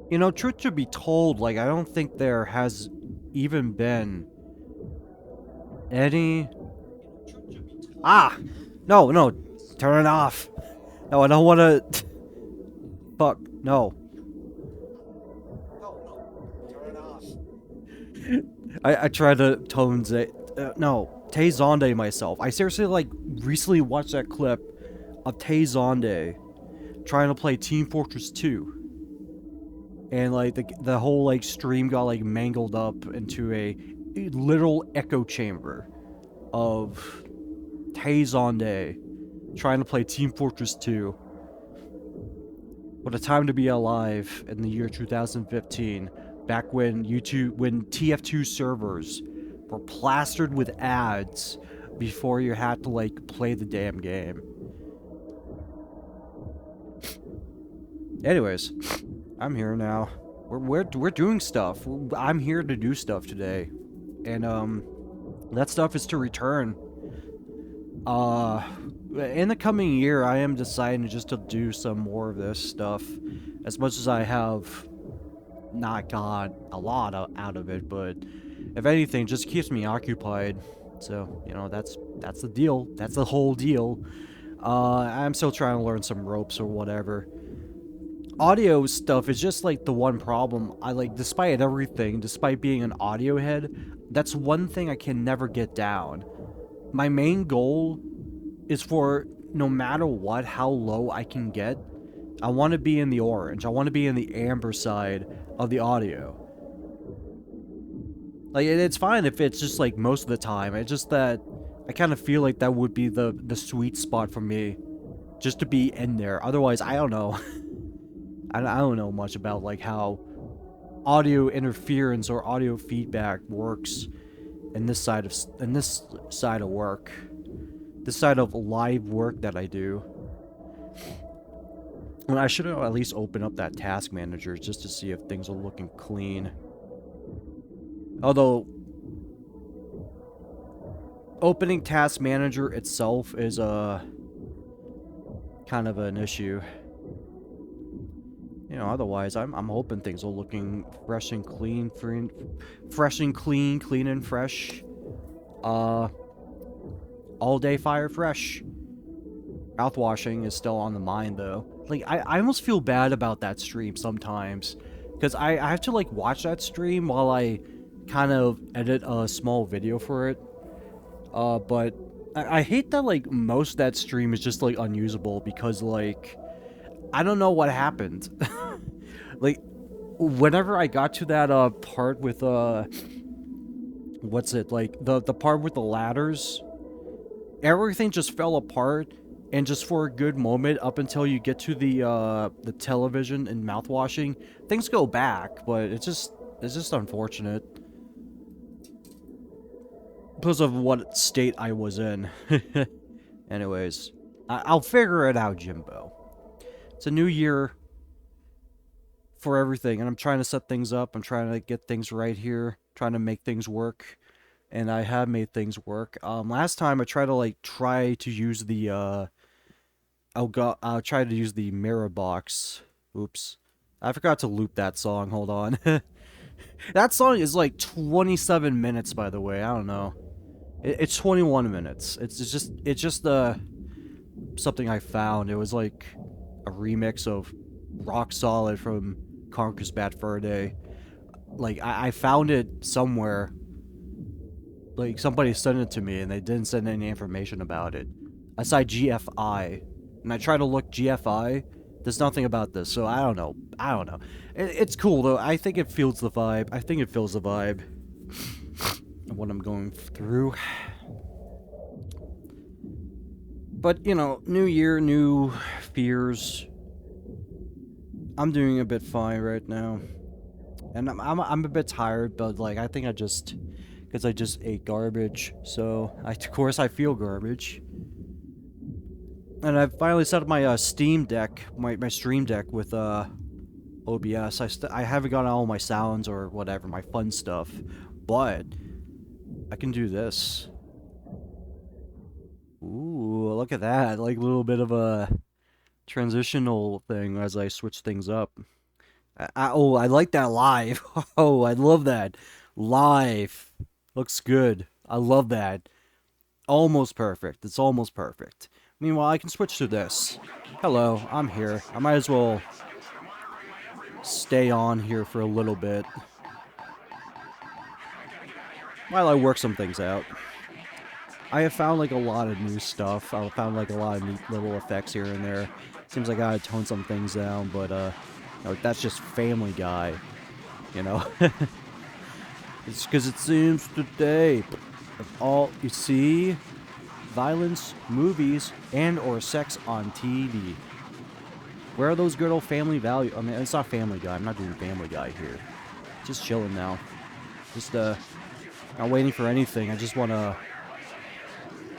You know, truth to be told, like, I don't think there has even been any... Ah! No, no, turn it off. No, I don't want to... Fuck, no. I tried to tones it. No, Tay Zonde myself. I seriously, like, recently watched that clip of Tay Zonde trying to play Team Fortress 2. And, like, the whole, like, stream got, like, mangled up into a literal echo chamber of Tay Zonde trying to play Team Fortress 2. What a time to be alive in the year 2015, back when when TF2 servers were plastered with ads before you had to like play the damn game. Anyways, I'm here now. We're doing stuff. I'm here to do stuff today, and that stuff is to return. Uh, in the coming year, I am deciding just to do some more of this stuff, as much as I have not got a lot out of it, but if anything, just keeps me occupied. So, you know, that's the deal. That's the whole deal. I'm still trying to learn some ropes or whatever. Audio stuff is just like the one problem. I like, despite everything, despite being an audio head, that's one thing I can never get down. My main goal is for no matter what, how low I can get, I want to be in the orange. I want to be in the amber side of the audio. Like, it's fine if it's just like most of the time. It's just that I kind of feel like that would be the sweet spot for me, just to be in there. Otherwise, I don't know. I don't know much about like how audio interference or audio feedback works in this side of work, this side of live work that I do. And I should have at least opened up that task manager just to see if things are looking clean. Although, opening task manager itself is a kind of an issue. You know, otherwise, I'm hoping things are looking fresh and clean, clean and fresh. All day fire fresh. Mouthwashing is still on the mind though. Like, I almost feel bad about that stream sometimes, because I have to like watch that stream while I kind of edit a small video for it. But I hate that like most of that stream is just like unusable because like I don't know what happened. Like, whenever I got to that part with what's it, like the part with the ladders, everything just fell apart, and just for a good moment up until you get to the television and mouthwashing, things go back, but it's just unfortunate because of what state I was in. Anyways, I'll figure it out, Jimbo. It's a new year for everything, and I'm trying to set things up. I'm trying to get things right here, trying to make things work, and I have made things work. Last time I tried to try to use the I'll try to use the mirror box. Oops, I forgot to loop that song. Hold on. That song is like 27 minutes, by the way. I don't know. It's 21 minutes. It's just something I found. It was like a remix of Rock Solid from Conquer's Bad Fur Day. Like, I found it somewhere. Like, somebody sent it to me, and they didn't send any information about it. Aside GFI. And I try to look GFI. There's nothing about this, so I don't know. It's cool, though. I think it feels the vibe. I think it feels the vibe of what I'm going through. But, you know, new year, new fears. I'm doing a bit fine right now. And I'm a bit tired, but, like, I think because I just ate garbage. So, of course, I feel garbage. And I've finally set up my Steam Deck, my Stream Deck with OBS. I haven't got all my sounds or whatever, my fun stuff, but I can do this. Ooh, look at that! Like a little bit of a transitional thing as I switch things up. Oh, I like that live. Oh, I love that. Live. Looks good. I love that. Almost perfect. It's almost perfect. Meanwhile, I can switch to this. Hello, I'm here. I might as well stay on here for a little bit while I work some things out. I have found like a lot of new stuff. I found like a lot of neat little effects here and there. Seems like I gotta tone some things down, but that's just Family Guy, you know. It's because it seems today of all you see, violence, movies, and or sex on TV. Where are those good old family value? I mean, it's not Family Guy. I'm not doing Family Guy here. Just chilling now. Just not waiting for anything. I just want to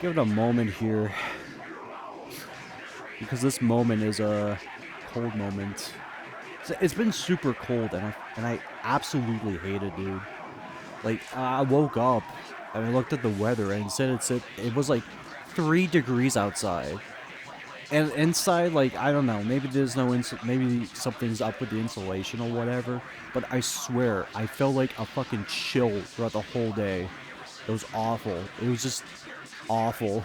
give it a moment here, because this moment is a cold moment. It's been super cold, and I absolutely hate it, dude. Like, I woke up and I looked at the weather and it was like 3 degrees outside. And inside, like, I don't know, maybe there's no maybe something's up with the insulation or whatever, but I swear, I felt like a fucking chill throughout the whole day. It was awful. It was just awful.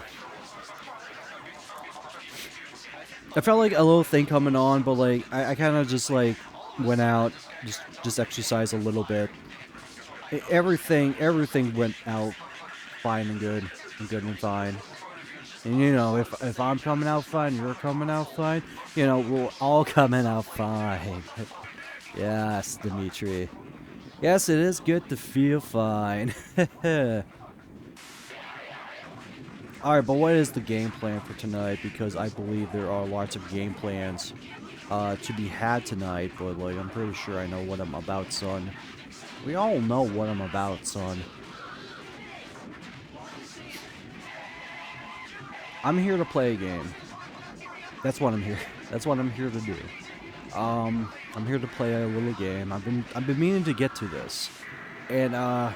I felt like a little thing coming on, but like, I kind of just like went out, just exercised a little bit. Everything went out fine and good and fine. And you know, if I'm coming out fine, you're coming out fine, you know, we're all coming out fine. Yes, Dimitri. Yes, it is good to feel fine. Alright, but what is the game plan for tonight? Because I believe there are lots of game plans to be had tonight, but like, I'm pretty sure I know what I'm about, son. We all know what I'm about, son. I'm here to play a game. That's what I'm here. That's what I'm here to do. I'm here to play a little game. I've been meaning to get to this, and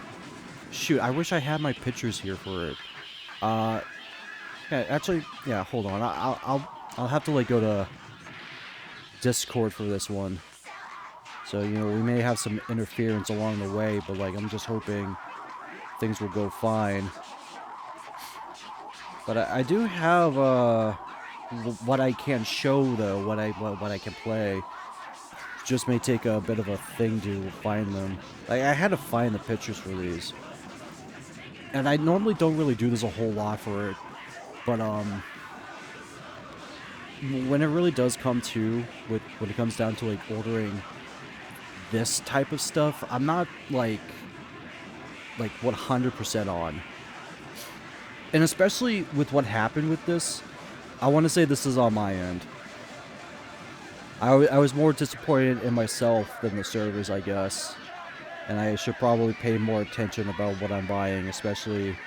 shoot, I wish I had my pictures here for it. Yeah, actually, yeah. Hold on. I'll have to like go to Discord for this one. So you know, we may have some interference along the way, but like, I'm just hoping things will go fine. But I do have what I can show though, what I can play. Just may take a bit of a thing to find them. Like, I had to find the pictures for these, and I normally don't really do this a whole lot for it, but when it really does come to when it comes down to like ordering this type of stuff, I'm not like 100% on. And especially with what happened with this, I want to say this is on my end. I was more disappointed in myself than the servers, I guess. And I should probably pay more attention about what I'm buying, especially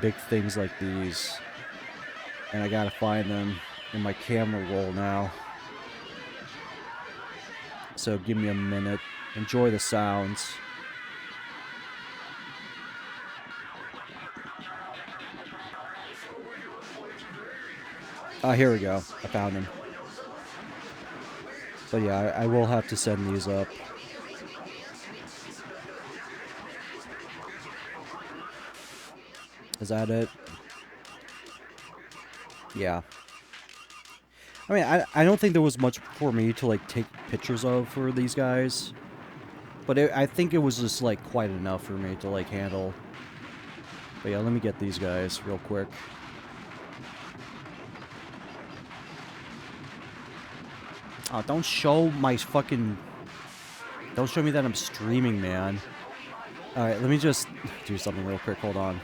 big things like these. And I gotta find them in my camera roll now. So give me a minute. Enjoy the sounds. Here we go. I found them. But yeah, I will have to send these up. Is that it? Yeah. I mean, I don't think there was much for me to like take pictures of for these guys. But I think it was just like quite enough for me to like handle. But yeah, let me get these guys real quick. Oh, don't show my fucking... Don't show me that I'm streaming, man. Alright, let me just do something real quick. Hold on.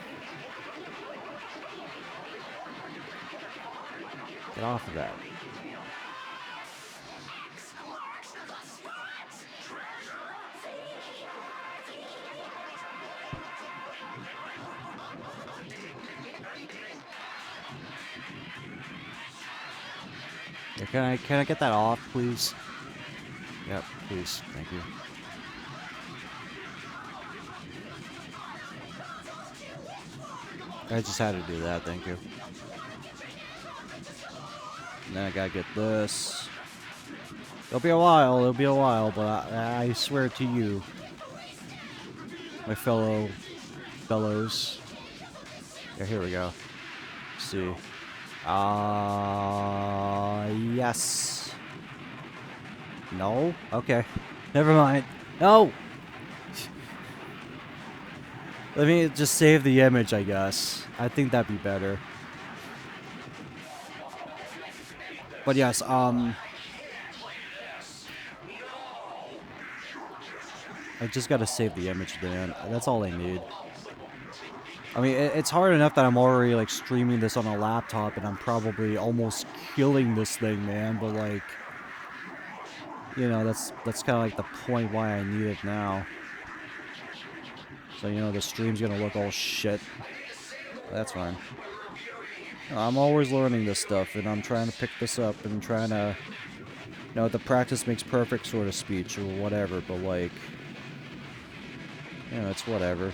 Get off of that. Yeah, can I get that off, please? Yep, please. Thank you. I just had to do that, thank you. And then I gotta get this. It'll be a while, but I swear to you, my fellows. Yeah, here we go. Let's see. Yes. No? Okay. Never mind. No! Let me just save the image, I guess. I think that'd be better. But yes, I just gotta save the image, man. That's all I need. I mean, it's hard enough that I'm already, like, streaming this on a laptop, and I'm probably almost killing this thing, man. But, like, you know, that's kind of like the point why I need it now. So, you know, the stream's gonna look all shit. That's fine. I'm always learning this stuff, and I'm trying to pick this up, and trying to, you know, the practice makes perfect sort of speech, or whatever, but, like, you know, it's whatever.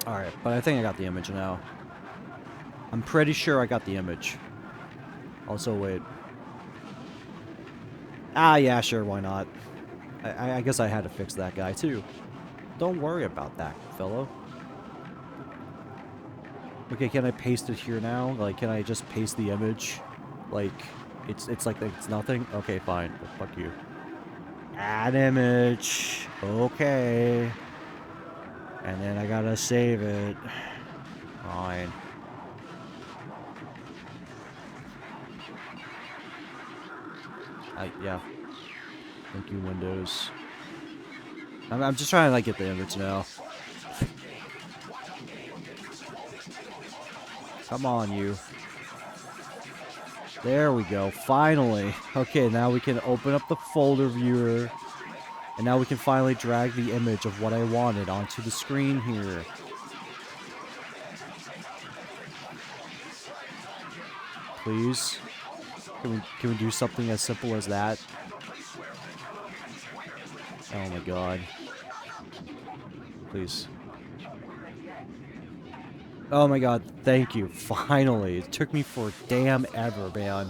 Alright, but I think I got the image now. I'm pretty sure I got the image. Also, wait. Ah, yeah, sure, why not? I guess I had to fix that guy, too. Don't worry about that, fellow. Okay, can I paste it here now? Like, can I just paste the image? Like, it's like it's nothing? Okay, fine. Well, fuck you. Add image. Okay. And then I gotta save it. Fine. Yeah. Thank you, Windows. I'm just trying to, like, get the image now. Come on, you. There we go. Finally. Okay, now we can open up the folder viewer. And now we can finally drag the image of what I wanted onto the screen here. Please. Can we do something as simple as that? Oh my god. Please. Oh my god, thank you. Finally. It took me for damn ever, man.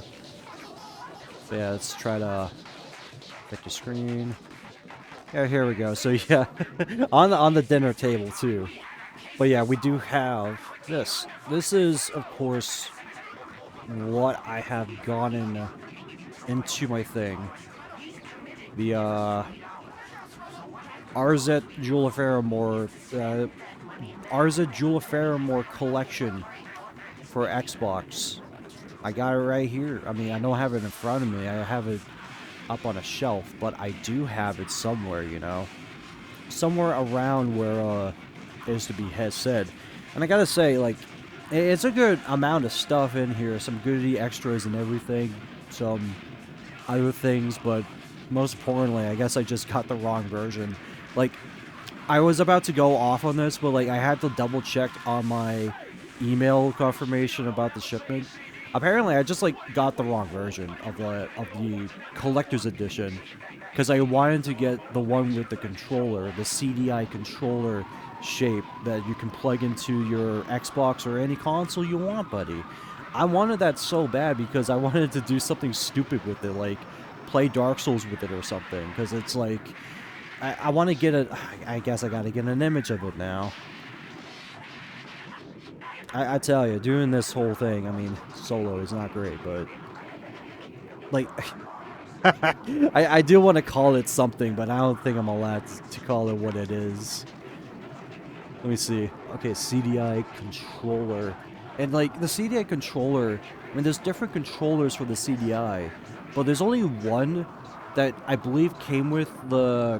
So yeah, let's try to pick the screen. Yeah, here we go. So yeah, on the dinner table too. But yeah, we do have this. This is, of course, what I have gone into my thing. The Arzette Feromore, Arzette Feromore collection for Xbox. I got it right here. I mean, I don't have it in front of me. I have it up on a shelf, but I do have it somewhere, you know, somewhere around where it is to be said. And I gotta say, like, it's a good amount of stuff in here, some goody extras and everything, some other things, but most importantly, I guess I just got the wrong version. Like, I was about to go off on this, but, like, I had to double check on my email confirmation about the shipment. Apparently, I just, like, got the wrong version of the collector's edition, because I wanted to get the one with the controller, the CDI controller shape that you can plug into your Xbox or any console you want, buddy. I wanted that so bad because I wanted to do something stupid with it, like play Dark Souls with it or something, because it's like, I want to get I guess I gotta get an image of it now. I tell you, doing this whole thing, I mean, solo is not great, but, like, I do want to call it something, but I don't think I'm allowed to call it what it is. Let me see. Okay, CDI controller. And, like, the CDI controller, I mean, there's different controllers for the CDI, but there's only one that I believe came with the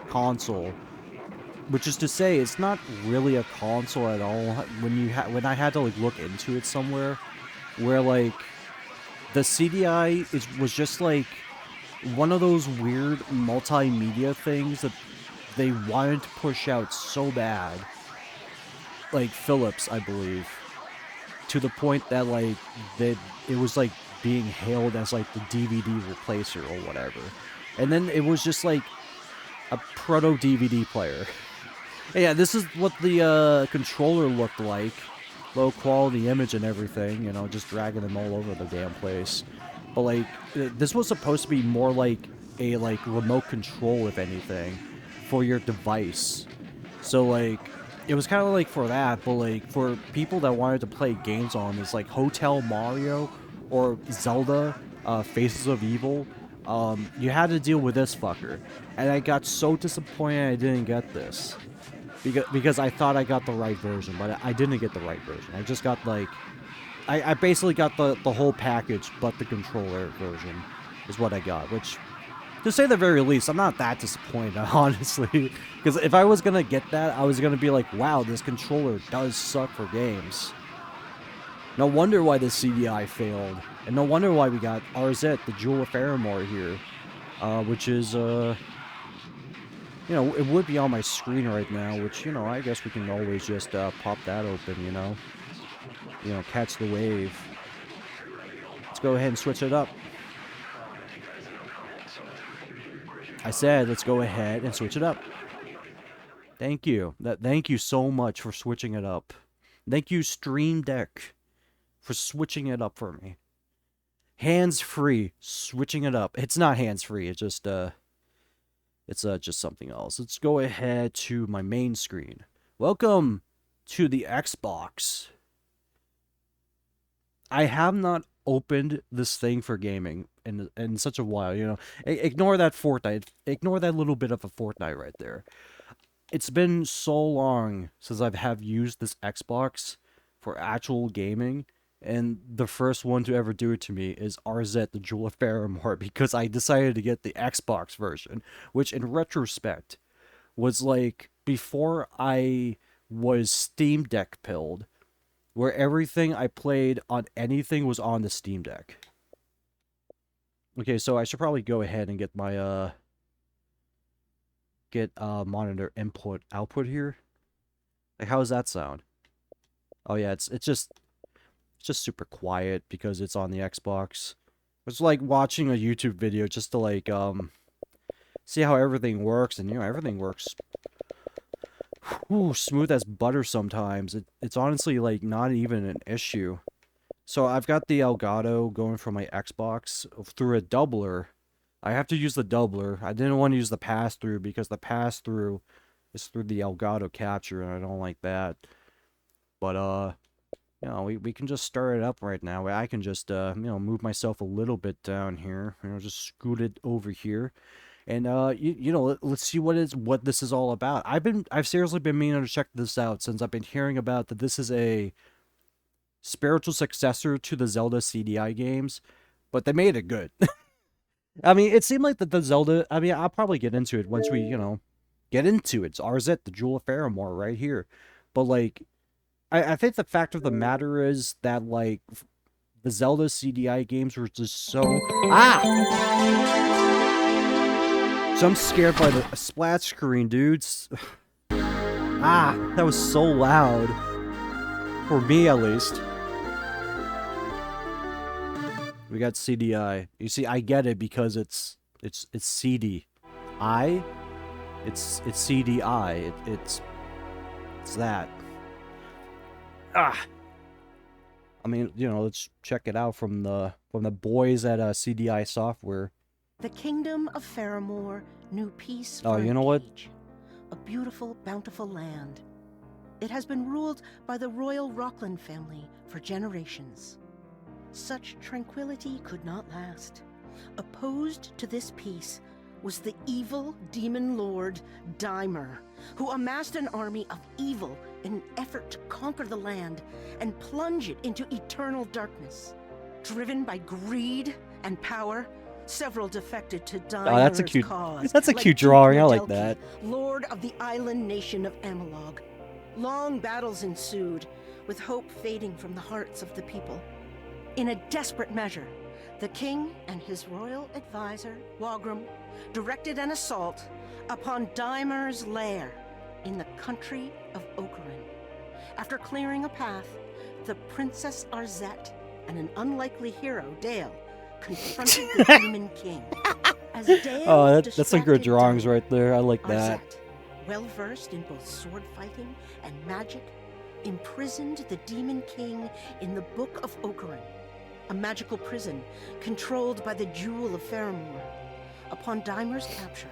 console. Which is to say, it's not really a console at all. When I had to, like, look into it somewhere, where, like, the CDI was just like one of those weird multimedia things that they wanted to push out so bad, like Philips, I believe, to the point that, like, it was like being hailed as like the DVD replacer or whatever, and then it was just like a proto DVD player. Yeah, this is what the controller looked like. Low quality image and everything, you know, just dragging them all over the damn place. But like, this was supposed to be more like a remote control, if anything, for your device. So like, it was kind of like for that, but like for people that wanted to play games on this, like Hotel Mario or Zelda, Faces of Evil, you had to deal with this fucker. And I got so disappointed I didn't get this. Because I thought I got the right version, but I didn't get the right version. I just got like... I basically got the whole package, but the controller version is what I got, which... To say the very least, I'm not that disappointed, honestly. Because if I was gonna get that, I was gonna be like, wow, this controller does suck for games. No wonder why the CDI failed. And no wonder why we got Arzette, the Jewel of Feromore here. Which is, you know, it would be on my screen right now, which, you know, I guess we can always just pop that open, you know. You know, catch the wave. Let's go ahead and switch it up. I said, let's go ahead and switch it up. Thank you. Thank you so much for switching it up. Thank you, Stream Deck, for switching it up for me. Hands-free, switching it up. It's not hands-free, it's just, just something else. Let's go ahead to my main screen. Welcome to the Xbox. I have not opened this thing for gaming in such a while, you know. Ignore that Fortnite. Ignore that little bit of a Fortnite right there. It's been so long since I have used this Xbox for actual gaming, and the first one to ever do it to me is Arzette, the Jewel of Feromore, because I decided to get the Xbox version, which in retrospect was like before I was Steam Deck pilled, where everything I played on anything was on the Steam Deck. Okay, so I should probably go ahead and get my monitor input output here. Like, how does that sound? Oh yeah, it's just super quiet because it's on the Xbox. It's like watching a YouTube video just to like see how everything works, and you know, everything works smooth as butter sometimes. It's honestly like not even an issue. So I've got the Elgato going from my Xbox through a doubler. I have to use the doubler. I didn't want to use the pass-through because the pass-through is through the Elgato capture, and I don't like that. But, you know, we can just start it up right now. I can just, you know, move myself a little bit down here. You know, just scoot it over here. And, you know, let's see what this is all about. I've seriously been meaning to check this out since I've been hearing about that this is a spiritual successor to the Zelda CDI games, but they made it good. I mean, it seemed like the Zelda, I mean, I'll probably get into it once we, you know, get into it. It's Arzette, the Jewel of Feromore right here. But, like, I think the fact of the matter is that, like, the Zelda CDI games were just so... So I'm scared by the splash screen, dudes. That was so loud. For me, at least. We got CDI. You see, I get it because it's CD. It's CDI. It's that. I mean, you know, let's check it out from the boys at CDI Software. The kingdom of Feromore knew peace. Oh, you know what? A beautiful, bountiful land. It has been ruled by the royal Rockland family for generations. Such tranquility could not last. Opposed to this peace was the evil demon lord Dimer, who amassed an army of evil in an effort to conquer the land and plunge it into eternal darkness. Driven by greed and power, several defected to Dimer's cause. That's a cute drawing. I like that. Lord of the island nation of Amalog. Long battles ensued, with hope fading from the hearts of the people. In a desperate measure, the king and his royal advisor, Wagram, directed an assault upon Dimer's lair in the country of Ocarin. After clearing a path, the Princess Arzette and an unlikely hero, Dale, confronted the demon king. As Dale that's some good drawings right there. I like that. well versed in both sword fighting and magic, imprisoned the Demon King in the Book of Ocaran, a magical prison controlled by the Jewel of Feromore. Upon Daimer's capture,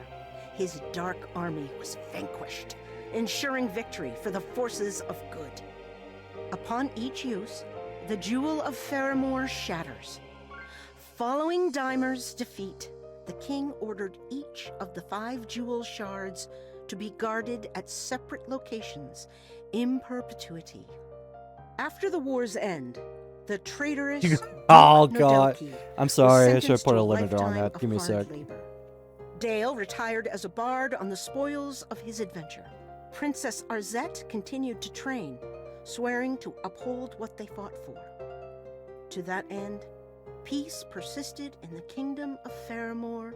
his dark army was vanquished, ensuring victory for the forces of good. Upon each use, the Jewel of Feromore shatters. Following Daimer's defeat, the king ordered each of the 5 jewel shards to be guarded at separate locations in perpetuity. After the war's end, the traitorous Oh, Duke God. Nodoki I'm was sorry, I should have sentenced put to a limiter on lifetime that. of Give me a hard sec. labor. Dale retired as a bard on the spoils of his adventure. Princess Arzette continued to train, swearing to uphold what they fought for. To that end, peace persisted in the kingdom of Feromore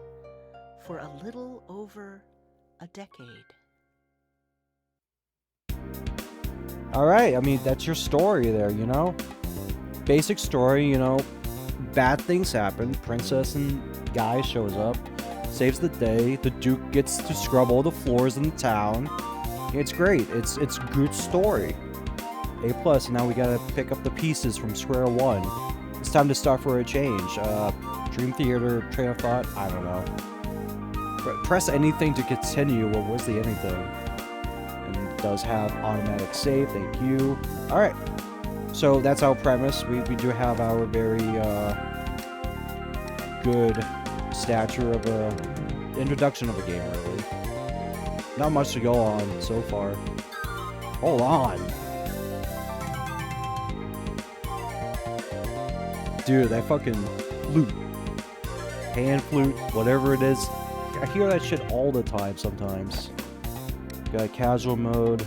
for a little over a decade. Alright, I mean, that's your story there, you know? Basic story, you know, bad things happen. Princess and guy shows up, saves the day. The Duke gets to scrub all the floors in the town. It's great. It's good story. A+, now we gotta pick up the pieces from square one. It's time to start for a change. Dream Theater, train of thought, I don't know. Press anything to continue. Well, where's the anything? And it does have automatic save, thank you. Alright. So that's our premise. We do have our very good stature of a introduction of a game, really. Not much to go on so far. Hold on. Dude, that fucking flute. Pan flute, whatever it is. I hear that shit all the time sometimes. Got casual mode.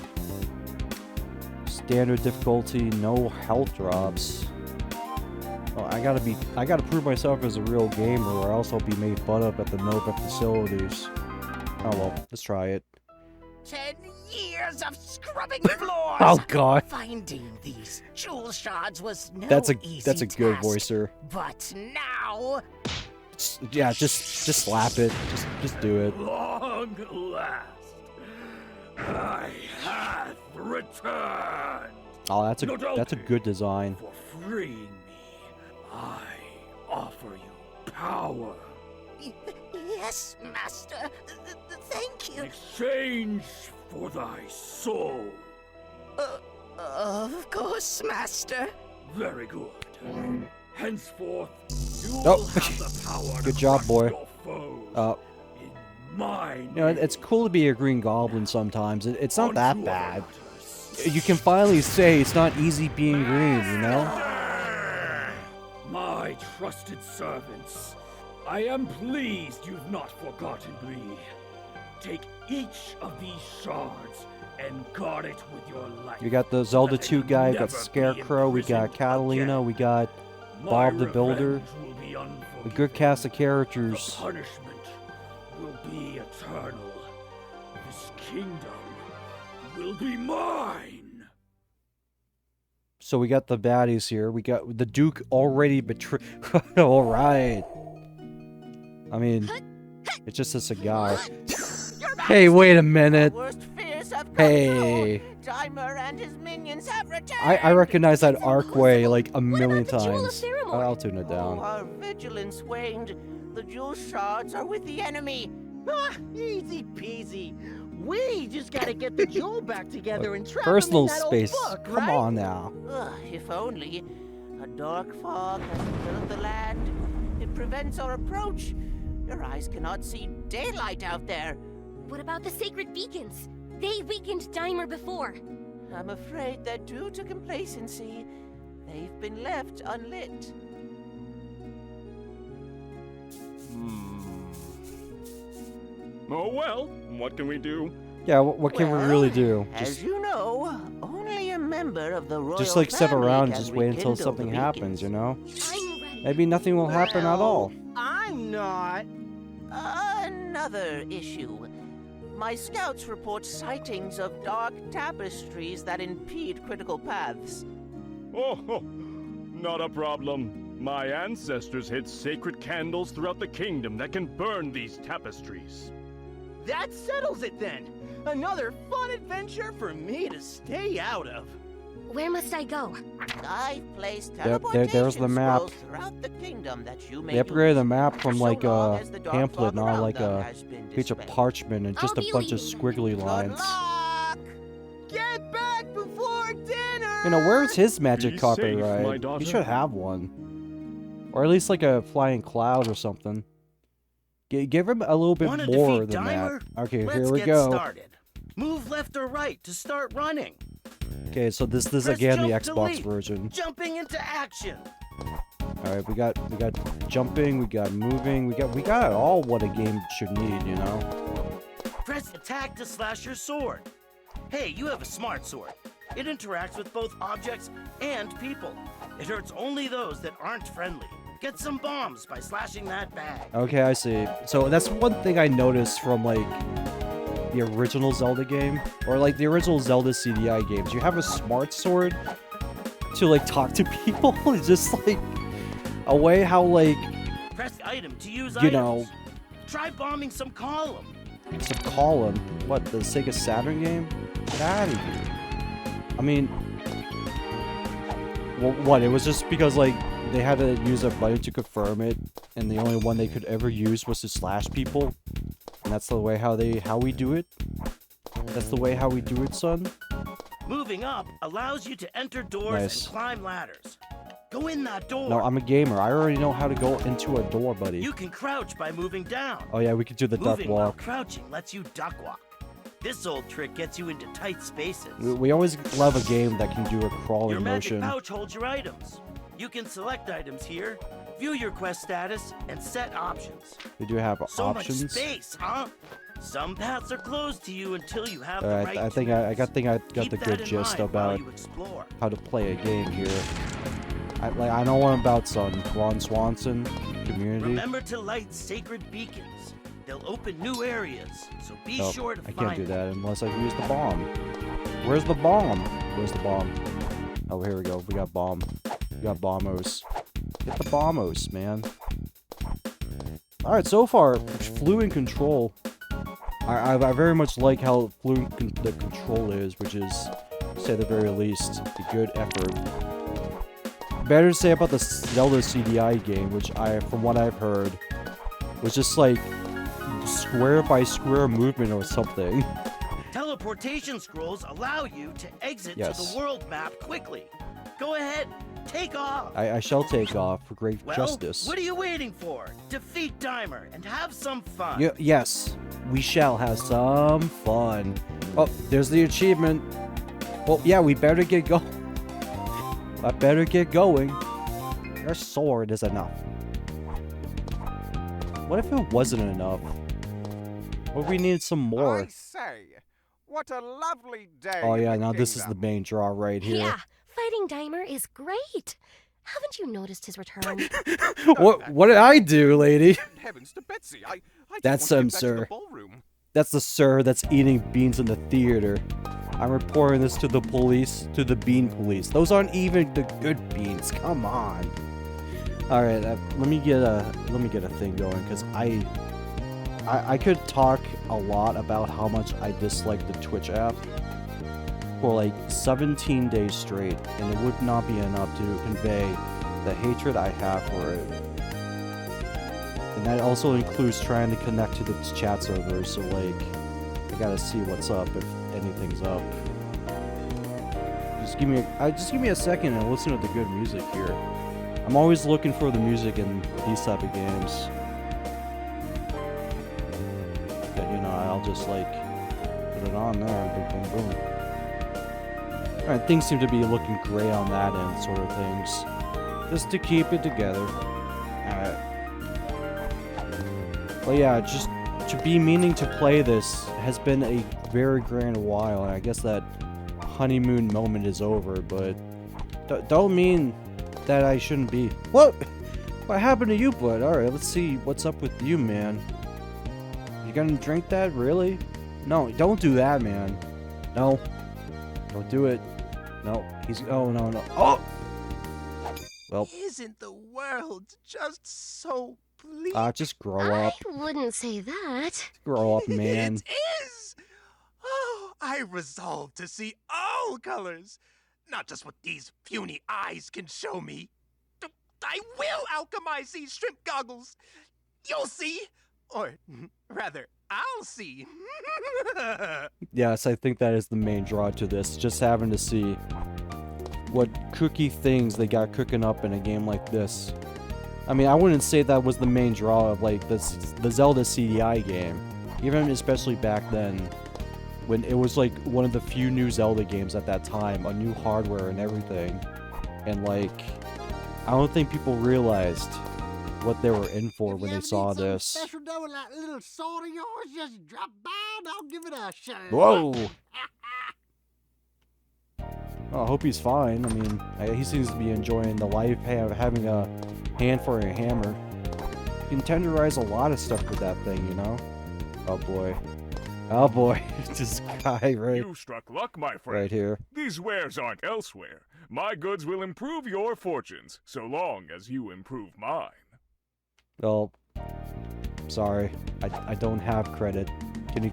Standard difficulty, no health drops. Oh, I gotta prove myself as a real gamer, or else I'll be made fun of at the Nova facilities. Oh well, let's try it. 10 years of scrubbing floors. Oh god. Finding these jewel shards was no That's a easy good task. voicer. But now, Yeah, just slap it. Just do it. Long last, I have returned. Oh, that's a good design. For freeing me, I offer you power. yes, master. Thank In you. exchange for thy soul. Of course, master. Very good. Henceforth, you Oh. will have the power Good to job, crush boy. your foes in my You know, it's cool to be a Green Goblin sometimes. It's not that Onto bad. others. You can finally say it's not easy being green, you know? My trusted servants, I am pleased you've not forgotten me. Take each of these shards and guard it with your life. We got the Zelda That it 2 will guy, we never got be Scarecrow, we got imprisoned Catalina, again. we got My Bob the Builder. revenge will be a unforgiving. good cast of The characters. punishment will be eternal. This kingdom will be mine. So we got the baddies here. We got the Duke already betrayed. Alright. I mean, it's just a cigar. Hey, wait a minute. Worst fears have come Hey. true. Daimer and his minions have returned. I recognize that It's Arcway impossible. like a What million about the Jewel of times. Feromore? I'll tune it Oh, down. our vigilance waned. The jewel shards are with the enemy. Ah, easy peasy. We just gotta get the jewel back together and trap Personal him in that space. Old book, Come right? on now. Ugh, if only. A dark fog has filled the land. It prevents our approach. Your eyes cannot see daylight out there. What about the sacred beacons? They weakened Daimer before. I'm afraid that due to complacency, they've been left unlit. Oh well, what can we do? Yeah, what can we really do? As Just you know, only a member of the royal just like sit family around and can just wait until rekindle the something happens, beacons. you know? I'm ready. Maybe nothing will happen at all. I'm not. Another issue. My scouts report sightings of dark tapestries that impede critical paths. Oh, not a problem. My ancestors hid sacred candles throughout the kingdom that can burn these tapestries. That settles it then. Another fun adventure for me to stay out of. Where must I go? I've placed Yep, teleportation there's the map. scrolls throughout the kingdom that you may They upgraded the use, map for from so like long a as the dark pamphlet, fog not around like them a has been piece of dispelled. parchment and just I'll a be bunch of leaving. squiggly Good lines. luck! Get back before dinner! You know, where's his magic Be carpet safe, my ride? daughter. He should have one. Or at least like a flying cloud or something. Give him a little bit Wanna more defeat than Dimer? that. Okay, Let's here we get go. started. Move left or right to start running. Okay, so this is Press again the jump to Xbox leap. version. Jumping into action. Alright, we got jumping, we got moving, we got all what a game should need, you know? Press attack to slash your sword. Hey, you have a smart sword. It interacts with both objects and people. It hurts only those that aren't friendly. Get some bombs by slashing that bag. Okay, I see. So that's one thing I noticed from like the original Zelda game, or like the original Zelda CDI games. You have a smart sword to like talk to people. It's just like a way how like, Press item to use you items. know, Try bombing some column. some column. What, the Sega Saturn game? Get out of here. I mean, well, what? It was just because like they had to use a button to confirm it, and the only one they could ever use was to slash people, and that's the way how we do it. That's the way how we do it, son. Moving up allows you to enter doors Nice. and climb ladders. Go in that door. No, I'm a gamer. I already know how to go into a door, buddy. You can crouch by moving down. Oh yeah, we could do the duck Moving while walk. crouching lets you duck walk. This old trick gets you into tight spaces. We always love a game that can do a Your crawling magic motion. pouch holds your items. You can select items here, view your quest status, and set options. We do have So options. much space, huh? Some paths are closed to you until you have the Alright, right I think tools. I got the Keep good that in gist mind while about you explore. how to play a game here. I know what I'm about, son. Ron Swanson, community. Remember to light sacred beacons. They'll open new areas, so be Oh, sure to I find can't do them. that unless I use the bomb. Where's the bomb? Where's the bomb? Oh, here we go. We got bomb. We got bombos. Get the bombos, man. Alright, so far, fluid control. I very much like how fluid the control is, which is, to say the very least, a good effort. Better to say about the Zelda CDI game, which from what I've heard, was just like square by square movement or something. Teleportation scrolls allow you to exit to Yes. the world map quickly. Go ahead, take off. I shall take off for great Well, justice. what are you waiting for? Defeat Dimer and have some fun. Yes, we shall have some fun. Oh, there's the achievement. Well, yeah, we better get going. I better get going. Our sword is enough. What if it wasn't enough? What if we needed some more? I say, what a lovely day. Oh in yeah, the now this is the kingdom. main draw right here. Yeah, fighting Dimer is great. Haven't you noticed his return? What did I do, lady? Heavens to Betsy, I just That's want to him, get back to the sir. ballroom. That's the sir that's eating beans in the theater. I'm reporting this to the police, to the bean police. Those aren't even the good beans. Come on. All right, let me get a thing going, because I could talk a lot about how much I dislike the Twitch app for like 17 days straight, and it would not be enough to convey the hatred I have for it. And that also includes trying to connect to the chat server, so like, I gotta see what's up if anything's up. Just give me a second and listen to the good music here. I'm always looking for the music in these type of games. But you know, I'll just like put it on there and boom, boom, boom. Alright, things seem to be looking great on that end, sort of things. Just to keep it together. Alright. But yeah, just to be meaning to play this has been a very grand while, and I guess that honeymoon moment is over, but don't mean that I shouldn't be. What happened to you, bud? Alright, let's see what's up with you, man. You gonna drink that? Really? No, don't do that, man. No. Don't do it. No. Oh, no. Oh! Well, Isn't the world just so bleak? just grow up. I wouldn't say that. Grow up, man. It is. I resolve to see all colors, not just what these puny eyes can show me. I will alchemize these shrimp goggles. You'll see. Or rather, I'll see. Yes, I think that is the main draw to this. Just having to see what cookie things they got cooking up in a game like this. I mean, I wouldn't say that was the main draw of like the Zelda CDI game. Even especially back then, when it was like one of the few new Zelda games at that time, a new hardware and everything. And like, I don't think people realized what they were in for when they saw this. Special dough with that little sword of yours, just drop by and I'll give it a shot. Whoa! Oh, I hope he's fine. I mean, he seems to be enjoying the life, having a hand for a hammer. You can tenderize a lot of stuff with that thing, you know? Oh boy. Oh boy. This guy You struck luck, my friend. right here. These wares aren't elsewhere. My goods will improve your fortunes, so long as you improve mine. Well, sorry. I don't have credit. Can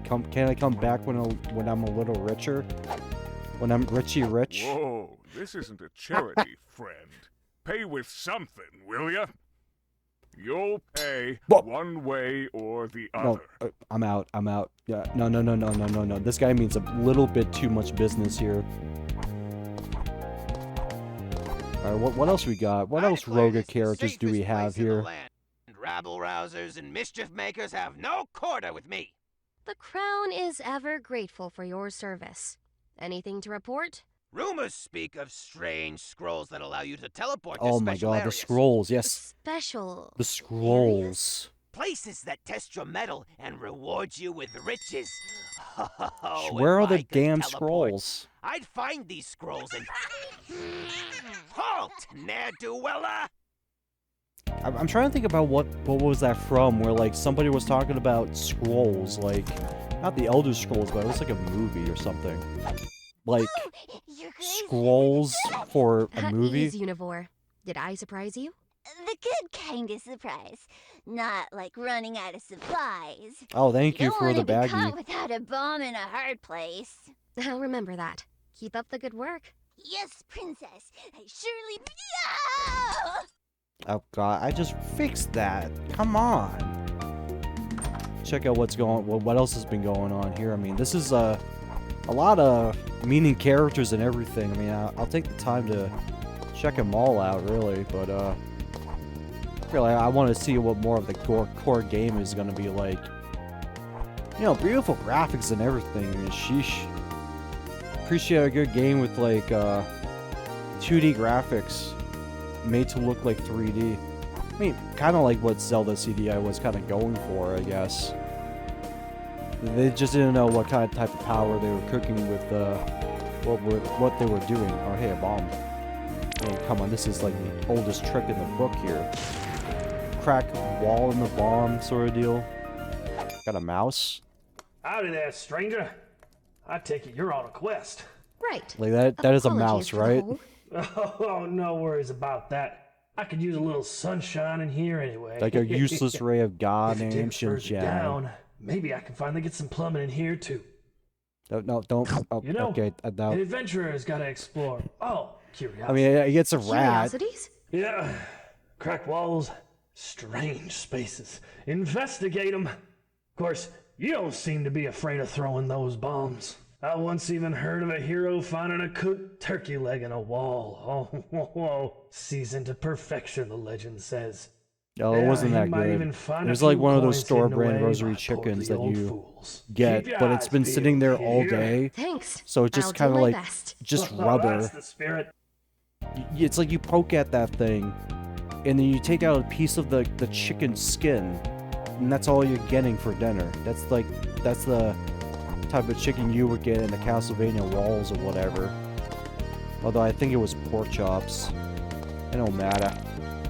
I come back when I'm a little richer? When I'm Richie rich? Whoa, this isn't a charity, friend. Pay with something, will ya? You'll pay one way or the other. No, I'm out. I'm out. Yeah, no. This guy means a little bit too much business here. Alright, what else we got? What else rogue characters do we have here? Rabble-rousers and mischief-makers have no quarter with me. The Crown is ever grateful for your service. Anything to report? Rumors speak of strange scrolls that allow you to teleport to Oh my special god, the areas. scrolls, yes. Special. The scrolls. Places that test your mettle and reward you with riches. Oh, Where are if I the could damn teleport, scrolls? I'd find these scrolls and... Halt, ne'er-do-weller! I'm trying to think about what was that from, where like somebody was talking about scrolls, like not the Elder Scrolls, but it was like a movie or something. Like scrolls for a At movie. ease, Univore. Did I surprise you? The good kind of surprise. Not like running out of supplies. Oh, thank you Don't for wanna the be baggie. caught without a bomb in a hard place. I'll remember that. Keep up the good work. Yes, princess. I surely... Ah! Oh god, I just fixed that. Come on. Check out what's going. What else has been going on here? I mean, this is a lot of meaning characters and everything. I mean, I'll take the time to check them all out, really. But really, I want to see what more of the core game is going to be like. You know, beautiful graphics and everything. I mean, sheesh. Appreciate a good game with like 2D graphics made to look like 3D. I mean, kind of like what Zelda CDI was kind of going for, I guess. They just didn't know what kind of type of power they were cooking with what they were doing. Oh, hey, a bomb. Hey, come on, this is like the oldest trick in the book here. Crack wall in the bomb sort of deal. Got a mouse. Howdy there, stranger. I take it you're on a quest. Right. Like that is a mouse, right? Oh, no worries about that. I could use a little sunshine in here anyway. Like a useless ray of God If you named dig further Shin-chan. down, maybe I can finally get some plumbing in here too. No, don't. Oh, You know, okay, no. an adventurer has got to explore. Oh, curiosity. I mean, he gets a rat. Curiosities? Yeah, cracked walls, strange spaces. Investigate them. Of course, you don't seem to be afraid of throwing those bombs. I once even heard of a hero finding a cooked turkey leg in a wall. Oh, seasoned to perfection, the legend says. Oh, it Yeah, wasn't you that might good. even find It a was like few one of those coins store hidden brand away rosary by chickens portly that old you fools. get, Keep your but it's eyes been sitting there peeled, all hear? day. Thanks. So it just I'll do kind of my like best. just Oh, rubber. that's the spirit. It's like you poke at that thing, and then you take out a piece of the chicken skin, and that's all you're getting for dinner. That's the type of chicken you would get in the Castlevania walls or whatever. Although I think it was pork chops. It don't matter.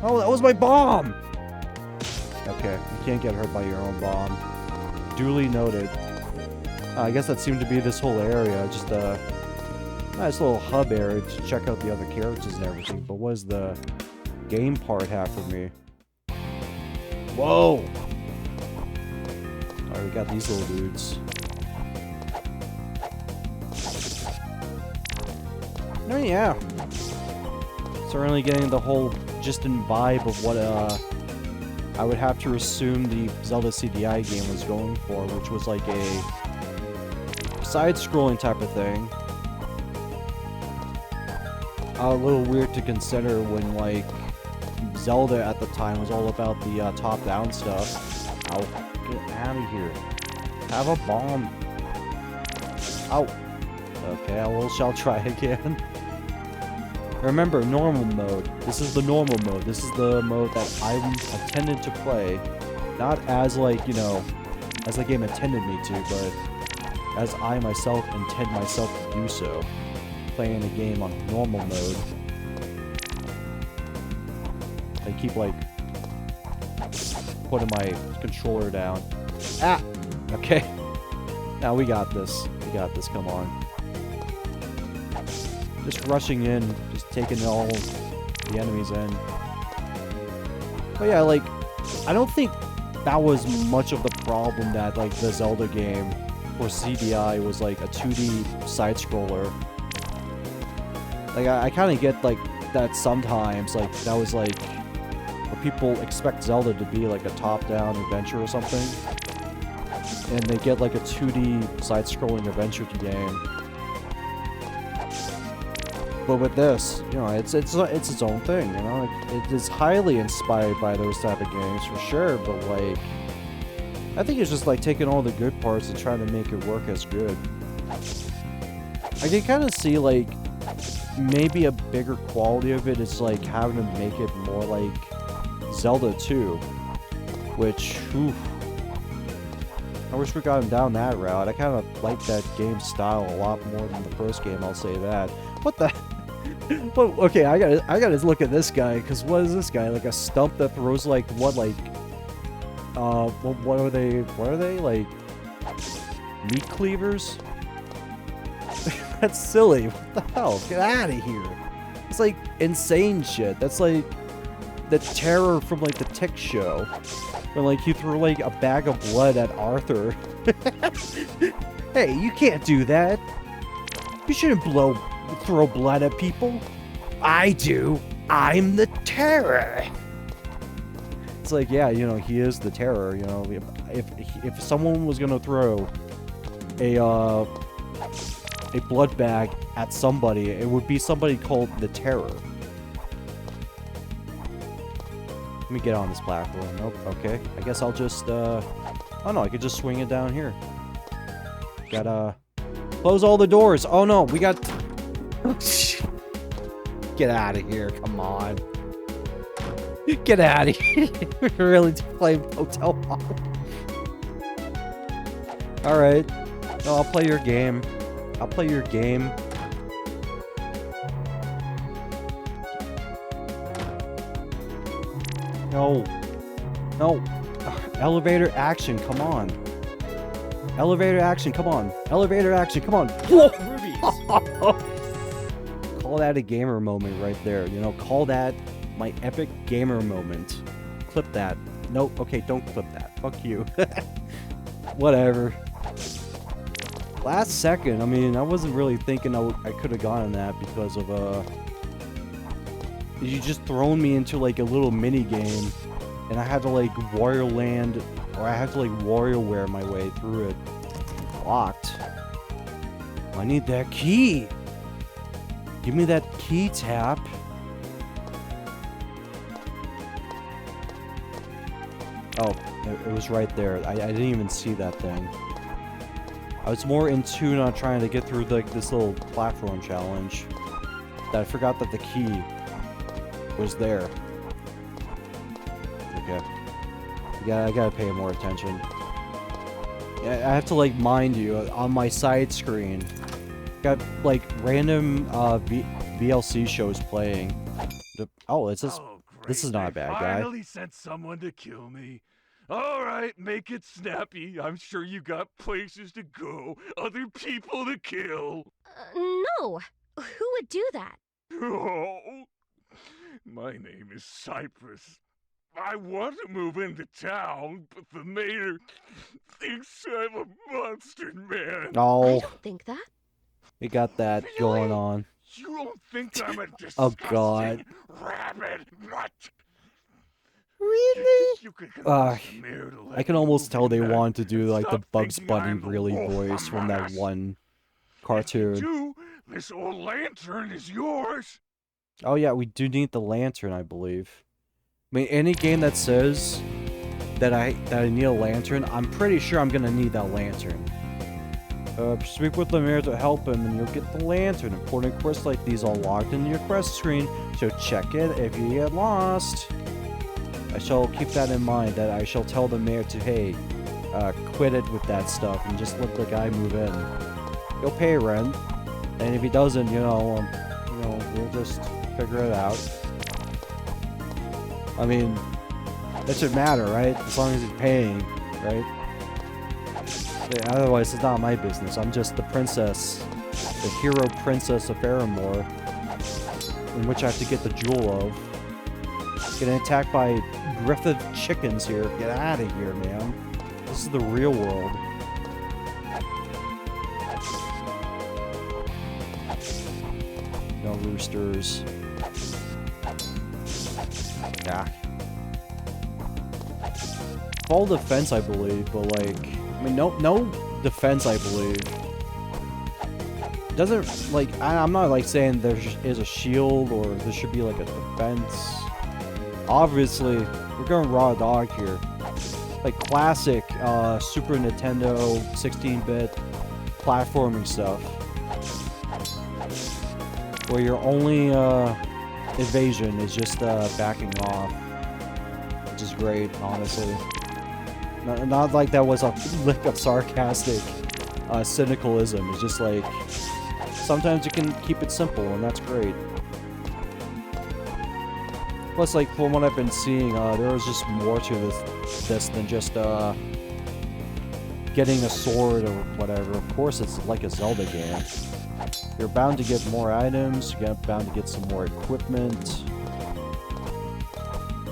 Oh, that was my bomb! Okay, you can't get hurt by your own bomb. Duly noted. I guess that seemed to be this whole area, just a nice little hub area to check out the other characters and everything. But what does the game part have for me? Whoa! Alright, we got these little dudes. yeah. Certainly getting the whole gist and vibe of what I would have to assume the Zelda CDI game was going for, which was like a side-scrolling type of thing. A little weird to consider when like Zelda at the time was all about the top-down stuff. Ow, get out of here. Have a bomb. Ow. Okay, I shall try again. Remember, normal mode. This is the normal mode. This is the mode that I intended to play. Not as, like, you know, as the game intended me to, but as I myself intend myself to do so. Playing the game on normal mode. I keep, like, putting my controller down. Ah! Okay. Now we got this. We got this, come on. Just rushing in, just taking all the enemies in. But yeah, like, I don't think that was much of the problem that, like, the Zelda game for CDI was, like, a 2D side-scroller. Like, I kind of get, like, that sometimes, like, that was, like, where people expect Zelda to be, like, a top-down adventure or something. And they get, like, a 2D side-scrolling adventure game. But with this, you know, it's its own thing, you know? It is highly inspired by those type of games, for sure, but, like, I think it's just, like, taking all the good parts and trying to make it work as good. I can kind of see, like, maybe a bigger quality of it is, like, having to make it more like Zelda 2, which, oof, I wish we got him down that route. I kind of like that game style a lot more than the first game, I'll say that. What the... Well, okay, I gotta look at this guy, because what is this guy? Like a stump that throws, like, what, like... what are they? What are they? Like... meat cleavers? That's silly. What the hell? Get out of here. It's like insane shit. That's like the terror from like the Tick show. When like you throw like a bag of blood at Arthur. Hey, you can't do that. You shouldn't throw blood at people. I do. I'm the terror. It's like, yeah, you know, he is the terror, you know. If someone was gonna throw a blood bag at somebody, it would be somebody called the Terror. Let me get on this platform. Nope, okay. I guess I'll just, oh no, I could just swing it down here. Gotta close all the doors. Oh no, we got... Get out of here, come on. Get out of here. We're really playing Hotel Mom. Alright. No, I'll play your game. I'll play your game. No. No. Elevator action, come on. Elevator action, come on. Elevator action, come on. Call that a gamer moment right there. You know, call that my epic gamer moment. Clip that. No, okay, don't clip that. Fuck you. Whatever. Last second, I mean, I wasn't really thinking I could have gotten that because of, you just thrown me into, like, a little mini game, and I had to, like, Wario Land, or I had to, like, WarioWare my way through it. Locked. I need that key! Give me that key, Tap. Oh, it was right there. I didn't even see that thing. I was more in tune on trying to get through like this little platform challenge that I forgot that the key was there. Okay. Yeah, I gotta pay more attention. Yeah, I have to like mind you on my side screen. Got like random VLC shows playing. Oh, it's this. Oh, great. This is not a bad guy. Finally sent someone to kill me. All right, make it snappy. I'm sure you got places to go, other people to kill. No. Who would do that? Oh, my name is Cypress. I want to move into town, but the mayor thinks I'm a monster man. Oh, I don't think that. we got that going on. You don't think I'm a disgusting Oh, God. rabbit nut? Really? You can convince the mayor to let I can me almost move tell in they there wanted to do and like the stop Bugs thinking Bunny I'm the really wolf voice from that among us. one If cartoon. you do, this old lantern is yours. Oh yeah, we do need the lantern, I believe. I mean, any game that says that I need a lantern, I'm pretty sure I'm gonna need that lantern. Speak with the mayor to help him, and you'll get the lantern. Important quests like these are logged into your quest screen, so check it if you get lost. I shall keep that in mind. That I shall tell the mayor to, hey, quit it with that stuff and just let the guy move in. He'll pay rent, and if he doesn't, we'll just figure it out. I mean, that should matter, right? As long as he's paying, right? Yeah, otherwise, it's not my business. I'm just the princess, the hero princess of Feromore, in which I have to get the jewel of. Getting attacked by Griffith chickens here. Get out of here, man. This is the real world. No roosters. Yeah. Full defense, I believe, but like, I mean, no defense, I believe. Doesn't, like, I'm not like saying there is a shield or there should be like a defense. Obviously, we're going raw dog here. Like classic Super Nintendo 16-bit platforming stuff. Where your only evasion is just backing off. Which is great, honestly. Not like that was a lick of sarcastic cynicalism. It's just like, sometimes you can keep it simple, and that's great. Plus, like, from what I've been seeing, there was just more to this than just getting a sword or whatever. Of course, it's like a Zelda game. You're bound to get more items, you're bound to get some more equipment.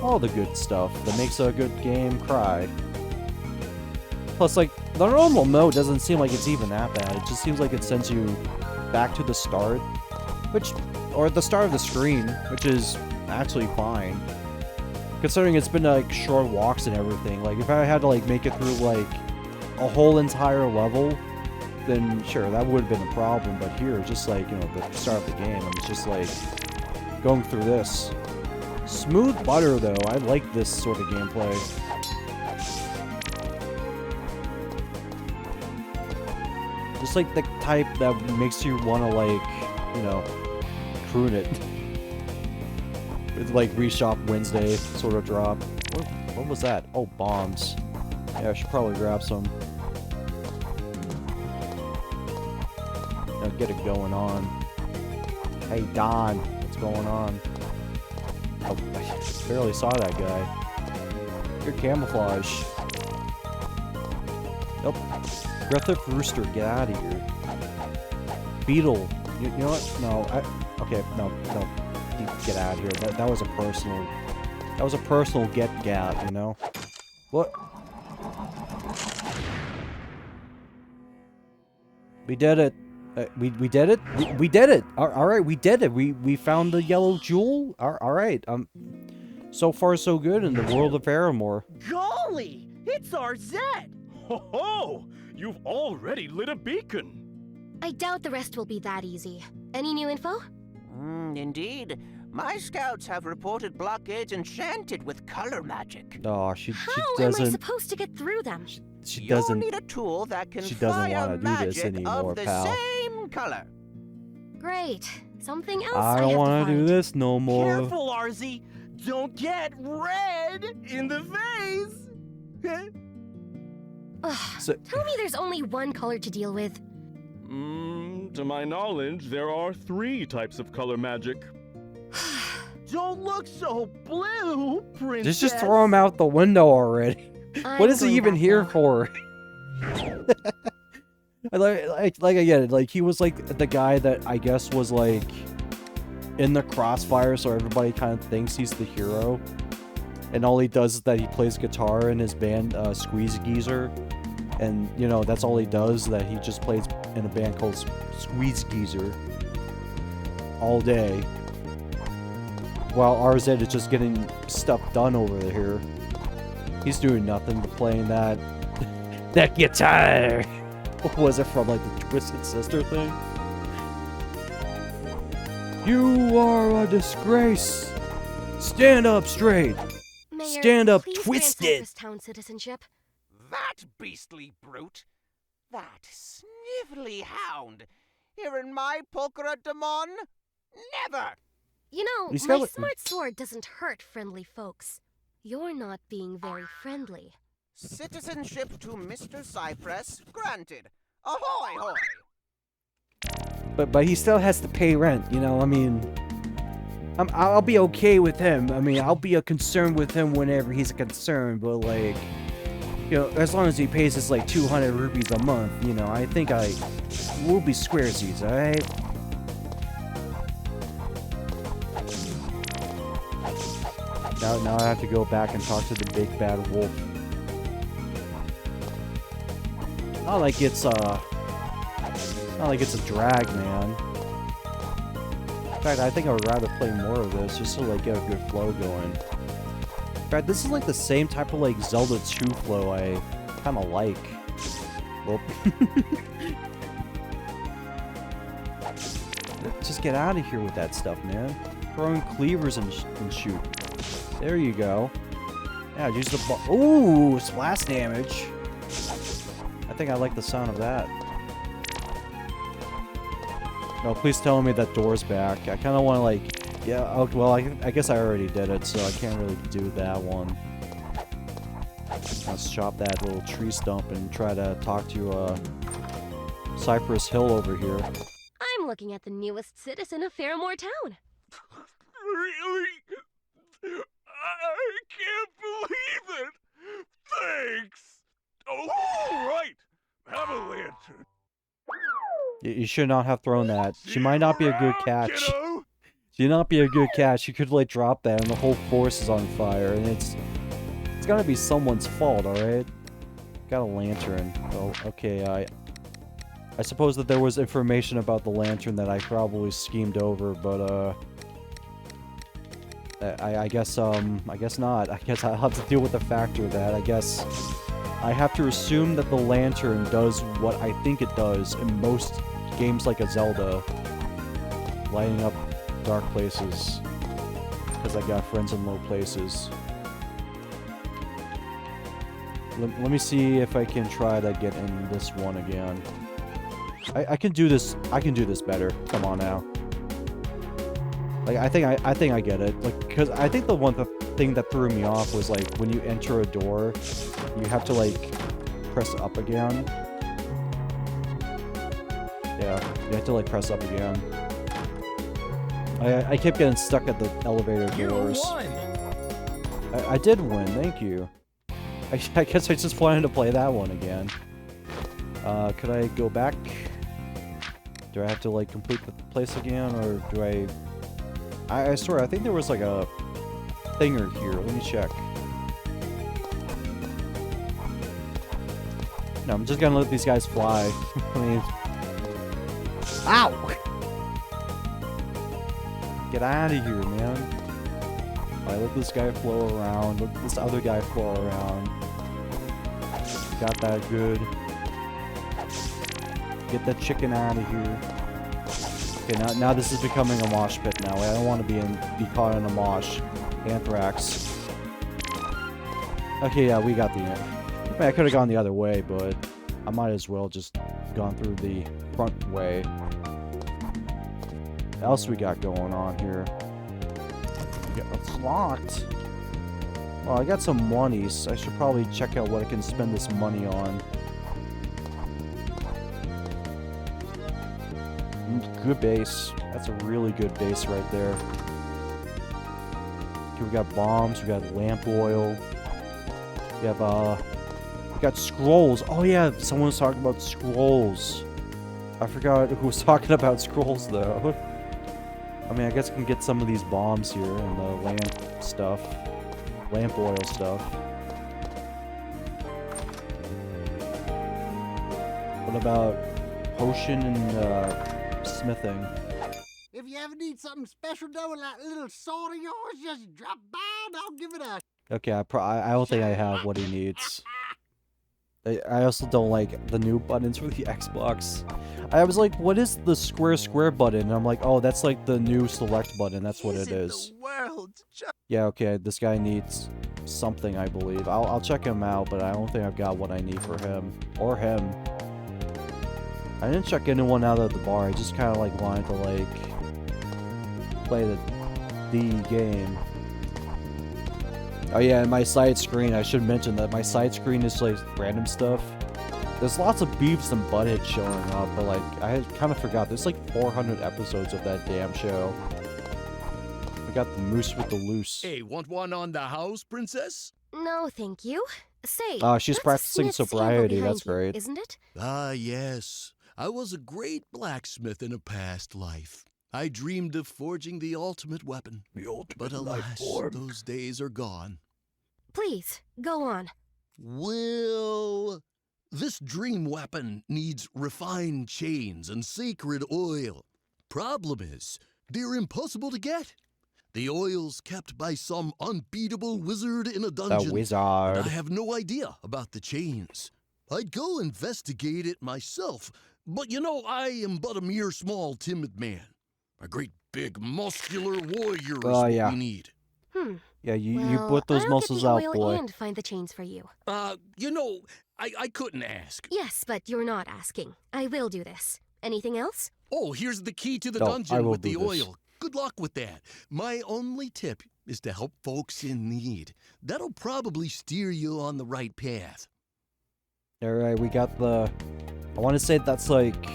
All the good stuff that makes a good game cry. Plus, like, the normal mode doesn't seem like it's even that bad. It just seems like it sends you back to the start, or the start of the screen, which is actually fine. Considering it's been, like, short walks and everything. Like, if I had to, like, make it through, like, a whole entire level, then sure, that would have been a problem. But here, just like, the start of the game, I'm just, like, going through this. Smooth butter, though. I like this sort of gameplay. Just like the type that makes you want to, like, croon it. With, like, Reshop Wednesday sort of drop. What was that? Oh, bombs. Yeah, I should probably grab some. Now get it going on. Hey, Don, what's going on? Oh, I barely saw that guy. Good camouflage. Nope. Griffith Rooster, get out of here. Beetle. You know what? No, okay, no. Get out of here. That was a personal... That was a personal get-gat, you know? What? We did it. We did it? We did it! Alright, we did it! We found the yellow jewel? Alright, so far so good in the world of Feromore. Golly! It's Arzette! Ho ho! You've already lit a beacon! I doubt the rest will be that easy. Any new info? Indeed. My scouts have reported blockades enchanted with color magic. Oh, she How doesn't... am I supposed to get through them? She doesn't... You'll need a tool that can She doesn't fire want to do this magic anymore, of the pal. same color. Great. Something else I I don't have want to to do find. this no more. Careful, Arzy! Don't get red in the face! Ugh, So- tell me there's only one color to deal with. To my knowledge, there are 3 types of color magic. Don't look so blue, princess! Just throw him out the window already. I'm What is he going even back here now. for? like again, like he was like the guy that I guess was like in the crossfire, so everybody kind of thinks he's the hero. And all he does is that he plays guitar in his band, Squeeze Geezer. And, that's all he does, that he just plays in a band called Squeeze Geezer. all day. While Arzette is just getting stuff done over here. He's doing nothing but playing that that guitar. What was it from, like the Twisted Sister thing? You are a disgrace. Stand up straight. Mayor, Stand up please grant twisted. Cypress Town citizenship. That beastly brute! That snivelly hound! Here in my Pulchra Demon? Never! You know, He's my got- smart sword doesn't hurt friendly folks. You're not being very friendly. Citizenship to Mr. Cypress granted. Ahoy hoy! But he still has to pay rent, you know. I mean, I'll be okay with him. I mean, I'll be a concern with him whenever he's a concern. But like, you know, as long as he pays us like 200 rupees a month, you know, I think we'll be squaresies, all right? Now I have to go back and talk to the big bad wolf. Not like it's a drag, man. In fact, I think I would rather play more of this just to like get a good flow going. In fact, this is like the same type of like Zelda 2 flow I kind of like. Well, just get out of here with that stuff, man. Throwing cleavers and shoot. There you go. Yeah, use the ball. Ooh, splash damage. I think I like the sound of that. No, please tell me that door's back. I kind of want to like, yeah. Oh, well, I guess I already did it, so I can't really do that one. Let's chop that little tree stump and try to talk to Cypress Hill over here. I'm looking at the newest citizen of Feromore Town. Really? I can't believe it! Thanks! Oh, right! Have a lantern. You should not have thrown that. She might not be a good catch. She might not be a good catch. You could like drop that and the whole forest is on fire, and it's gotta be someone's fault, alright? Got a lantern. Oh, okay, I suppose that there was information about the lantern that I probably schemed over, but I guess not. I guess I'll have to deal with the factor that I guess I have to assume that the lantern does what I think it does in most games like a Zelda, lighting up dark places, because I got friends in low places. Let me see if I can try to get in this one again. I can do this. I can do this better. Come on now. Like I think I get it. Like because I think the thing that threw me off was like when you enter a door, you have to like press up again. Yeah, you have to like press up again. I kept getting stuck at the elevator doors. I did win. Thank you. I guess I just wanted to play that one again. Could I go back? Do I have to like complete the place again, or do I swear, I think there was like a thinger here. Let me check. No, I'm just gonna let these guys fly. I mean... Ow! Get out of here, man. Alright, let this guy flow around. Let this other guy flow around. Got that good. Get that chicken out of here. Okay, now this is becoming a mosh pit now. I don't want to be caught in a mosh. Anthrax. Okay, yeah, we got the end. I mean, I could have gone the other way, but I might as well just gone through the front way. What else we got going on here? Yeah, it's locked. Well, I got some monies. I should probably check out what I can spend this money on. Good base. That's a really good base right there. Okay, we got bombs. We got lamp oil. We have we got scrolls. Oh yeah, someone was talking about scrolls. I forgot who was talking about scrolls though. I mean, I guess I can get some of these bombs here and the lamp stuff, lamp oil stuff. What about potion and smithing? If you ever need something special done with that little sword of yours, just drop by and I'll give it a... Okay, I don't think I have what he needs. I also don't like the new buttons for the Xbox. I was like, what is the square button? And I'm like, oh, that's like the new select button. That's what it is. Yeah, okay, this guy needs something, I believe. I'll check him out, but I don't think I've got what I need for him. Or him. I didn't check anyone out at the bar. I just kind of like wanted to like play the game. Oh yeah, and my side screen, I should mention that my side screen is like random stuff. There's lots of Beavis and Butthead showing up, but like, I kind of forgot. There's like 400 episodes of that damn show. We got the Moose with the Loose. Hey, want one on the house, princess? No, thank you. Say, she's that's practicing Smith's sobriety, table that's behind you, great. Isn't it? Ah, yes. I was a great blacksmith in a past life. I dreamed of forging the ultimate weapon. But alas, those days are gone. Please, go on. Well, this dream weapon needs refined chains and sacred oil. Problem is, they're impossible to get. The oil's kept by some unbeatable wizard in a dungeon. The wizard. And I have no idea about the chains. I'd go investigate it myself, but you know, I am but a mere small, timid man. A great, big, muscular warrior is what we need. Yeah, you put those muscles out, boy. And find the chains for you. You know, I couldn't ask. Yes, but you're not asking. I will do this. Anything else? Oh, here's the key to the No, I dungeon will with the do this. oil. Good luck with that. My only tip is to help folks in need. That'll probably steer you on the right path. Alright, we got the... I want to say that's like...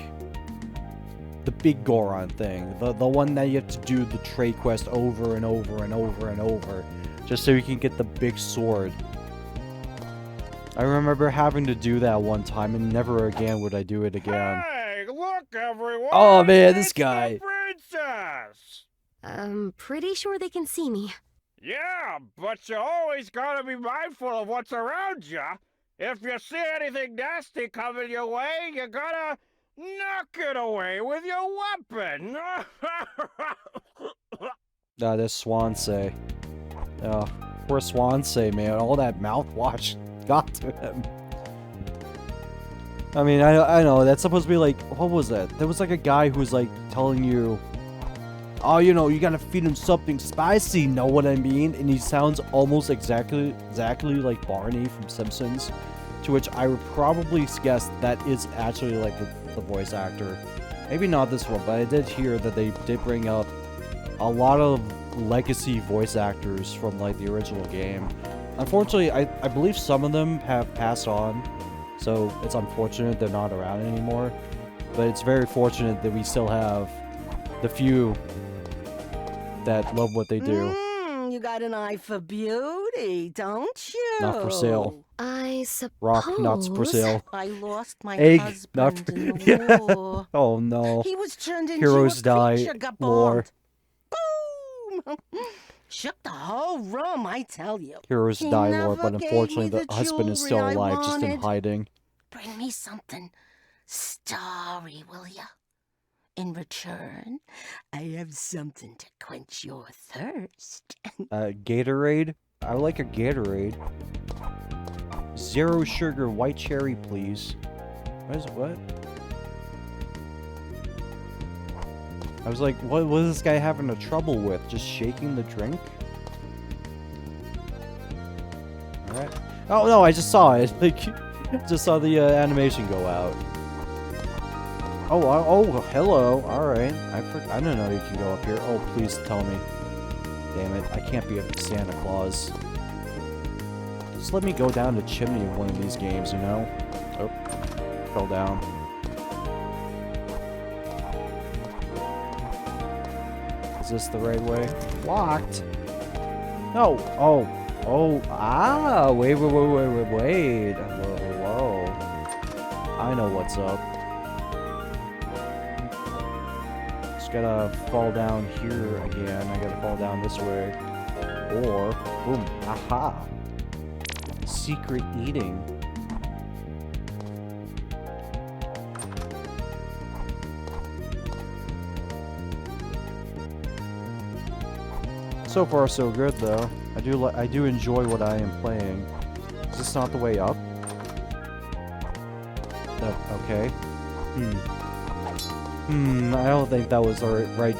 the big Goron thing. The one that you have to do the trade quest over and over and over and over. Just so you can get the big sword. I remember having to do that one time and never again would I do it again. Hey, look, everyone! Oh man, this It's guy! the princess! I'm pretty sure they can see me. Yeah, but you always gotta be mindful of what's around you. If you see anything nasty coming your way, you gotta knock it away with your weapon. That's Swansea. Oh, poor Swansea, man. All that mouthwash got to him. I mean, I know, that's supposed to be like, what was that? There was like a guy who was like telling you, oh, you know, you gotta feed him something spicy, know what I mean? And he sounds almost exactly like Barney from Simpsons. To which I would probably guess that is actually like the voice actor. Maybe not this one, but I did hear that they did bring up a lot of legacy voice actors from like the original game. Unfortunately, I believe some of them have passed on, so it's unfortunate they're not around anymore. But it's very fortunate that we still have the few that love what they do. You got an eye for beauty, don't you? Not for sale. I suppose... Rock nuts for sale. I lost my Egg, husband not for... in the Yeah. war. Oh no. He was turned into Heroes a die, creature, got war. bombed. Boom! Shook the whole room, I tell you. Heroes He die never war, but gave unfortunately me the the husband is still jewelry I alive, just in wanted. hiding. Bring me something starry, will ya? In return, I have something to quench your thirst. Gatorade? I would like a Gatorade. Zero sugar white cherry, please. What? I was like, what was this guy having a trouble with? Just shaking the drink? Alright. Oh no, I just saw it. Like, just saw the animation go out. Oh, hello. Alright. I don't know you can go up here. Oh, please tell me. Damn it, I can't be a Santa Claus. Just let me go down the chimney of one of these games, you know? Oh, fell down. Is this the right way? Locked! No! Oh! Wait. Whoa. I know what's up. Just gotta fall down here again. I gotta fall down this way. Or, boom, aha! Secret eating. So far, so good, though. I do enjoy what I am playing. Is this not the way up? Okay. I don't think that was the right...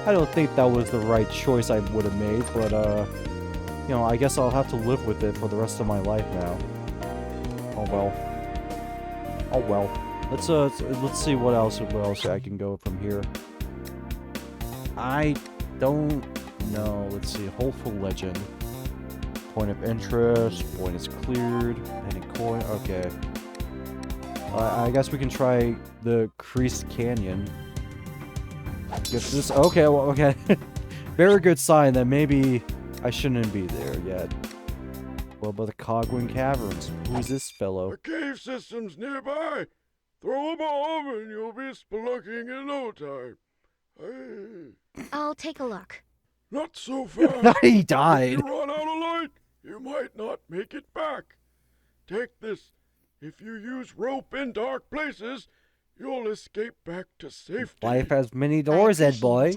I don't think that was the right choice I would have made, but, you know, I guess I'll have to live with it for the rest of my life now. Oh well. Oh well. Let's see what else I can go from here. I don't know. Let's see. Hopeful Legend. Point of interest. Point is cleared. Any coin. Okay. I guess we can try the Creased Canyon. Get this. Okay. Well, okay. Very good sign that maybe I shouldn't be there yet. What about the Cogwin Caverns? Who's this fellow? A cave system's nearby. Throw a bomb and you'll be spelunking in no time. I'll take a look. Not so fast. He died. If you run out of light, you might not make it back. Take this. If you use rope in dark places, you'll escape back to safety. Life has many doors, Ed boy.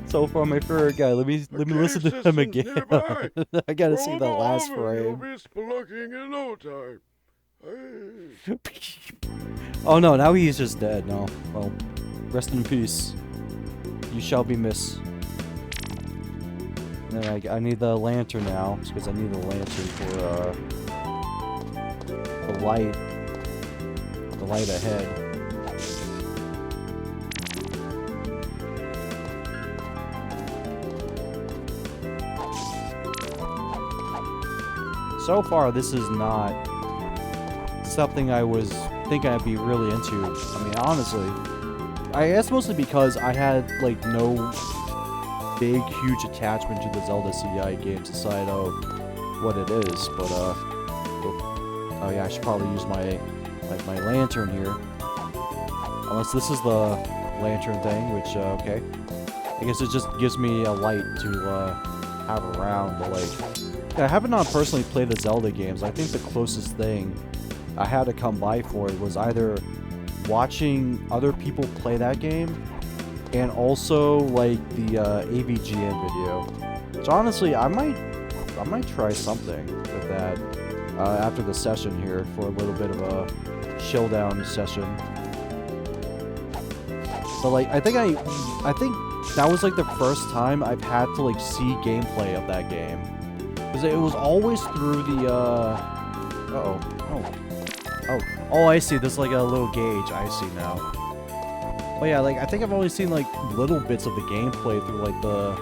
So far, my favorite guy. Let me listen to him again. I gotta see the last frame. You'll be spelunking in no time. Oh no, now he's just dead. No, well, rest in peace. You shall be missed. And then I need the lantern now, because I need the lantern for the light ahead. So far, this is not something I was thinking I'd be really into. I mean, honestly, I guess mostly because I had like no big, huge attachment to the Zelda CDI games aside of what it is. But oh yeah, I should probably use my lantern here. Unless this is the lantern thing, which okay. I guess it just gives me a light to have around, but like. I haven't personally played the Zelda games. I think the closest thing I had to come by for it was either watching other people play that game and also like the AVGN video. So honestly, I might try something with that after the session here for a little bit of a chill down session. But like I think that was like the first time I've had to like see gameplay of that game. Because it was always through the, Oh, I see. There's like a little gauge. I see now. Oh yeah, like, I think I've only seen like little bits of the gameplay through like the,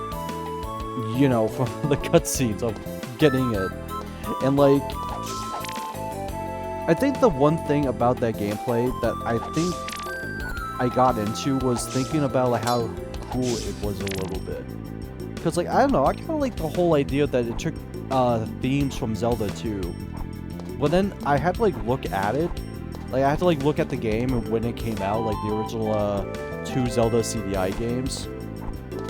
you know, from the cutscenes of getting it. And like, I think the one thing about that gameplay that I think I got into was thinking about like how cool it was a little bit. Because like, I don't know, I kind of like the whole idea that it took themes from Zelda 2. But then I had to like look at it. Like I had to like look at the game when it came out, like the original 2 Zelda CDI games.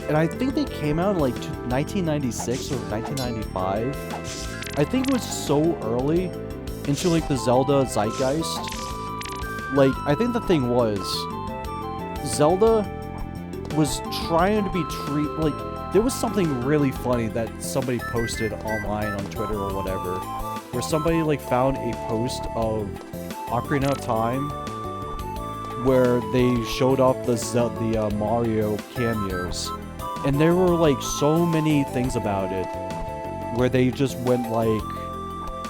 And I think they came out in like 1996 or 1995. I think it was so early into like the Zelda zeitgeist. Like I think the thing was, Zelda was trying to be like, there was something really funny that somebody posted online on Twitter or whatever, where somebody like found a post of Ocarina of Time where they showed off the Mario cameos, and there were like so many things about it where they just went like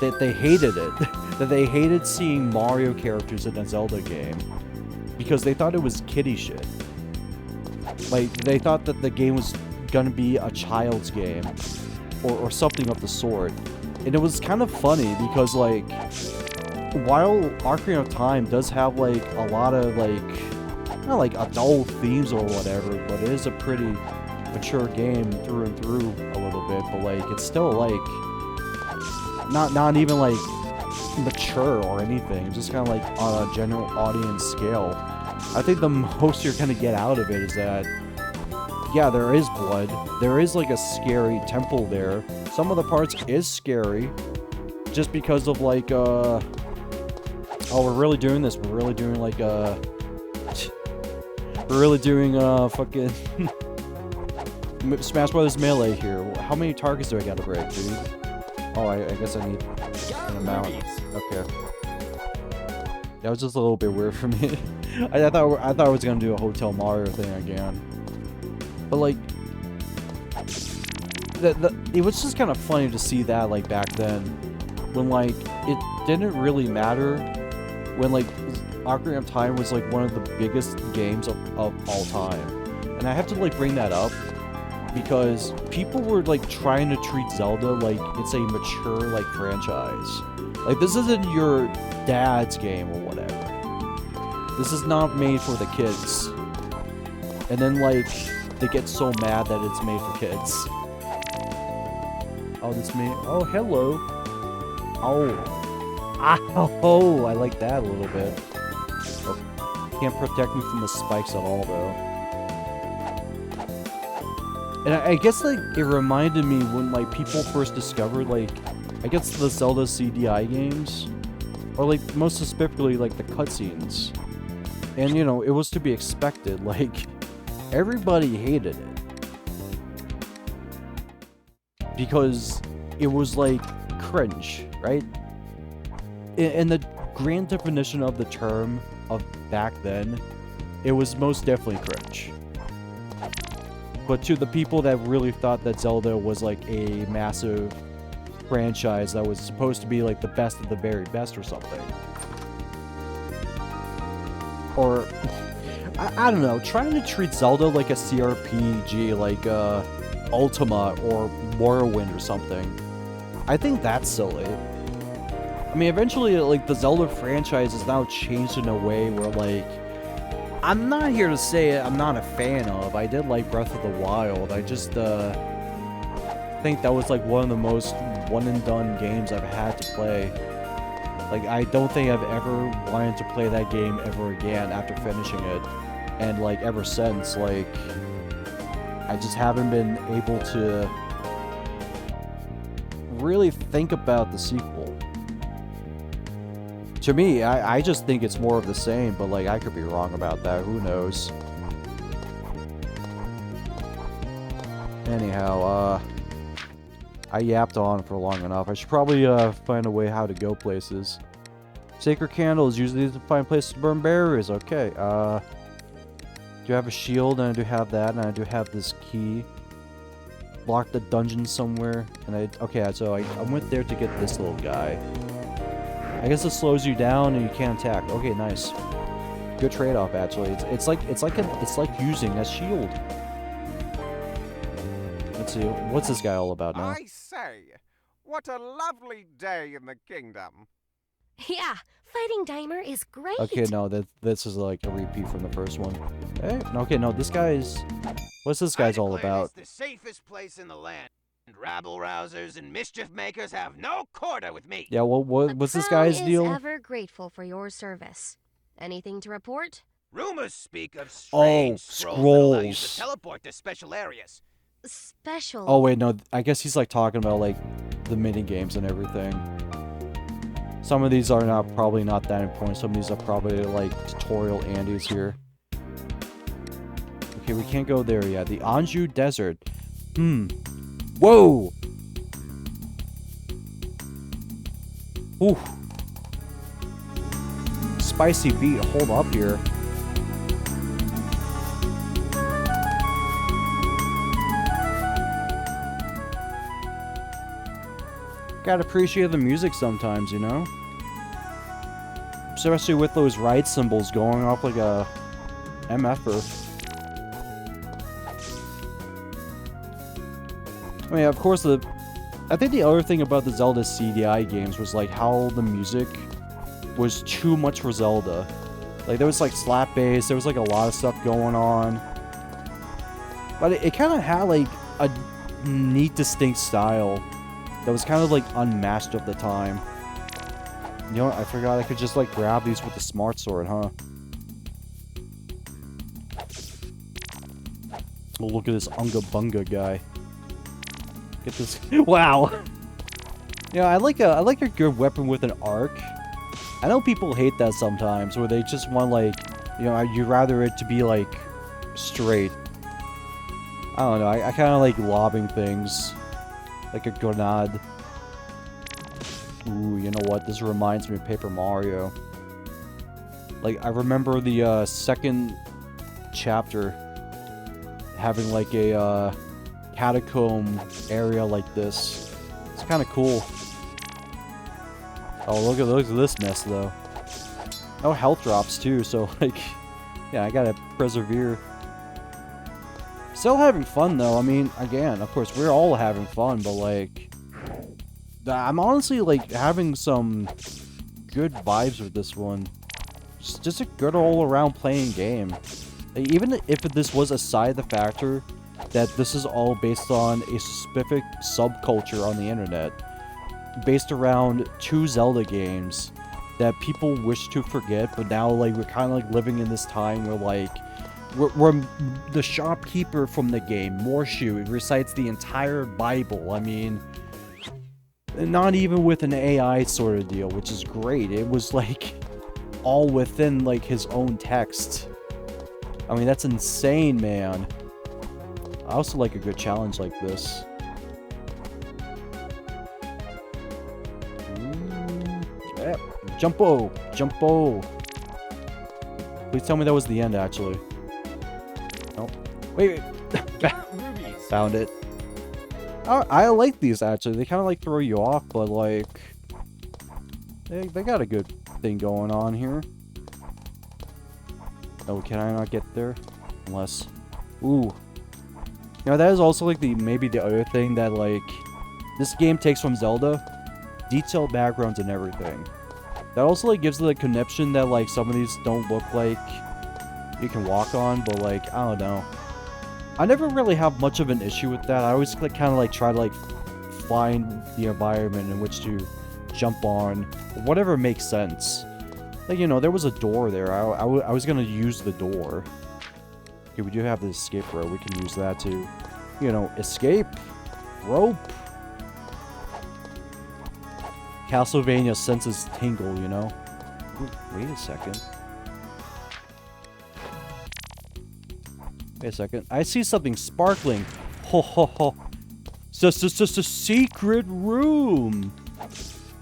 that they hated it, that they hated seeing Mario characters in a Zelda game because they thought it was kiddie shit. Like they thought that the game was gonna be a child's game or something of the sort. And it was kind of funny because like while Ocarina of Time does have like a lot of like not like adult themes or whatever, but it is a pretty mature game through and through a little bit, but like it's still like not even like mature or anything, just kind of like on a general audience scale. I think the most you're gonna get out of it is that yeah, there is blood. There is like a scary temple there. Some of the parts is scary, just because of like Oh, we're really doing this. We're really doing like we're really doing fucking Smash Brothers Melee here. How many targets do I gotta break, dude? Oh, I guess I need an amount. Okay. That was just a little bit weird for me. I thought I was gonna do a Hotel Mario thing again. But like, it was just kind of funny to see that like back then, when like it didn't really matter, when like Ocarina of Time was like one of the biggest games of all time, and I have to like bring that up because people were like trying to treat Zelda like it's a mature like franchise. Like this isn't your dad's game or whatever. This is not made for the kids. And then like they get so mad that it's made for kids. Oh, this me. Oh, hello. Oh. Oh, I like that a little bit. Oh, can't protect me from the spikes at all, though. And I guess, like, it reminded me when, like, people first discovered, like, I guess the Zelda CDI games. Or, like, most specifically, like, the cutscenes. And, you know, it was to be expected. Like, everybody hated it. Because it was like cringe, right? In the grand definition of the term of back then, it was most definitely cringe. But to the people that really thought that Zelda was like a massive franchise that was supposed to be like the best of the very best or something. Or, I don't know, trying to treat Zelda like a CRPG, like Ultima or Morrowind or something. I think that's silly. I mean, eventually, like, the Zelda franchise is now changed in a way where, like, I'm not here to say I'm not a fan of. I did like Breath of the Wild. I just, think that was, like, one of the most one-and-done games I've had to play. Like, I don't think I've ever wanted to play that game ever again after finishing it. And, like, ever since, like, I just haven't been able to really think about the sequel. To me, I just think it's more of the same, but like I could be wrong about that, who knows. Anyhow, I yapped on for long enough. I should probably find a way how to go places. Sacred Candle is usually to find places to burn berries. Okay, do have a shield, and I do have that, and I do have this key. Block the dungeon somewhere, and okay, so I went there to get this little guy. I guess it slows you down and you can't attack. Okay, nice. Good trade-off, actually. It's like using a shield. Let's see, what's this guy all about now? I say, what a lovely day in the kingdom. Yeah, fighting Dimer is great. Okay, no, this is like a repeat from the first one. Hey, okay, no, this guy's... What's this guy's all about? It's the safest place in the land. And rabble-rousers and mischief-makers have no quarter with me. Yeah, well, what's this guy's deal? Is ever grateful for your service. Anything to report? Rumors speak of strange scrolls that allow you to teleport to special areas. Special? Oh, wait, no, I guess he's like talking about like the mini-games and everything. Some of these are probably not that important. Some of these are probably like tutorial Andes here. Okay, we can't go there yet. The Anjou Desert. Whoa! Ooh. Spicy beat. Hold up here. Gotta appreciate the music sometimes, you know? Especially with those ride cymbals going off like a MF'er. I mean, of course, I think the other thing about the Zelda CDI games was like how the music was too much for Zelda. Like there was like slap bass, there was like a lot of stuff going on. But it kind of had like a neat, distinct style that was kind of like unmatched at the time. You know what? I forgot I could just like grab these with the smart sword, huh? Oh, look at this Unga Bunga guy. Get this. Wow. Yeah, I like a good weapon with an arc. I know people hate that sometimes, where they just want, like, you know, you'd rather it to be, like, straight. I don't know, I kind of like lobbing things. Like a grenade. Ooh, you know what? This reminds me of Paper Mario. Like, I remember the, second chapter having, like, a, catacomb area like this. It's kind of cool. Oh, look at this mess, though. No health drops, too, so, like, yeah, I gotta persevere. Still having fun, though. I mean, again, of course, we're all having fun, but, like, I'm honestly, like, having some good vibes with this one. Just a good all-around playing game. Like, even if this was aside the factor that this is all based on a specific subculture on the internet, based around 2 Zelda games that people wish to forget, but now, like, we're kind of, like, living in this time where, like, we're the shopkeeper from the game, Morshu, recites the entire Bible. I mean, not even with an AI sort of deal, which is great. It was, like, all within, like, his own text. I mean, that's insane, man. I also like a good challenge like this. Yeah. Jumpo! Jumpo! Please tell me that was the end, actually. Nope. Wait. Found it. I like these, actually. They kind of, like, throw you off, but, like, they got a good thing going on here. Oh, can I not get there? Unless... Ooh. You know, that is also, like, maybe the other thing that, like, this game takes from Zelda. Detailed backgrounds and everything. That also, like, gives the connection that, like, some of these don't look like you can walk on, but, like, I don't know. I never really have much of an issue with that. I always, like, kind of, like, try to, like, find the environment in which to jump on. Whatever makes sense. Like, you know, there was a door there. I was gonna use the door. Okay, we do have the escape rope. We can use that to, you know, escape. Rope. Castlevania senses tingle, you know? Ooh, wait a second. Wait a second. I see something sparkling. Ho ho ho. It's just a secret room.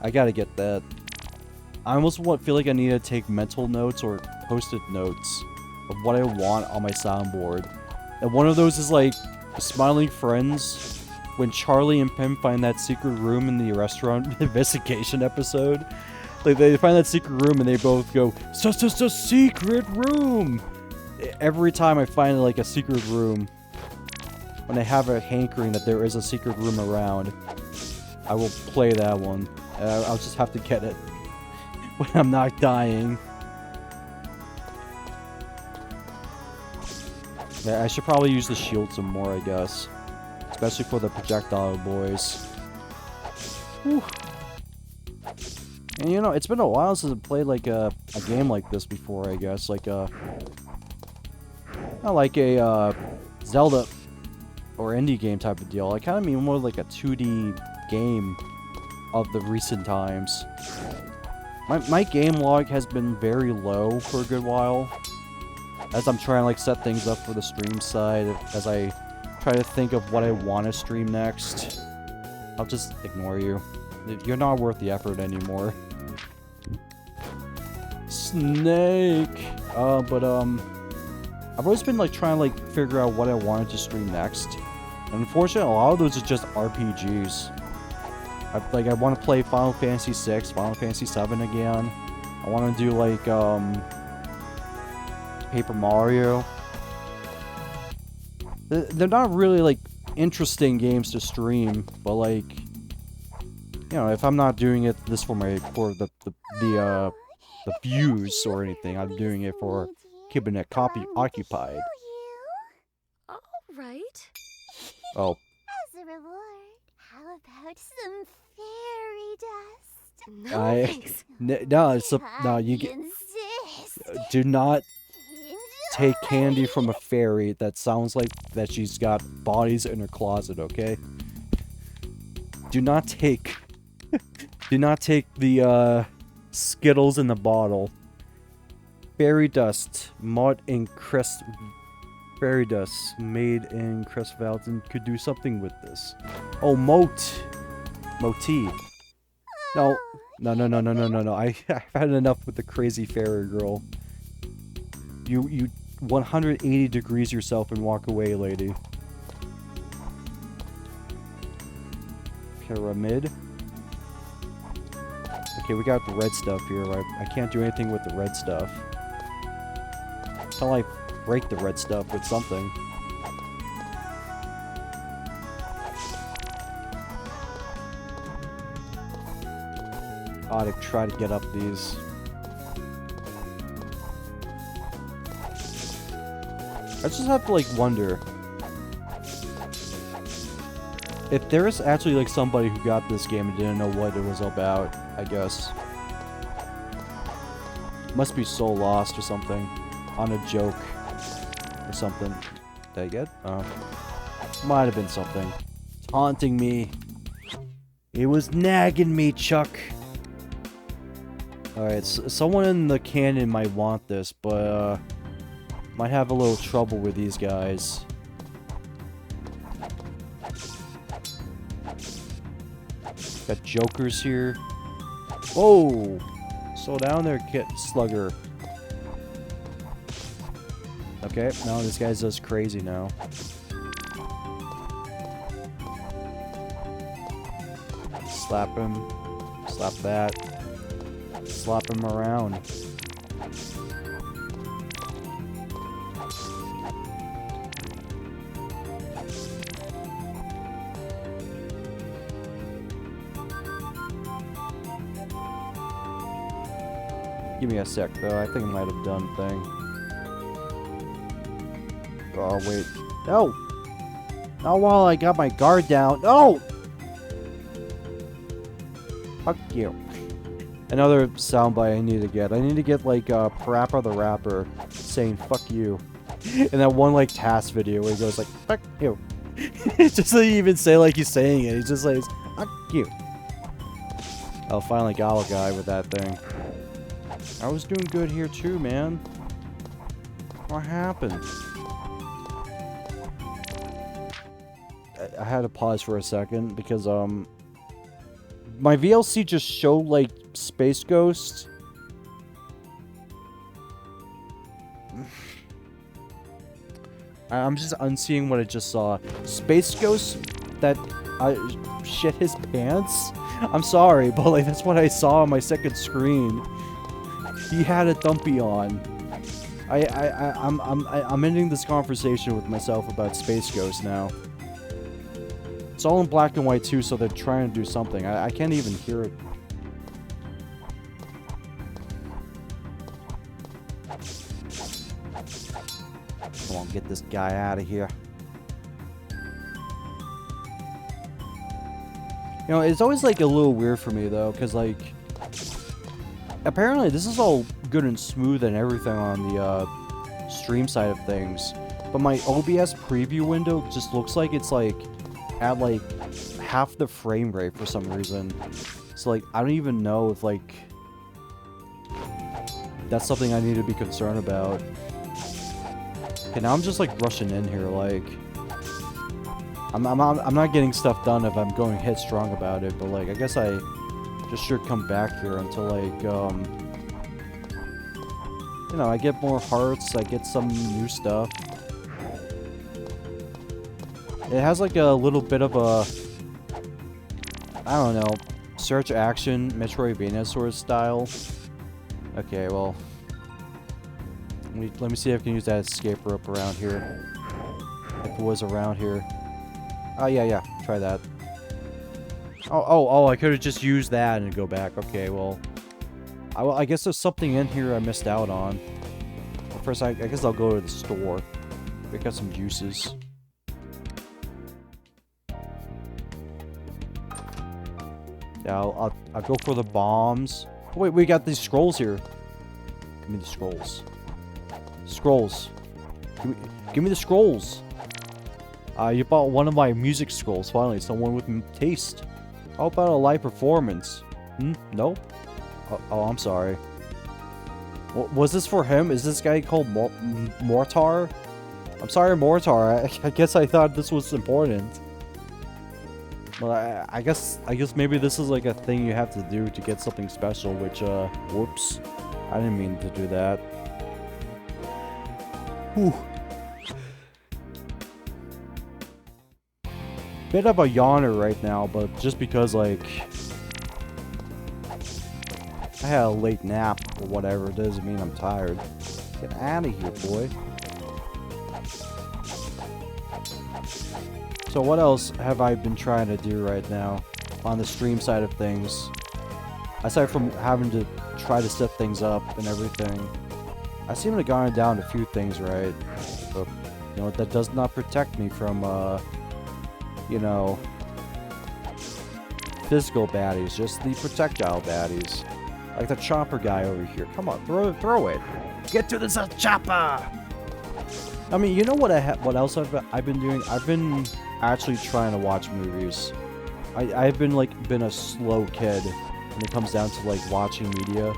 I gotta get that. I almost feel like I need to take mental notes or post-it notes of what I want on my soundboard. And one of those is like Smiling Friends when Charlie and Pim find that secret room in the restaurant investigation episode. Like, they find that secret room and they both go, "It's just a secret room!" Every time I find, like, a secret room, when I have a hankering that there is a secret room around, I will play that one. I'll just have to get it when I'm not dying. Yeah, I should probably use the shield some more, I guess. Especially for the projectile boys. Whew. And, you know, it's been a while since I played, like, a game like this before, I guess. Like, not like a, Zelda or indie game type of deal. I kind of mean more like a 2D game of the recent times. My game log has been very low for a good while. As I'm trying to, like, set things up for the stream side. As I try to think of what I want to stream next. I'll just ignore you. You're not worth the effort anymore. Snake! I've always been, like, trying to, like, figure out what I wanted to stream next. And unfortunately, a lot of those are just RPGs. I want to play Final Fantasy VI, Final Fantasy VII again. I want to do, like, Paper Mario. They're not really, like, interesting games to stream, but, like, you know, if I'm not doing this for the views or anything, I'm doing it for keeping it occupied. All right. Oh. As a reward, how about some fairy dust? No, thanks. No, you do not take candy from a fairy that sounds like that she's got bodies in her closet, okay? Do not take the Skittles in the bottle. Fairy dust, mud and crest. Fairy dust made in Crest Valton could do something with this. Oh, motif. No. I've had enough with the crazy fairy girl. You 180 degrees yourself and walk away, lady. Pyramid. Okay, we got the red stuff here. I can't do anything with the red stuff. Until I break the red stuff with something. Ought to try to get up these. I just have to like wonder if there is actually like somebody who got this game and didn't know what it was about. I guess must be so lost or something on a joke or something. Did I get? Might have been something. It's haunting me. It was nagging me, Chuck. Alright, someone in the canon might want this, but might have a little trouble with these guys. Got jokers here. Whoa! Slow down there, Kit Slugger. Okay, now this guy's just crazy now. Slap him. Slap that. Slap him around. Give me a sec, though. I think I might have done thing. Oh, wait. No! Not while I got my guard down. No! Fuck you. Another soundbite I need to get. I need to get, like, Parappa the Rapper saying, fuck you. In that one, like, task video where he goes, like, fuck you. It just doesn't even say, like, he's saying it. He just says, fuck you. Oh, finally got a guy with that thing. I was doing good here, too, man. What happened? I had to pause for a second because, my VLC just showed, like, Space Ghost. I'm just unseeing what I just saw. Space Ghost that shit his pants? I'm sorry, but, like, that's what I saw on my second screen. He had a dumpy on. I'm ending this conversation with myself about Space Ghost now. It's all in black and white too, so they're trying to do something. I can't even hear it. Come on, get this guy out of here. You know, it's always like a little weird for me though, because like, apparently this is all good and smooth and everything on the stream side of things, but my OBS preview window just looks like it's like at like half the frame rate for some reason. So like, I don't even know if like that's something I need to be concerned about. Okay, now I'm just like rushing in here, like I'm not getting stuff done if I'm going headstrong about it, but like I guess I just should come back here until like you know, I get more hearts, I get some new stuff. It has like a little bit of a, I don't know, search action Metroidvania sort of style. Okay, well, let me see if I can use that escape rope around here. If it was around here. Oh yeah, try that. Oh, I could have just used that and go back. Okay, well, I guess there's something in here I missed out on. Well, first, I guess I'll go to the store. Pick up some juices. Yeah, I'll go for the bombs. Oh, wait, we got these scrolls here. Give me the scrolls. Scrolls. Give me the scrolls. You bought one of my music scrolls. Finally, someone with taste. How about a live performance? Nope. Oh, I'm sorry. Was this for him? Is this guy called Mortar? I'm sorry, Mortar. I guess I thought this was important. Well, I guess maybe this is like a thing you have to do to get something special, which, whoops. I didn't mean to do that. Whew. Bit of a yawner right now, but just because, like, I had a late nap or whatever, it doesn't mean I'm tired. Get out of here, boy. So what else have I been trying to do right now on the stream side of things? Aside from having to try to set things up and everything, I seem to have gone down a few things, right? But, you know, that does not protect me from, you know, physical baddies, just the projectile baddies. Like the chopper guy over here. Come on, throw it. Get to this chopper! I mean, you know what what else I've been doing? I've been actually trying to watch movies. I've been a slow kid when it comes down to like watching media.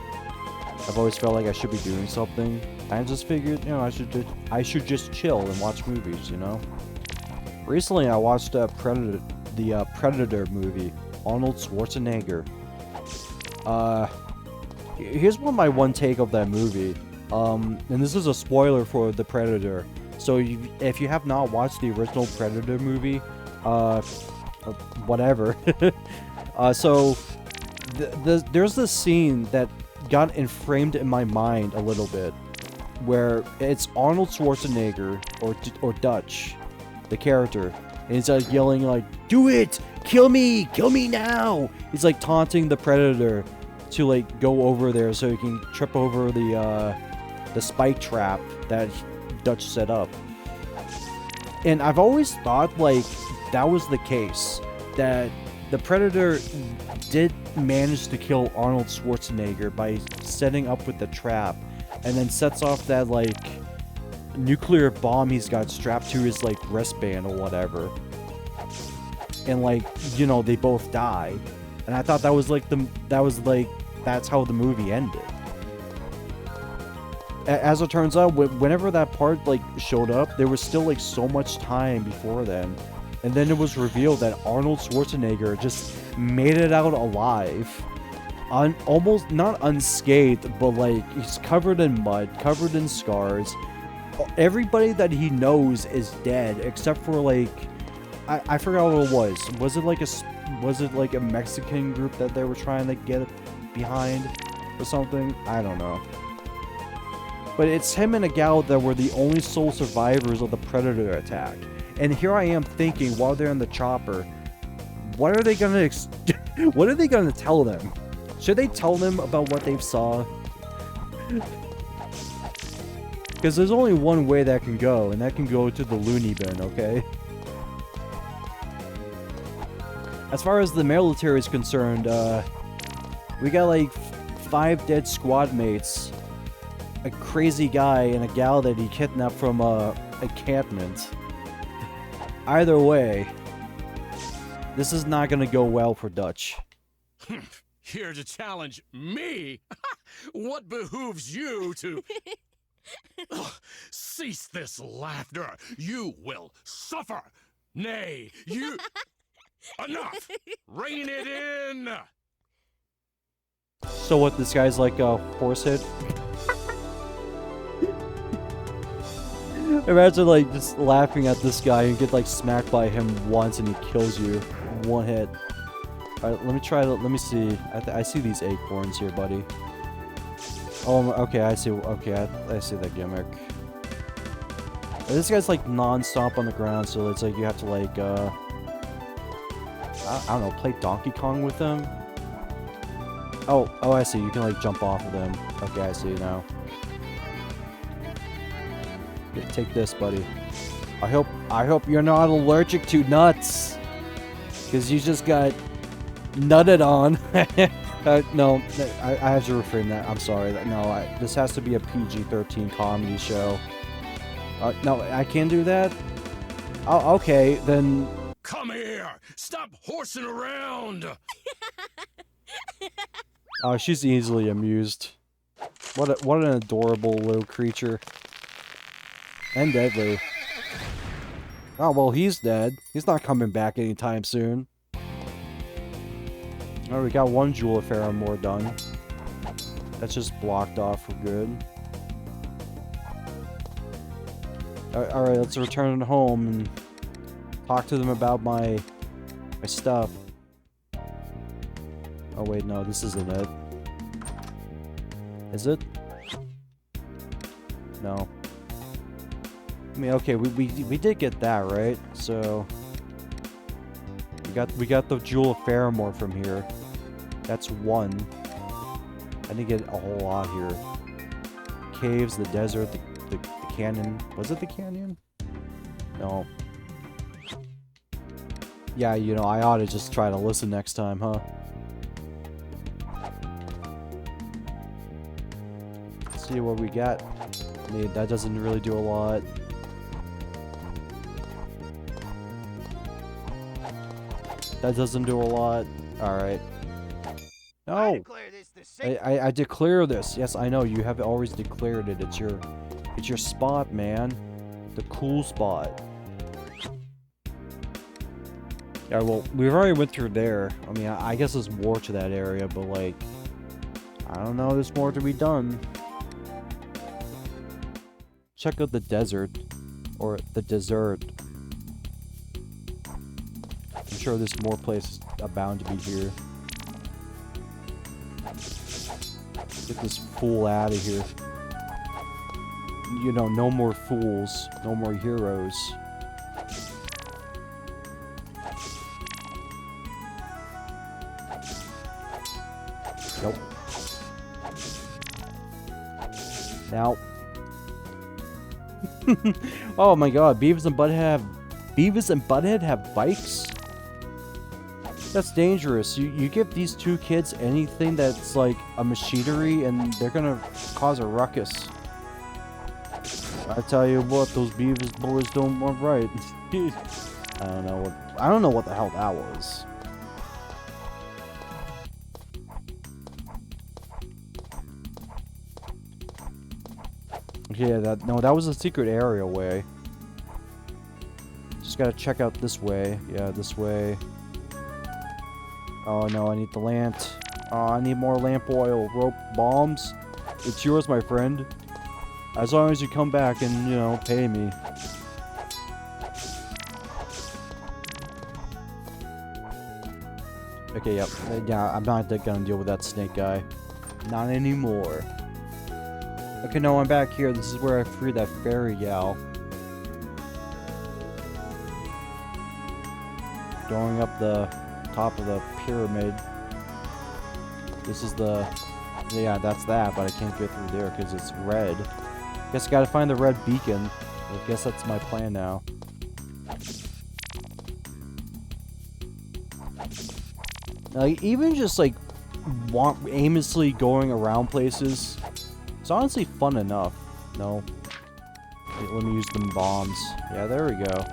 I've always felt like I should be doing something. I just figured, you know, I should just chill and watch movies, you know. Recently, I watched the Predator movie, Arnold Schwarzenegger. Here's my one take of that movie. And this is a spoiler for the Predator. So if you have not watched the original Predator movie, whatever. So there's this scene that got framed in my mind a little bit, where it's Arnold Schwarzenegger or Dutch, the character, and he's like yelling like, "Do it! Kill me now!" He's like taunting the Predator to like go over there so he can trip over the spike trap that Dutch set up. And I've always thought like that was the case, that the Predator did manage to kill Arnold Schwarzenegger by setting up with the trap, and then sets off that like nuclear bomb he's got strapped to his like wristband or whatever, and like, you know, they both die. And I thought that was like that's how the movie ended. As it turns out, whenever that part like showed up, there was still like so much time before then, and then it was revealed that Arnold Schwarzenegger just made it out alive, almost not unscathed, but like he's covered in mud, covered in scars. Everybody that he knows is dead except for like I forgot what it was. Was it like a Mexican group that they were trying to get behind or something? I don't know. But it's him and a gal that were the only sole survivors of the Predator attack. And here I am thinking, while they're in the chopper, what are they gonna tell them? Should they tell them about what they've saw? Because there's only one way that can go, and that can go to the loony bin, okay? As far as the military is concerned, we got like 5 dead squad mates, a crazy guy, and a gal that he kidnapped from a encampment. Either way, this is not gonna go well for Dutch. Here to challenge me? What behooves you to... Cease this laughter. You will suffer. Nay, you... Enough! Rein it in! So what, this guy's like a horsehead? Imagine like just laughing at this guy and get like smacked by him once and he kills you. One hit. Alright, let me see. I see these acorns here, buddy. Oh, okay, I see. Okay, I see that gimmick. This guy's like non-stop on the ground, so it's like you have to like, I don't know, play Donkey Kong with them? Oh, I see. You can like jump off of them. Okay, I see now. Here, take this, buddy. I hope you're not allergic to nuts, because you just got nutted on. No, I have to refrain that. I'm sorry. No, this has to be a PG-13 comedy show. No, I can't do that? Oh, okay, then... Come here! Stop horsing around! Oh, she's easily amused. What an adorable little creature. And deadly. Oh, well, he's dead. He's not coming back anytime soon. Alright, we got one Jewel of Feromore done. That's just blocked off for good. Alright, let's return home and talk to them about my stuff. Oh wait, no, this isn't it. Is it? No. I mean, okay, we did get that, right? So we got the Jewel of Feromore from here. That's one. I didn't get a whole lot here. Caves, the desert, the canyon. Was it the canyon? No. Yeah, you know, I ought to just try to listen next time, huh? Let's see what we got. I mean, that doesn't really do a lot. That doesn't do a lot. Alright. No! I declare this. Yes, I know, you have always declared it. It's your spot, man. The cool spot. Yeah, well, we've already went through there. I mean, I guess there's more to that area, but like, I don't know, there's more to be done. Check out the desert. Or the desert. I'm sure there's more places bound to be here. Get this fool out of here. You know, no more fools. No more heroes. Nope. Now. Oh my god, Beavis and Butthead have bikes? That's dangerous. You give these two kids anything that's like a machinery and they're gonna cause a ruckus. I tell you what, those Beavis boys don't want right. I don't know what the hell that was. Okay, that was a secret area way. Just gotta check out this way. Yeah, this way. Oh no, I need the lamp. Oh, I need more lamp oil, rope, bombs. It's yours, my friend. As long as you come back and, you know, pay me. Okay, yep. Yeah, I'm not gonna deal with that snake guy. Not anymore. Okay, no, I'm back here. This is where I freed that fairy gal. Going up the top of the pyramid. This is the... Yeah, that's that, but I can't get through there because it's red. Guess I gotta find the red beacon. I guess that's my plan now. Like, even just, like, aimlessly going around places, it's honestly fun enough. No. Wait, let me use them bombs. Yeah, there we go.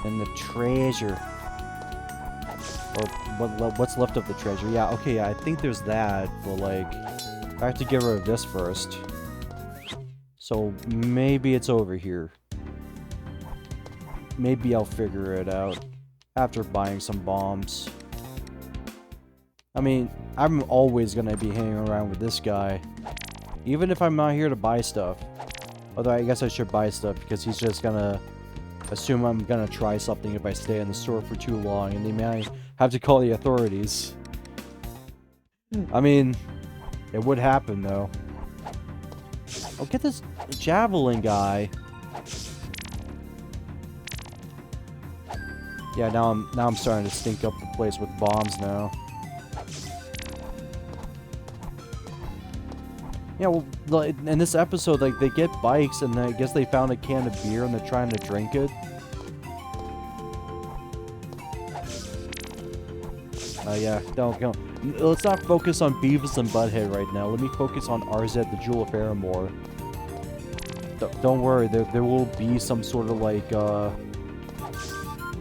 And the treasure. Or what's left of the treasure. Yeah, okay, I think there's that, but like, I have to get rid of this first. So maybe it's over here. Maybe I'll figure it out after buying some bombs. I mean, I'm always gonna be hanging around with this guy, even if I'm not here to buy stuff. Although I guess I should buy stuff because he's just gonna assume I'm gonna try something if I stay in the store for too long, and they may have to call the authorities. I mean, it would happen though. Oh, get this javelin guy. Yeah, now I'm starting to stink up the place with bombs now. Yeah, well, in this episode, like, they get bikes, and I guess they found a can of beer, and they're trying to drink it. Yeah, don't. Let's not focus on Beavis and Butthead right now. Let me focus on Arzette, the Jewel of Feromore. Don't worry, there will be some sort of, like,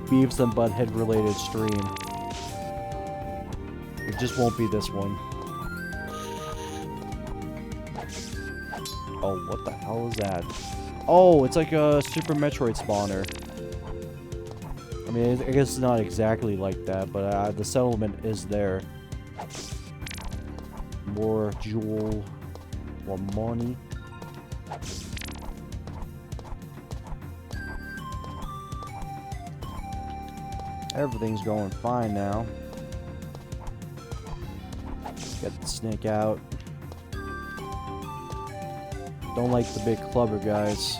Beavis and Butthead related stream. It just won't be this one. Oh, what the hell is that? Oh, it's like a Super Metroid spawner. I mean, I guess it's not exactly like that, but the settlement is there. More jewel, more money. Everything's going fine now. Get the snake out. Don't like the big clubber guys.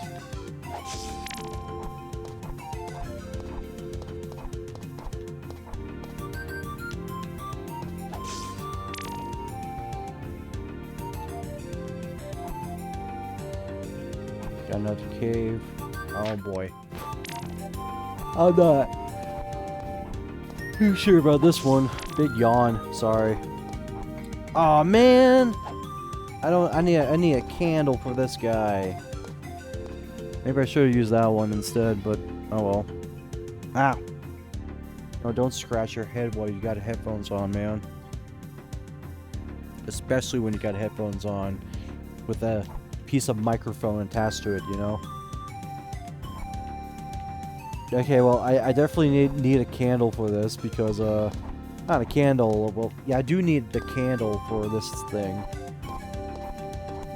Got another cave. Oh boy. I'm not too sure about this one. Big yawn. Sorry. Aw, man. I need a candle for this guy. Maybe I should have used that one instead, but oh well. Ow. No, don't scratch your head while you got headphones on, man. Especially when you got headphones on with a piece of microphone attached to it, you know? Okay, well, I definitely need a candle for this because, not a candle, well, yeah, I do need the candle for this thing.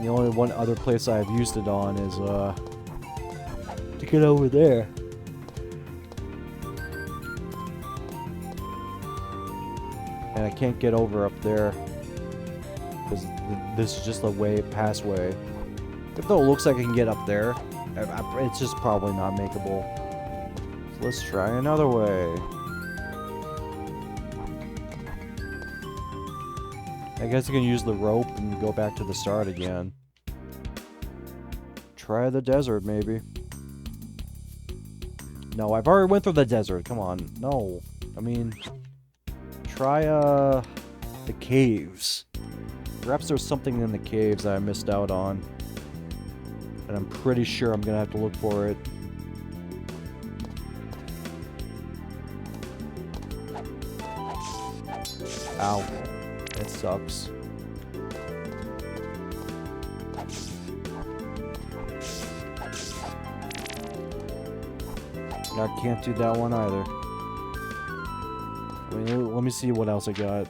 The only one other place I've used it on is, to get over there. And I can't get over up there. Because this is just a passway. If though it looks like I can get up there, it's just probably not makeable. So let's try another way. I guess I can use the rope and go back to the start again. Try the desert, maybe. No, I've already went through the desert. Come on. No. I mean, try, the caves. Perhaps there's something in the caves that I missed out on. And I'm pretty sure I'm gonna have to look for it. Ow. That sucks. I can't do that one either. I mean, let me see what else I got.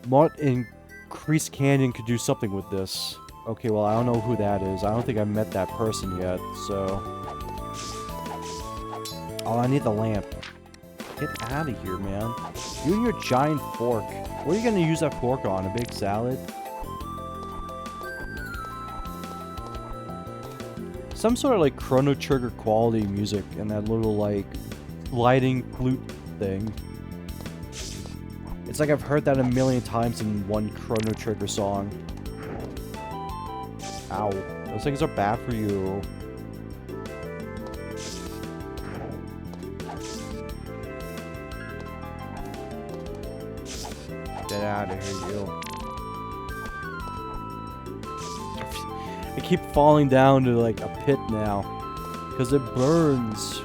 Mont in Crease Canyon could do something with this. Okay, well, I don't know who that is. I don't think I've met that person yet, so... Oh, I need the lamp. Get out of here, man. You and your giant fork. What are you gonna use that fork on? A big salad? Some sort of, like, Chrono Trigger quality music and that little, like, lighting flute thing. It's like I've heard that a million times in one Chrono Trigger song. Ow. Those things are bad for you. Get out of here, you. I keep falling down to, like, a pit now. Because it burns.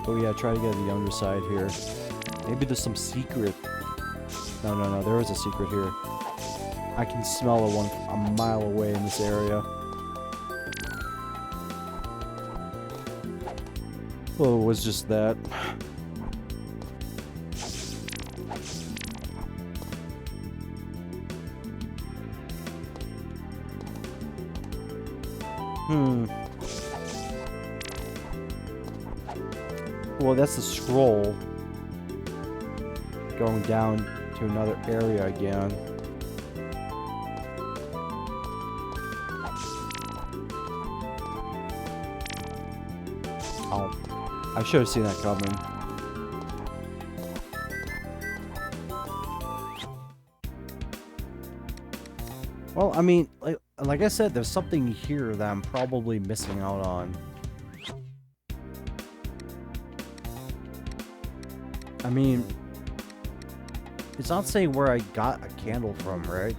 Oh yeah, try to get to the underside here. Maybe there's some secret. No, there is a secret here. I can smell one a mile away in this area. Oh, it was just that. Well, that's the scroll. Going down to another area again. Oh, I should have seen that coming. Well, I mean, like I said, there's something here that I'm probably missing out on. I mean, it's not saying where I got a candle from, right?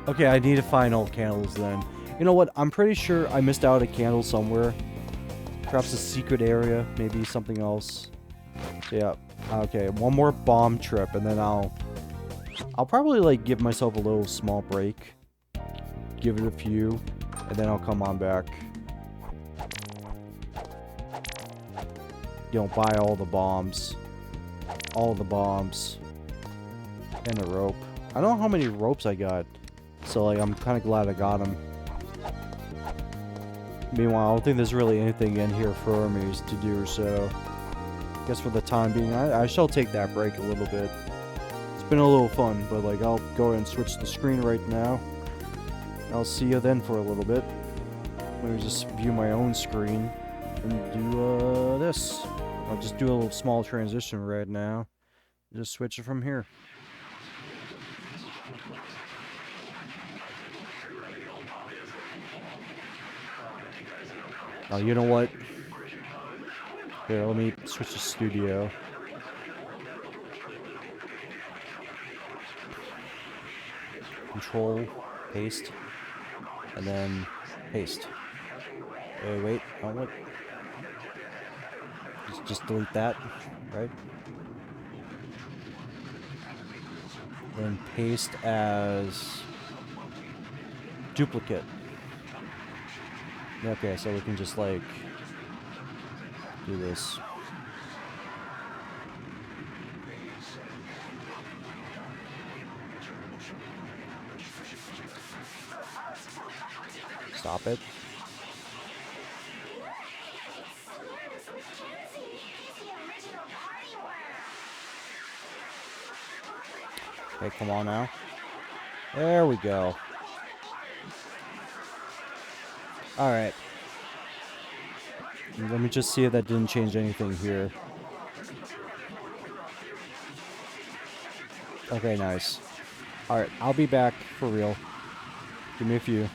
Okay, I need to find all candles then. You know what? I'm pretty sure I missed out a candle somewhere. Perhaps a secret area, maybe something else. Yeah. Okay, one more bomb trip, and then I'll probably like give myself a little small break. Give it a few, and then I'll come on back. You know, buy all the bombs. All the bombs. And a rope. I don't know how many ropes I got. So, like, I'm kind of glad I got them. Meanwhile, I don't think there's really anything in here for me to do, so... I guess for the time being, I shall take that break a little bit. It's been a little fun, but, like, I'll go ahead and switch the screen right now. I'll see you then for a little bit. Let me just view my own screen and do, this. I'll just do a little small transition right now. Just switch it from here. Oh, you know what? Here, let me switch to studio. Control, paste, and then paste. Wait, oh, what? Just delete that, right? Then paste as duplicate. Okay, so we can just like do this. Stop it. Okay, come on now. There we go. Alright. Let me just see if that didn't change anything here. Okay, nice. Alright, I'll be back for real. Give me a few.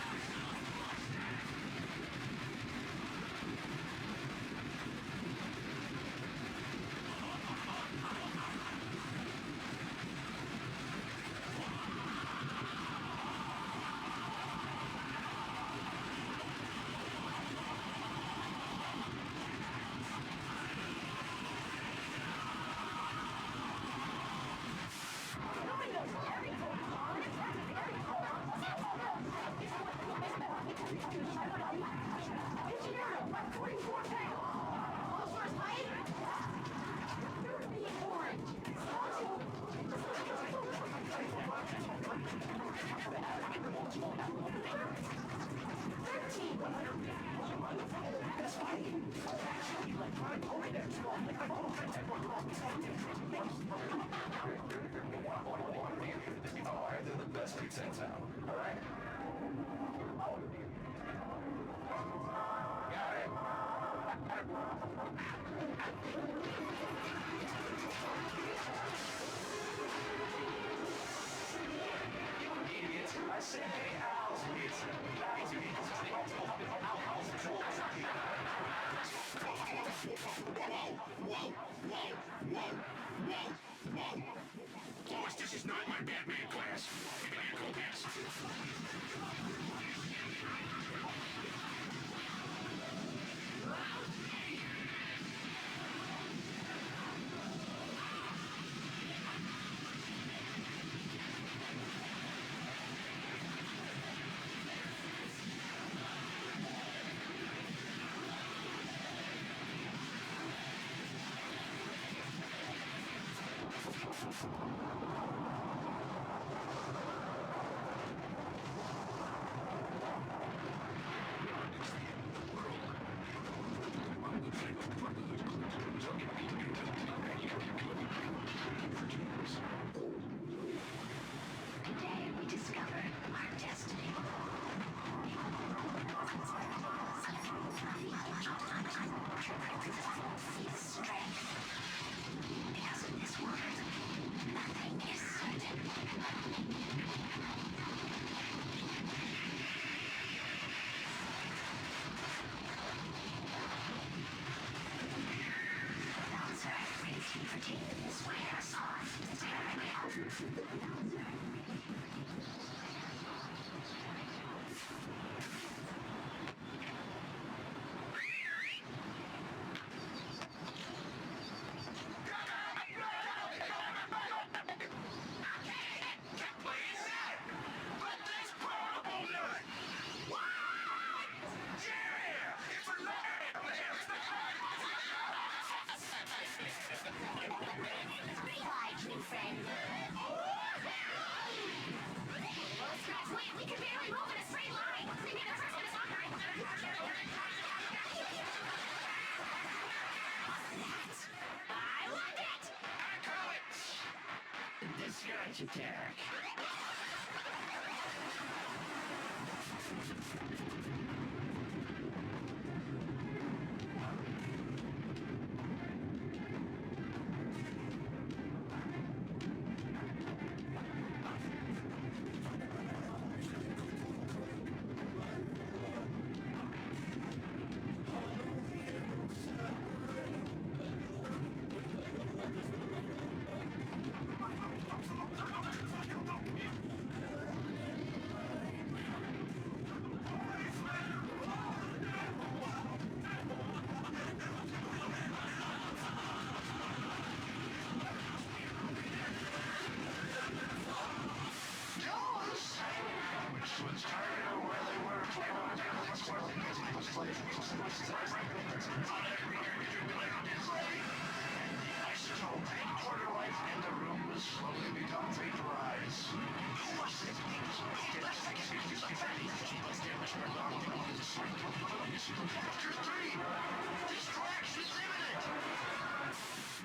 This is not my Batman class. Because in this world, nothing Scratch attack.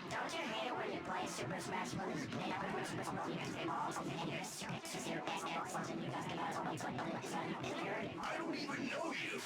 Don't you hate it when you play Super Smash Bros. Made up with Super Smash Bros. And all of your circuits is your Xbox and you guys can always play it. I don't even know you.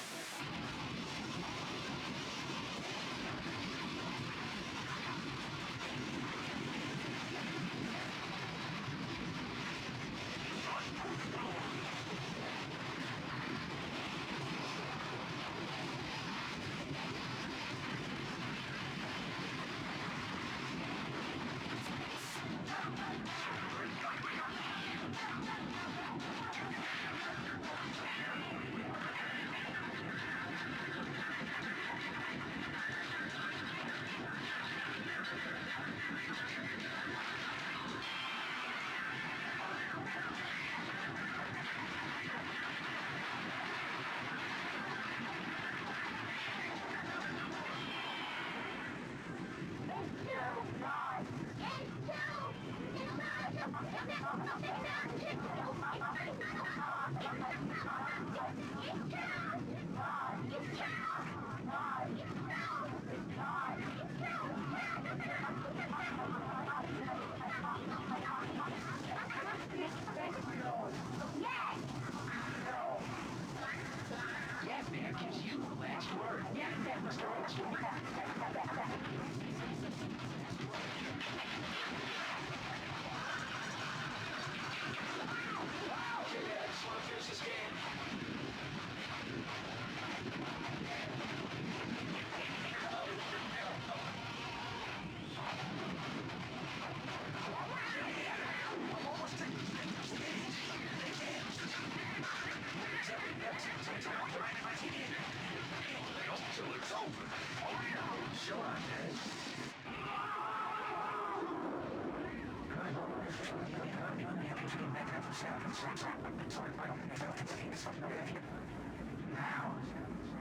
Now,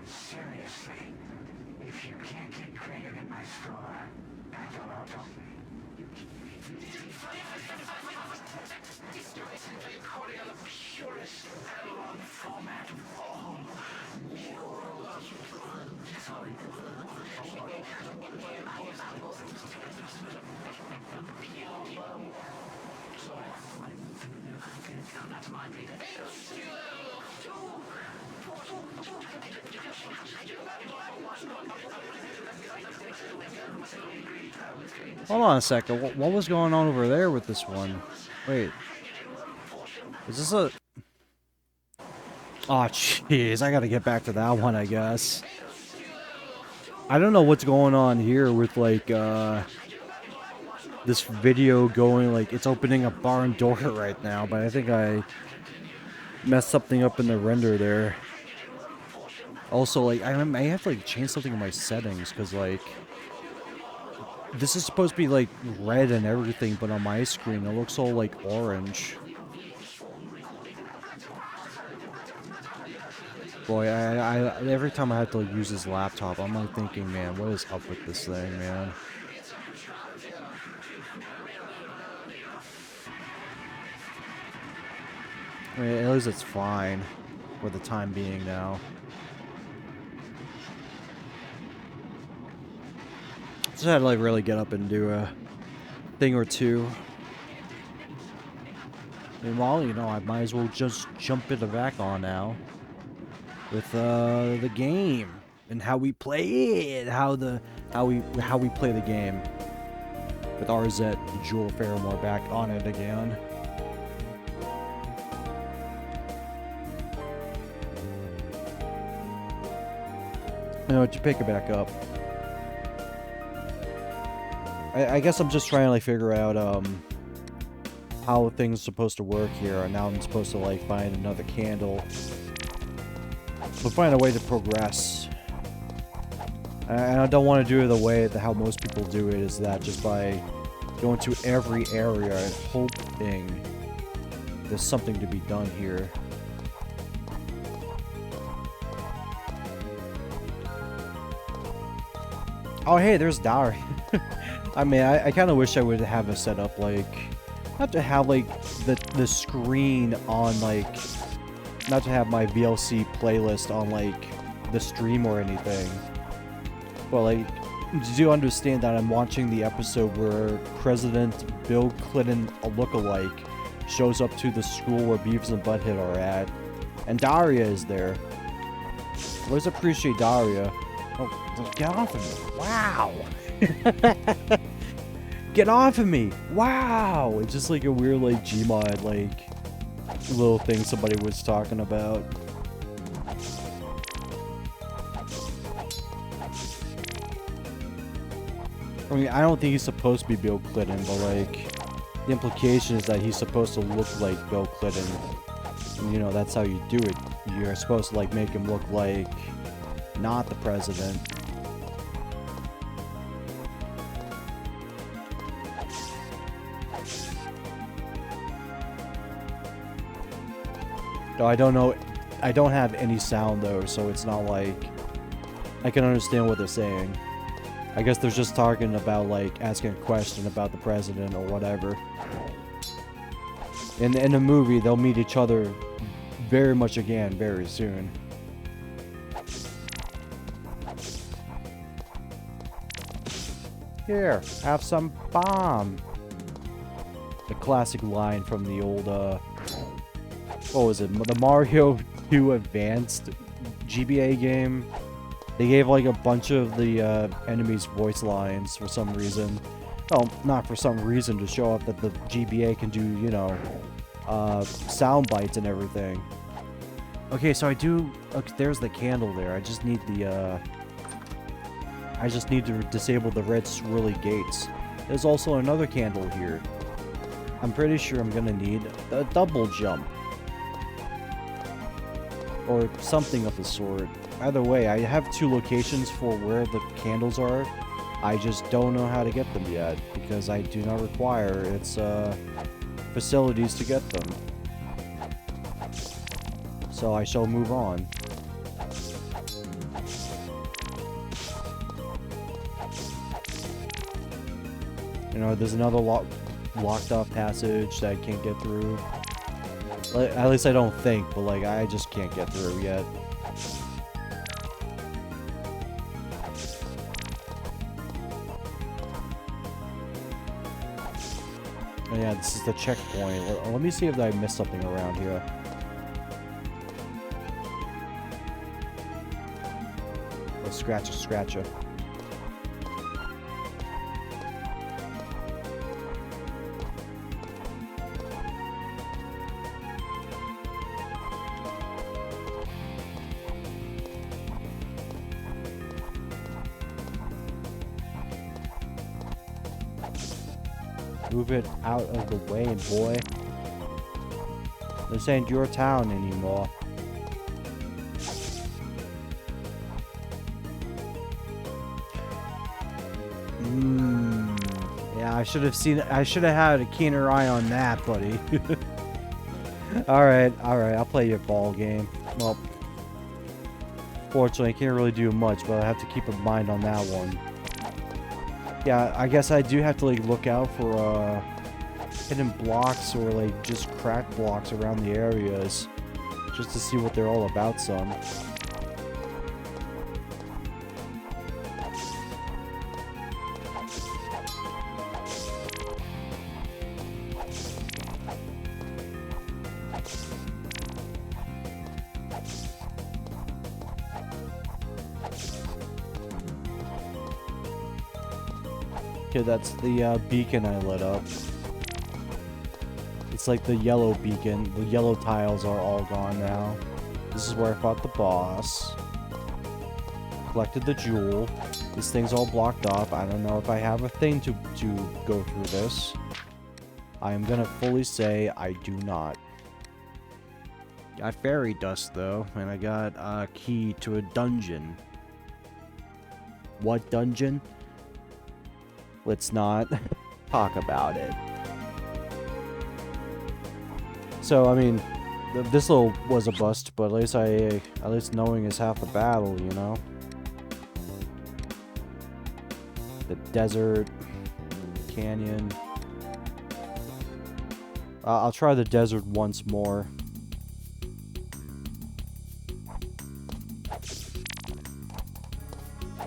seriously, if you can't get creative in my store, I don't know. Recording on the purest analog format of all Hold on a second. What was going on over there with this one? Wait. Is this a... Oh, jeez. I gotta get back to that one, I guess. I don't know what's going on here with, like, this video going, like, it's opening a barn door right now, but I think I messed something up in the render there. Also, like, I may have to, like, change something in my settings, because, like, this is supposed to be, like, red and everything, but on my screen, it looks all, like, orange. Boy, every time I have to, like, use this laptop, I'm, like, thinking, man, what is up with this thing, man? I mean, at least it's fine for the time being now. Just had to, like, really get up and do a thing or two. Meanwhile, you know, I might as well just jump it back on now with the game and how we play it, how we play the game with Arzette Jewel Feromore back on it again. You know, to pick it back up. I guess I'm just trying to like figure out how things are supposed to work here, and now I'm supposed to like find another candle. We'll find a way to progress. And I don't want to do it the way that how most people do it, is that just by going to every area and hoping there's something to be done here. Oh hey, there's Dari. I mean, I kind of wish I would have a setup like, not to have like the screen on like, not to have my VLC playlist on like the stream or anything, but like, do you understand that I'm watching the episode where President Bill Clinton, a lookalike, shows up to the school where Beavis and Butthead are at, and Daria is there. Let's appreciate Daria. Oh, get off of me! Wow. Get off of me! Wow! It's just like a weird like Gmod like little thing somebody was talking about. I mean, I don't think he's supposed to be Bill Clinton, but like the implication is that he's supposed to look like Bill Clinton. And, you know, that's how you do it. You're supposed to like make him look like not the president. No, I don't know. I don't have any sound though, so it's not like I can understand what they're saying. I guess they're just talking about like asking a question about the president or whatever. In the movie, they'll meet each other very much again very soon. Here, have some bomb. The classic line from the old what was it? The Mario 2 Advanced GBA game. They gave like a bunch of the enemies' voice lines for some reason. Well, not for some reason, to show up that the GBA can do, you know, sound bites and everything. Okay, so I do. Okay, there's the candle there. I just need the. I just need to disable the red swirly gates. There's also another candle here. I'm pretty sure I'm gonna need a double jump. Or something of the sort. Either way, I have two locations for where the candles are. I just don't know how to get them yet, because I do not require its facilities to get them. So I shall move on. You know, there's another locked off passage that I can't get through. At least I don't think, but like I just can't get through yet. Oh yeah, this is the checkpoint. Let me see if I missed something around here. Oh, scratcha, scratcha. Move it out of the way, boy. This ain't your town anymore. Yeah, I should have had a keener eye on that, buddy. Alright, I'll play your ball game. Well, fortunately, I can't really do much, but I have to keep a mind on that one. Yeah, I guess I do have to like look out for hidden blocks or like just cracked blocks around the areas, just to see what they're all about some. Okay, that's the beacon I lit up. It's like the yellow beacon. The yellow tiles are all gone now. This is where I fought the boss. Collected the jewel. This thing's all blocked off. I don't know if I have a thing to go through this. I am gonna fully say I do not. Got fairy dust though, and I got a key to a dungeon. What dungeon? Let's not talk about it. So I mean, this little was a bust, but at least knowing is half the battle, you know. The desert, canyon. I'll try the desert once more.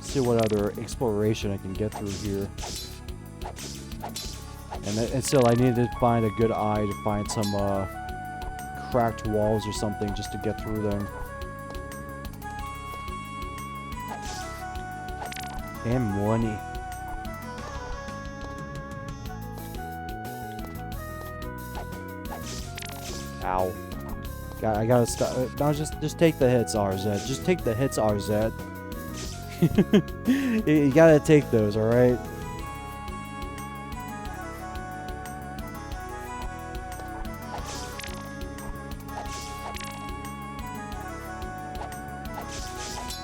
See what other exploration I can get through here. And still, I need to find a good eye to find some cracked walls or something just to get through them. And money. Ow. I gotta stop. No, just take the hits, Arzette. Just take the hits, Arzette. You gotta take those, alright?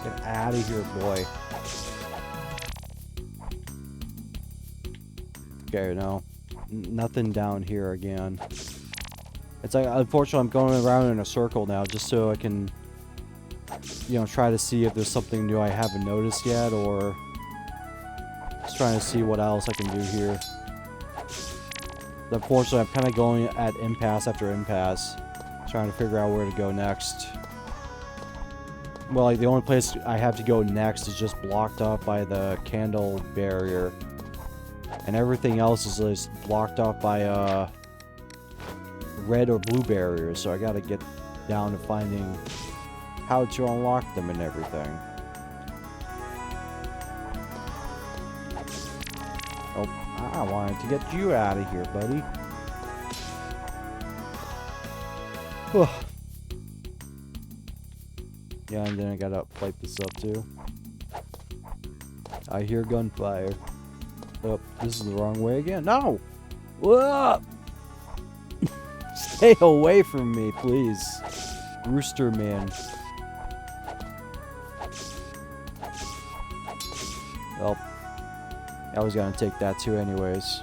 Get out of here, boy. Okay, no. Nothing down here again. It's like, unfortunately, I'm going around in a circle now just so I can, you know, try to see if there's something new I haven't noticed yet, or just trying to see what else I can do here. Unfortunately, I'm kind of going at impasse after impasse, trying to figure out where to go next. Well, like, the only place I have to go next is just blocked off by the candle barrier. And everything else is just blocked off by, red or blue barriers, so I gotta get down to finding how to unlock them and everything. Oh, I wanted to get you out of here, buddy. Yeah, and then I gotta light this up too. I hear gunfire. Oh, this is the wrong way again. No! Whoa! Stay away from me, please. Rooster man. Well, I was gonna take that too anyways.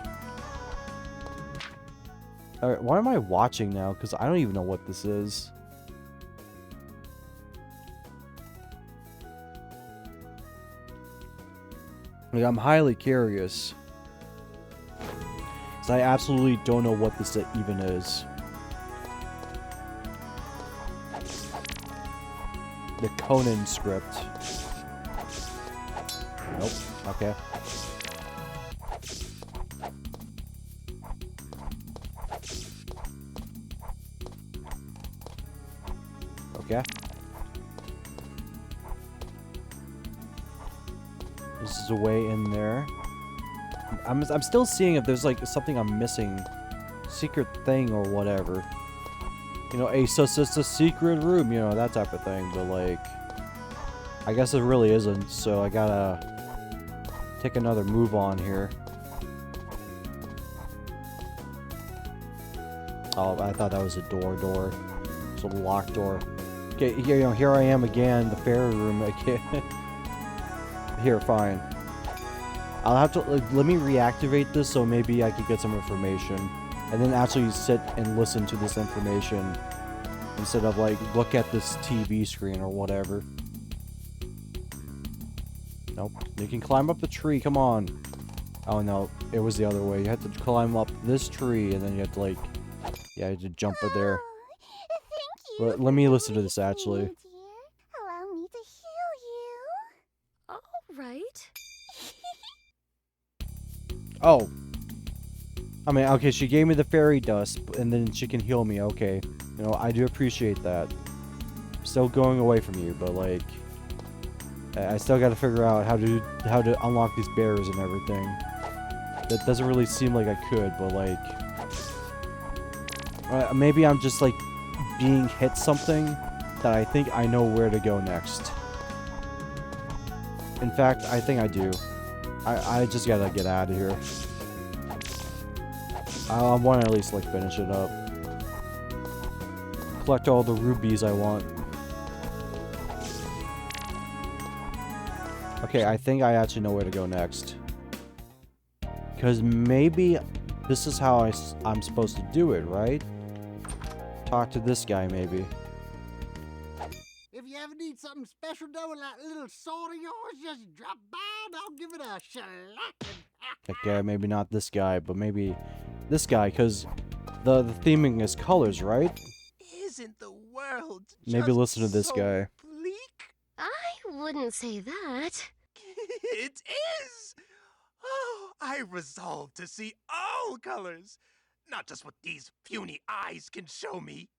Alright, why am I watching now? Because I don't even know what this is. Like, I'm highly curious. Because I absolutely don't know what this even is. The Conan script. Nope. Okay. Okay. This is a way in there. I'm still seeing if there's like something I'm missing. Secret thing or whatever. You know, it's a secret room, you know, that type of thing, but like, I guess it really isn't, so I gotta take another move on here. Oh, I thought that was a door. It's a locked door. Okay, here, you know, here I am again, the fairy room. I can't. Here, fine. I'll have to, like, let me reactivate this so maybe I could get some information. And then actually sit and listen to this information instead of like look at this TV screen or whatever. Nope. You can climb up the tree, come on. Oh no, it was the other way. You had to climb up this tree and then you had to like, yeah, you had to jump it there. Let me listen to this actually. Allow me to heal you. All right. Oh. I mean, okay, she gave me the fairy dust, and then she can heal me, okay. You know, I do appreciate that. I'm still going away from you, but, like, I still gotta figure out how to unlock these barriers and everything. That doesn't really seem like I could, but like... maybe I'm just like being hit something that I think I know where to go next. In fact, I think I do. I just gotta get out of here. I want to at least like finish it up. Collect all the rubies I want. Okay, I think I actually know where to go next. Because maybe this is how I'm supposed to do it, right? Talk to this guy, maybe. If you ever need something special done with that little sword of yours, just drop by and I'll give it a shellacking. Okay, maybe not this guy, but maybe this guy, because the theming is colors, right? Isn't the world Maybe just listen to this so guy. bleak? I wouldn't say that. It is! Oh, I resolve to see all colors, not just what these puny eyes can show me.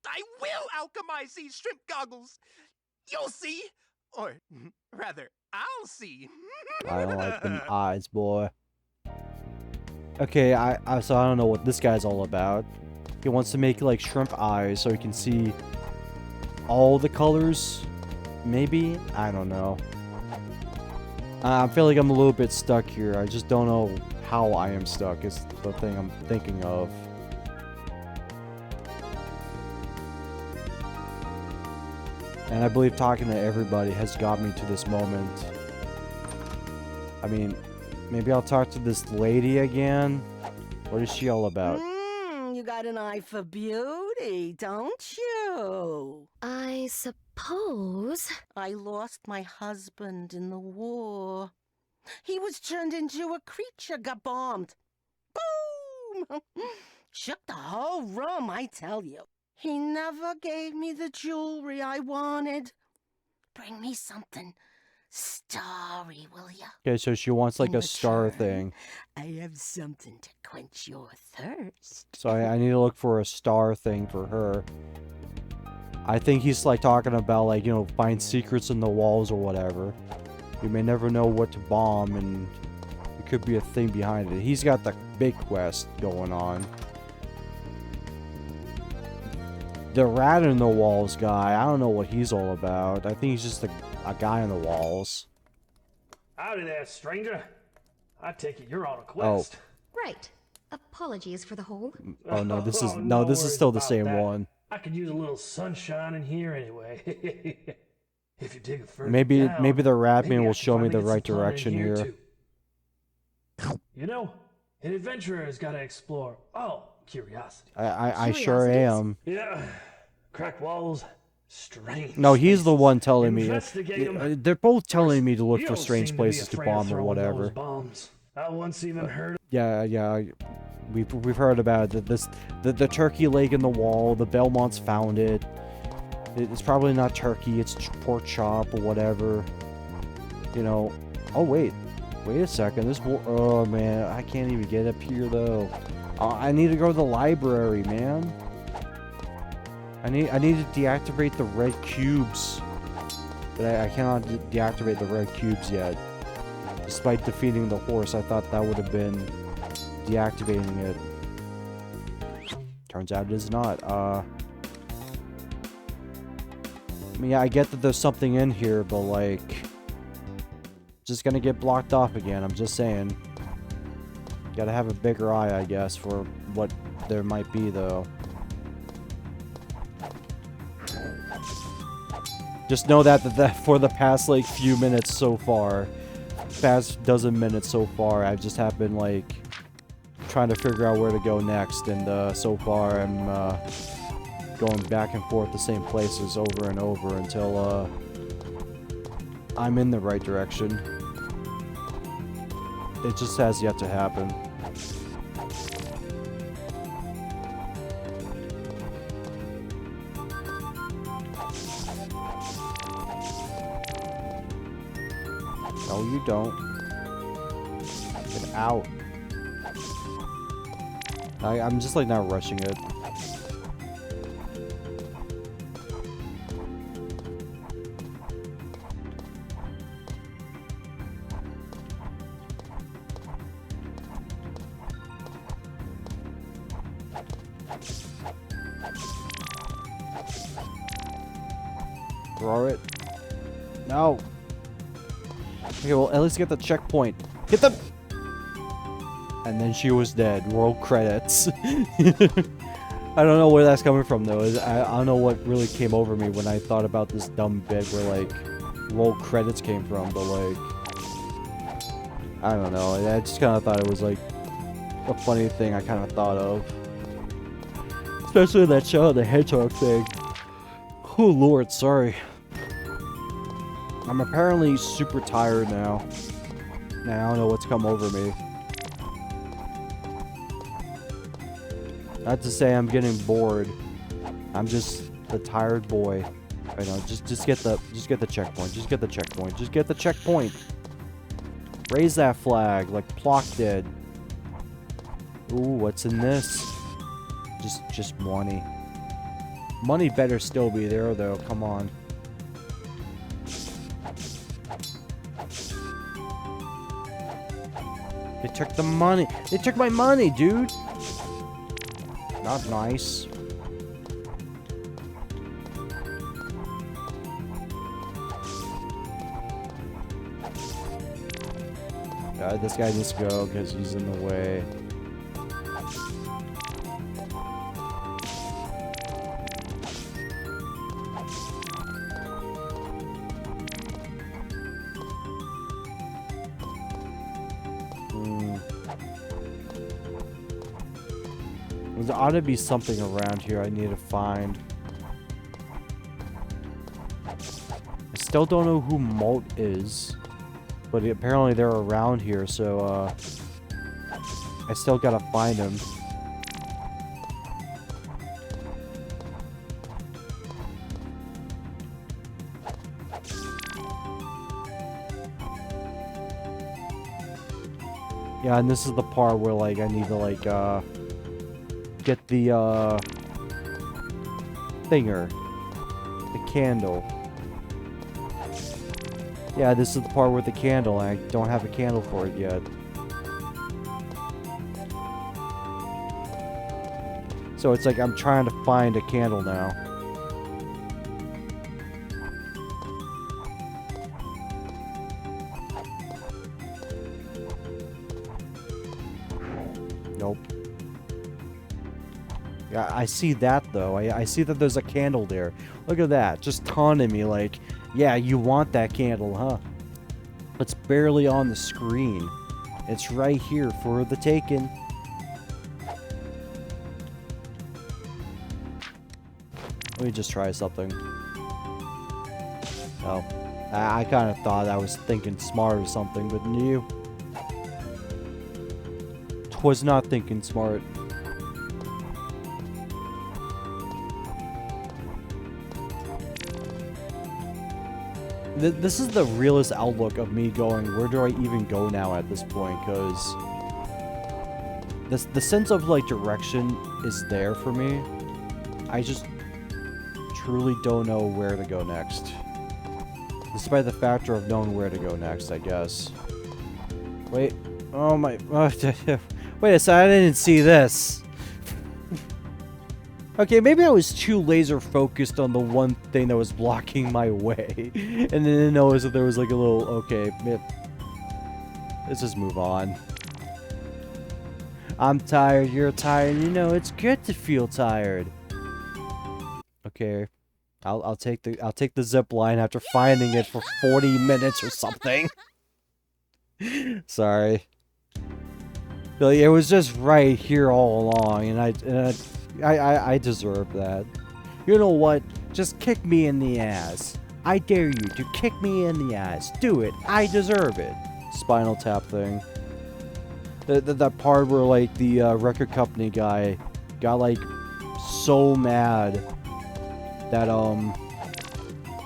I will alchemize these shrimp goggles. You'll see. Or, rather, I'll see. I don't like them eyes, boy. Okay, so I don't know what this guy's all about. He wants to make like shrimp eyes so he can see all the colors. Maybe? I don't know. I feel like I'm a little bit stuck here. I just don't know how I am stuck is the thing I'm thinking of. And I believe talking to everybody has got me to this moment. I mean, maybe I'll talk to this lady again. What is she all about? You got an eye for beauty, don't you? I suppose. I lost my husband in the war. He was turned into a creature, got bombed. Boom! Shook the whole room, I tell you. He never gave me the jewelry I wanted. Bring me something starry, will ya? Okay, so she wants like In a star return, thing. I have something to quench your thirst. So I need to look for a star thing for her. I think he's like talking about like, you know, find secrets in the walls or whatever. You may never know what to bomb and it could be a thing behind it. He's got the big quest going on. The rat in the walls guy, I don't know what he's all about. I think he's just a guy in the walls. Howdy there, stranger. I take it you're on a quest. Right. Apologies for the hole. Oh no, this is no this is worries still the about same that. one. I could use a little sunshine in here anyway. If you dig it further Maybe down, maybe the rat maybe man I will can show me finally the get some right plumbing in direction here. too. You know, an adventurer has got to explore all curiosity. I sure am. Yeah, cracked walls, strange. No, he's the one telling me. Investigate 'em. They're both telling me to look You for don't strange seem to be places to afraid of bomb or throwing whatever. those bombs. I once even heard. Yeah, we've heard about it. The turkey leg in the wall. The Belmonts found it. It's probably not turkey. It's pork chop or whatever. You know. Oh wait a second. Oh man, I can't even get up here though. I need to go to the library, man. I need to deactivate the red cubes. But I cannot deactivate the red cubes yet. Despite defeating the horse, I thought that would have been deactivating it. Turns out it is not. I mean, yeah, I get that there's something in here, but like... just gonna get blocked off again, I'm just saying. Gotta have a bigger eye, I guess, for what there might be, though. Just know that for the past, like, few minutes so far, past dozen minutes so far, I've just have been, like, trying to figure out where to go next, and, so far I'm, going back and forth the same places over and over until, I'm in the right direction. It just has yet to happen. No, you don't. Get out. I'm just like not rushing it. throw it. No. Okay, well, at least get the checkpoint. Get the... And then she was dead. Roll credits. I don't know where that's coming from, though. I don't know what really came over me when I thought about this dumb bit where, like, roll credits came from, but, like... I don't know. I just kind of thought it was, like, a funny thing I kind of thought of. Especially in that show, the hedgehog thing. Oh, Lord, sorry. I'm apparently super tired now. And I don't know what's come over me. Not to say I'm getting bored. I'm just a tired boy. I know. Just get the checkpoint. Just get the checkpoint. Just get the checkpoint. Raise that flag like Plock did. Ooh, what's in this? Just money. Money better still be there though. Come on. They took the money. They took my money, dude. Not nice. This guy needs to go because he's in the way. There ought to be something around here I need to find. I still don't know who Molt is, but apparently they're around here, so I still gotta find him. Yeah, and this is the part where, like, I need to, like, get the, thinger. The candle. Yeah, this is the part with the candle, and I don't have a candle for it yet. So it's like I'm trying to find a candle now. Nope. Yeah, I see that though. I see that there's a candle there. Look at that. Just taunting me like, yeah, you want that candle, huh? It's barely on the screen. It's right here for the taking. Let me just try something. Oh. I kind of thought I was thinking smart or something, but you... was not thinking smart. This is the realest outlook of me going, where do I even go now at this point? Because the sense of, like, direction is there for me. I just truly don't know where to go next. Despite the factor of knowing where to go next, I guess. Wait. Oh my... wait a second, I didn't see this. Okay, maybe I was too laser focused on the one thing that was blocking my way. And then didn't notice that there was like a little... Okay, let's just move on. I'm tired, you're tired, you know, it's good to feel tired. Okay. I'll take the zip line after finding it for 40 minutes or something. Sorry. Like, it was just right here all along, and I deserve that. You know what? Just kick me in the ass. I dare you to kick me in the ass. Do it. I deserve it. Spinal Tap thing. That part where, like, the record company guy got, like, so mad that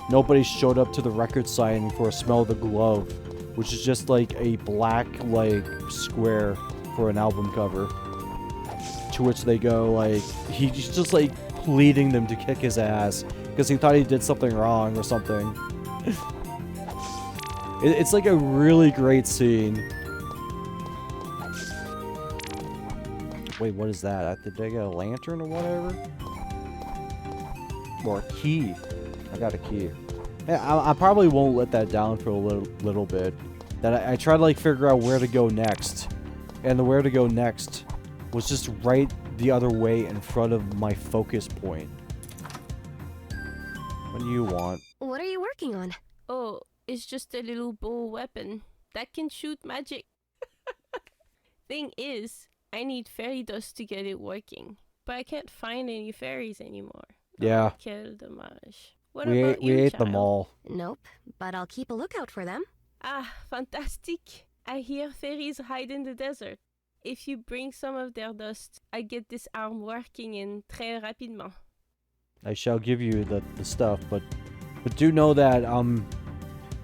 nobody showed up to the record signing for a Smell the Glove, which is just like a black, like, square for an album cover. To which they go, like, he's just like pleading them to kick his ass because he thought he did something wrong or something. It's like a really great scene. Wait, what is that? Did they get a lantern or whatever? Or a key. I got a key. I probably won't let that down for a little bit. That I try to like figure out where to go next, and the where to go next was just right the other way in front of my focus point. What do you want? What are you working on? Oh, it's just a little bow weapon that can shoot magic. Thing is, I need fairy dust to get it working, but I can't find any fairies anymore. Yeah. Quel dommage. What We about you, ate them child? all. Nope, but I'll keep a lookout for them. Ah, fantastic. I hear fairies hide in the desert. If you bring some of their dust, I get this arm working in très rapidement. I shall give you the stuff, but do know that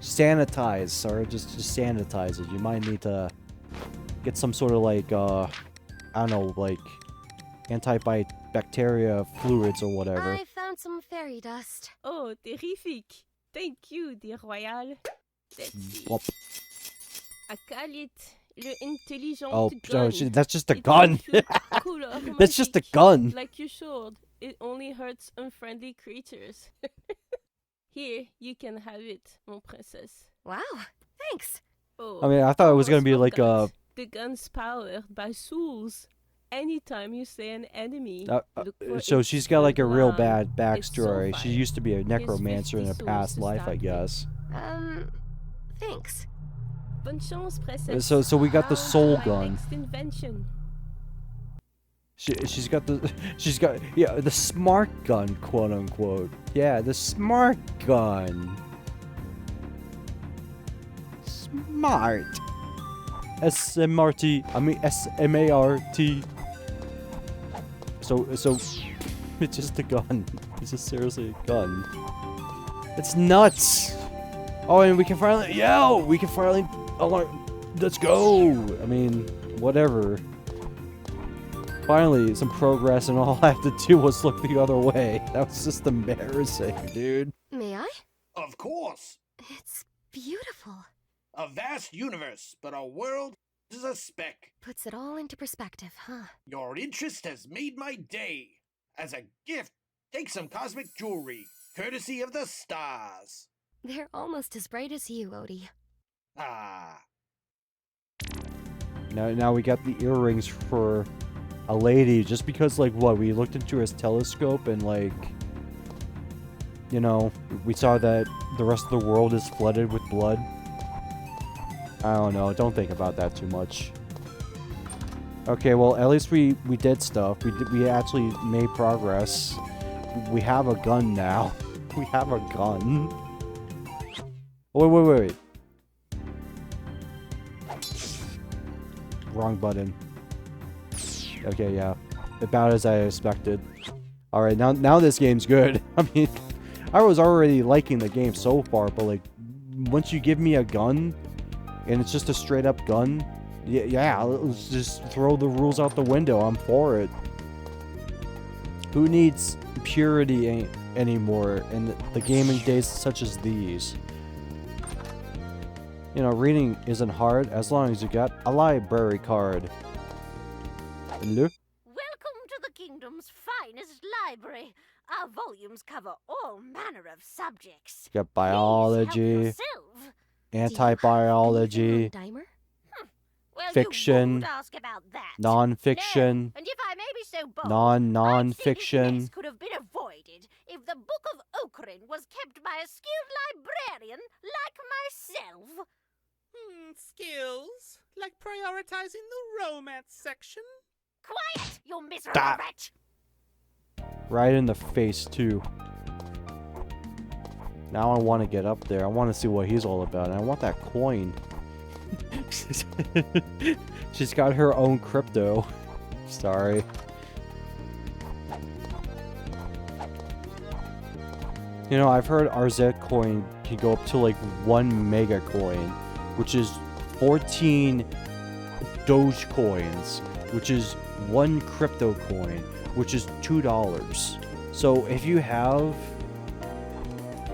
sanitize or just sanitize it. You might need to get some sort of like I don't know, like antibacteria fluids or whatever. I found some fairy dust. Oh, terrific. Thank you, dear Royal. Let's see. Whoop. I call it le intelligent Oh, gun. that's just a It gun. will shoot couleur That's just a magic, gun. Like your sword. It only hurts unfriendly creatures. Here, you can have it, mon princess. Wow, thanks. Oh, I mean, I thought it was gonna be like forgot. The gun's powered by souls. Anytime you slay an enemy, look for so its she's got like a real blood. bad It's so backstory. She fine. used to be a Here's necromancer in 50 a past souls to life, I start guess. Thanks. Bonne chance, princess. So we got the soul My gun. next invention. She's got the smart gun, quote unquote. Yeah, the smart gun. Smart. SMRT. I mean SMART. So it's just a gun. It's just seriously a gun. It's nuts. Oh, and we can finally let's go. I mean, whatever. Finally, some progress, and all I had to do was look the other way. That was just embarrassing, dude. May I? Of course. It's beautiful. A vast universe, but our world is a speck. Puts it all into perspective, huh? Your interest has made my day. As a gift, take some cosmic jewelry, courtesy of the stars. They're almost as bright as you, Odie. Ah. Now we got the earrings for a lady, just because, like, what, we looked into his telescope and, like, you know, we saw that the rest of the world is flooded with blood. I don't know, don't think about that too much. Okay, well, at least we did stuff. We actually made progress. We have a gun now. We have a gun. Wait. Wrong button. Okay, yeah. About as I expected. Alright, now this game's good. I mean, I was already liking the game so far, but like, once you give me a gun, and it's just a straight up gun, yeah, let's just throw the rules out the window. I'm for it. Who needs purity anymore in the gaming days such as these? You know, reading isn't hard as long as you got a library card. Hello? Welcome to the kingdom's finest library. Our volumes cover all manner of subjects. You got biology, anti-biology, Well, fiction, you won't ask about that. non-fiction, No, and if I may be so bold, non-fiction. this could have been avoided if the Book of Okrin was kept by a skilled librarian like myself. Skills? Like prioritizing the romance section? Quiet, you miserable Stop. wretch! Right in the face, too. Now I want to get up there. I want to see what he's all about. And I want that coin. She's got her own crypto. Sorry. You know, I've heard Arzette coin can go up to like 1 mega coin, which is 14 Doge coins, which is 1 crypto coin, which is $2. So if you have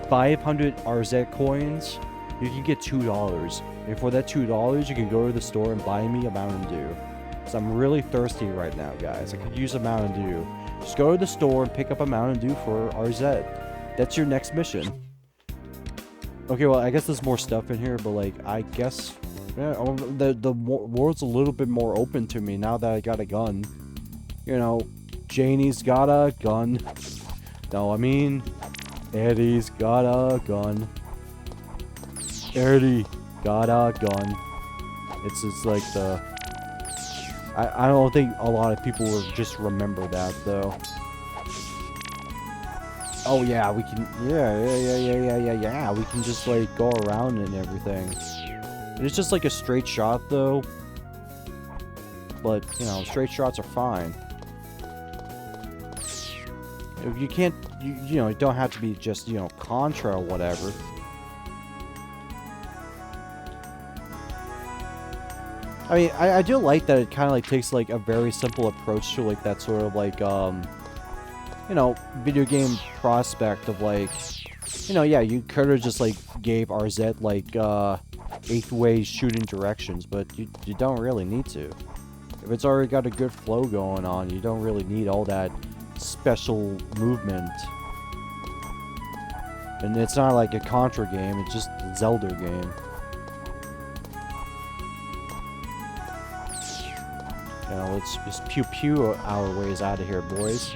500 Arzette coins, you can get $2. And for that $2, you can go to the store and buy me a Mountain Dew. So I'm really thirsty right now, guys. I could use a Mountain Dew. Just go to the store and pick up a Mountain Dew for Arzette. That's your next mission. Okay, well, I guess there's more stuff in here, but like, I guess yeah, the world's a little bit more open to me now that I got a gun. You know, Janie's got a gun. No, I mean, Eddie's got a gun. Eddie got a gun. It's like the... I don't think a lot of people will just remember that, though. Oh, yeah, we can... Yeah. We can just, like, go around and everything. It's just, like, a straight shot, though. But, you know, straight shots are fine. You can't... You know, it don't have to be just, you know, Contra or whatever. I mean, I do like that it kind of like takes like a very simple approach to like that sort of like, you know, video game prospect of like, you know, yeah, you could have just like gave Arzette like, 8th way shooting directions, but you don't really need to. If it's already got a good flow going on, you don't really need all that special movement. And it's not like a Contra game, it's just a Zelda game. You know, let's just pew our ways out of here, boys.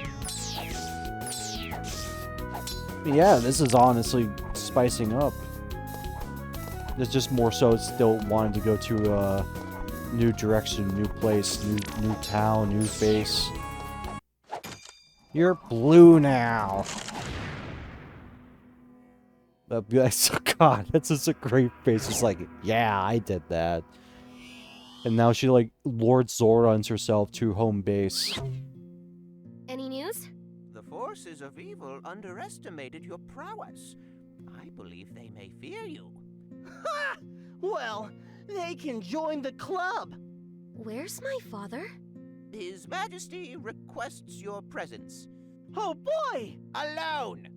But yeah, this is honestly spicing up. It's just more so still wanting to go to a new direction, new place, new town, new face. You're blue now. God, that's just a great face. It's like, yeah, I did that. And now she, like, Lord Zoruns herself to home base. Any news? The forces of evil underestimated your prowess. I believe they may fear you. Ha! Well, they can join the club. Where's my father? His Majesty requests your presence. Oh boy! Alone!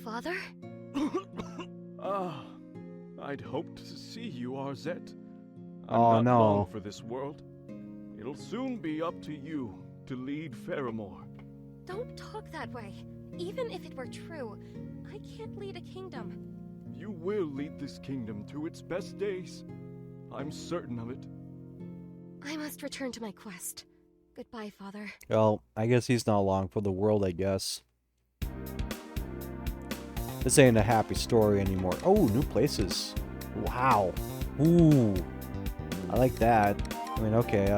Father? Ah, I'd hoped to see you, Arzette. Oh, I'm not no. long for this world. It'll soon be up to you to lead Feromore. Don't talk that way. Even if it were true, I can't lead a kingdom. You will lead this kingdom to its best days. I'm certain of it. I must return to my quest. Goodbye, Father. Well, I guess he's not long for the world, I guess. This ain't a happy story anymore. Oh, new places. Wow. Ooh. I like that. I mean, okay,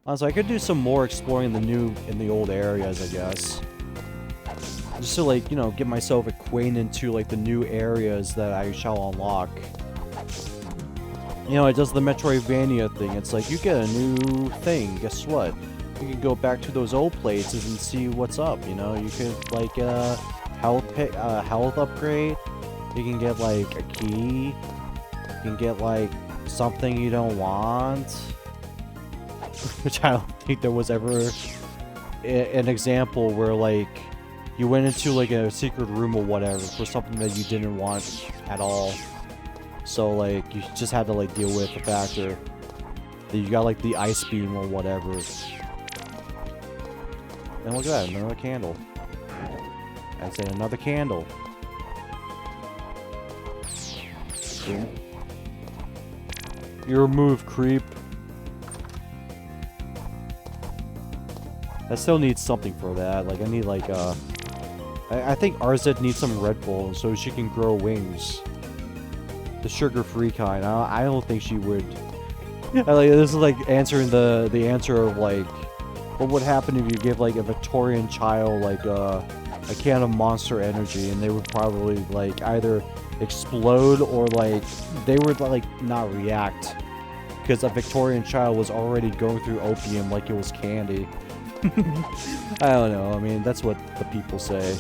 honestly, I could do some more exploring the new and the old areas, I guess. Just to, like, you know, get myself acquainted to, like, the new areas that I shall unlock. You know, it does the Metroidvania thing. It's like, you get a new thing. Guess what? You can go back to those old places and see what's up, you know? You could, like, health upgrade. You can get, like, a key. You can get, like, something you don't want. Which I don't think there was ever an example where, like, you went into, like, a secret room or whatever for something that you didn't want at all. So, like, you just had to, like, deal with the factor that you got, like, the ice beam or whatever. And look at that, another candle. I'd say another candle. Boom. You remove creep. I still need something for that. Like, I need, like, I think Arzette needs some Red Bull so she can grow wings. The sugar-free kind. I don't think she would. Like, this is like answering the answer of, like, what would happen if you give, like, a Victorian child, like, a can of Monster Energy, and they would probably, like, either explode or, like, they would, like, not react. Because a Victorian child was already going through opium like it was candy. I don't know. I mean, that's what the people say.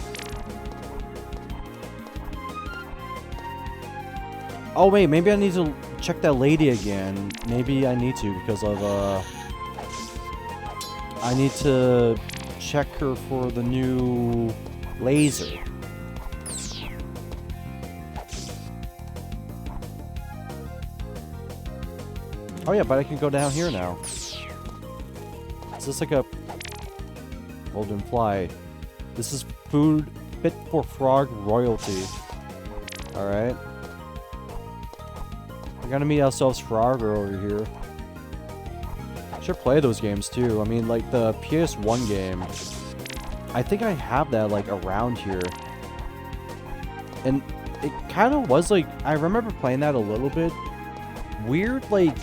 Oh, wait. Maybe I need to check that lady again. Maybe I need to because of, I need to check her for the new laser. Oh yeah, but I can go down here now. Is this like a golden fly? This is food fit for frog royalty. Alright. We're gonna meet ourselves Frogger over here. Should play those games too. I mean, like the PS1 game. I think I have that like around here. And it kind of was like, I remember playing that a little bit. Weird, like,